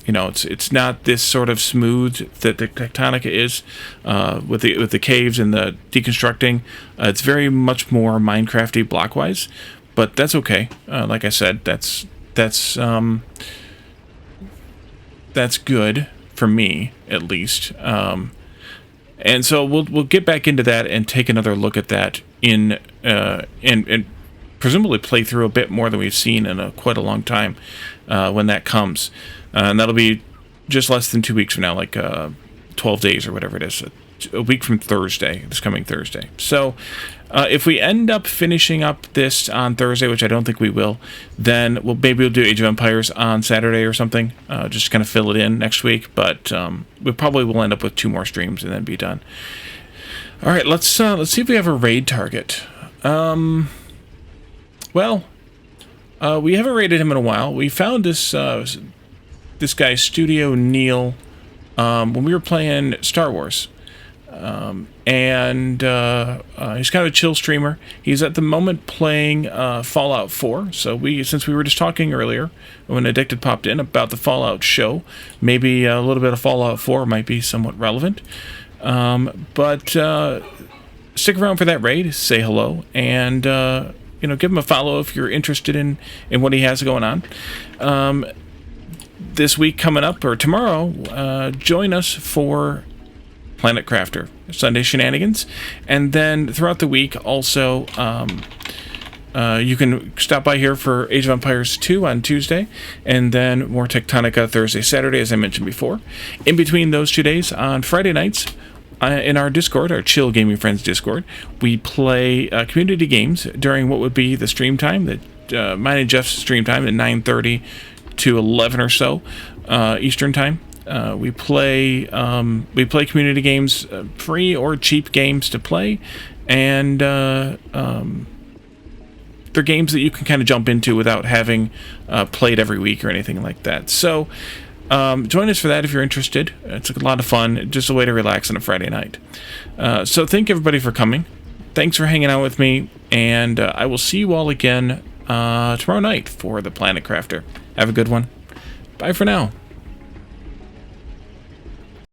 It's not this sort of smooth that the Techtonica is with the caves and the deconstructing. It's very much more Minecrafty blockwise, but that's okay. Like I said, that's good. For me, at least, and so we'll get back into that and take another look at that and presumably play through a bit more than we've seen in quite a long time when that comes, and that'll be just less than 2 weeks from now, like 12 days or whatever it is, a week from Thursday, this coming Thursday. So if we end up finishing up this on Thursday, which I don't think we will, then maybe we'll do Age of Empires on Saturday or something, just to kind of fill it in next week. But we probably will end up with 2 more streams and then be done. All right, let's see if we have a raid target. Well, we haven't raided him in a while. We found this guy, Studio Neil, when we were playing Star Wars. And he's kind of a chill streamer. He's at the moment playing Fallout 4. So since we were just talking earlier when Addicted popped in about the Fallout show, maybe a little bit of Fallout 4 might be somewhat relevant. But stick around for that raid, say hello, and give him a follow if you're interested in what he has going on. This week coming up, or tomorrow, join us for Planet Crafter, Sunday Shenanigans. And then throughout the week, also, you can stop by here for Age of Empires 2 on Tuesday, and then more Techtonica Thursday, Saturday, as I mentioned before. In between those 2 days, on Friday nights, in our Discord, our Chill Gaming Friends Discord, we play community games during what would be the stream time, mine and Jeff's stream time at 9:30 to 11 or so Eastern time. We play community games, free or cheap games to play, and they're games that you can kind of jump into without having played every week or anything like that. So join us for that if you're interested. It's a lot of fun, just a way to relax on a Friday night. So thank everybody for coming. Thanks for hanging out with me, and I will see you all again tomorrow night for the Planet Crafter. Have a good one. Bye for now.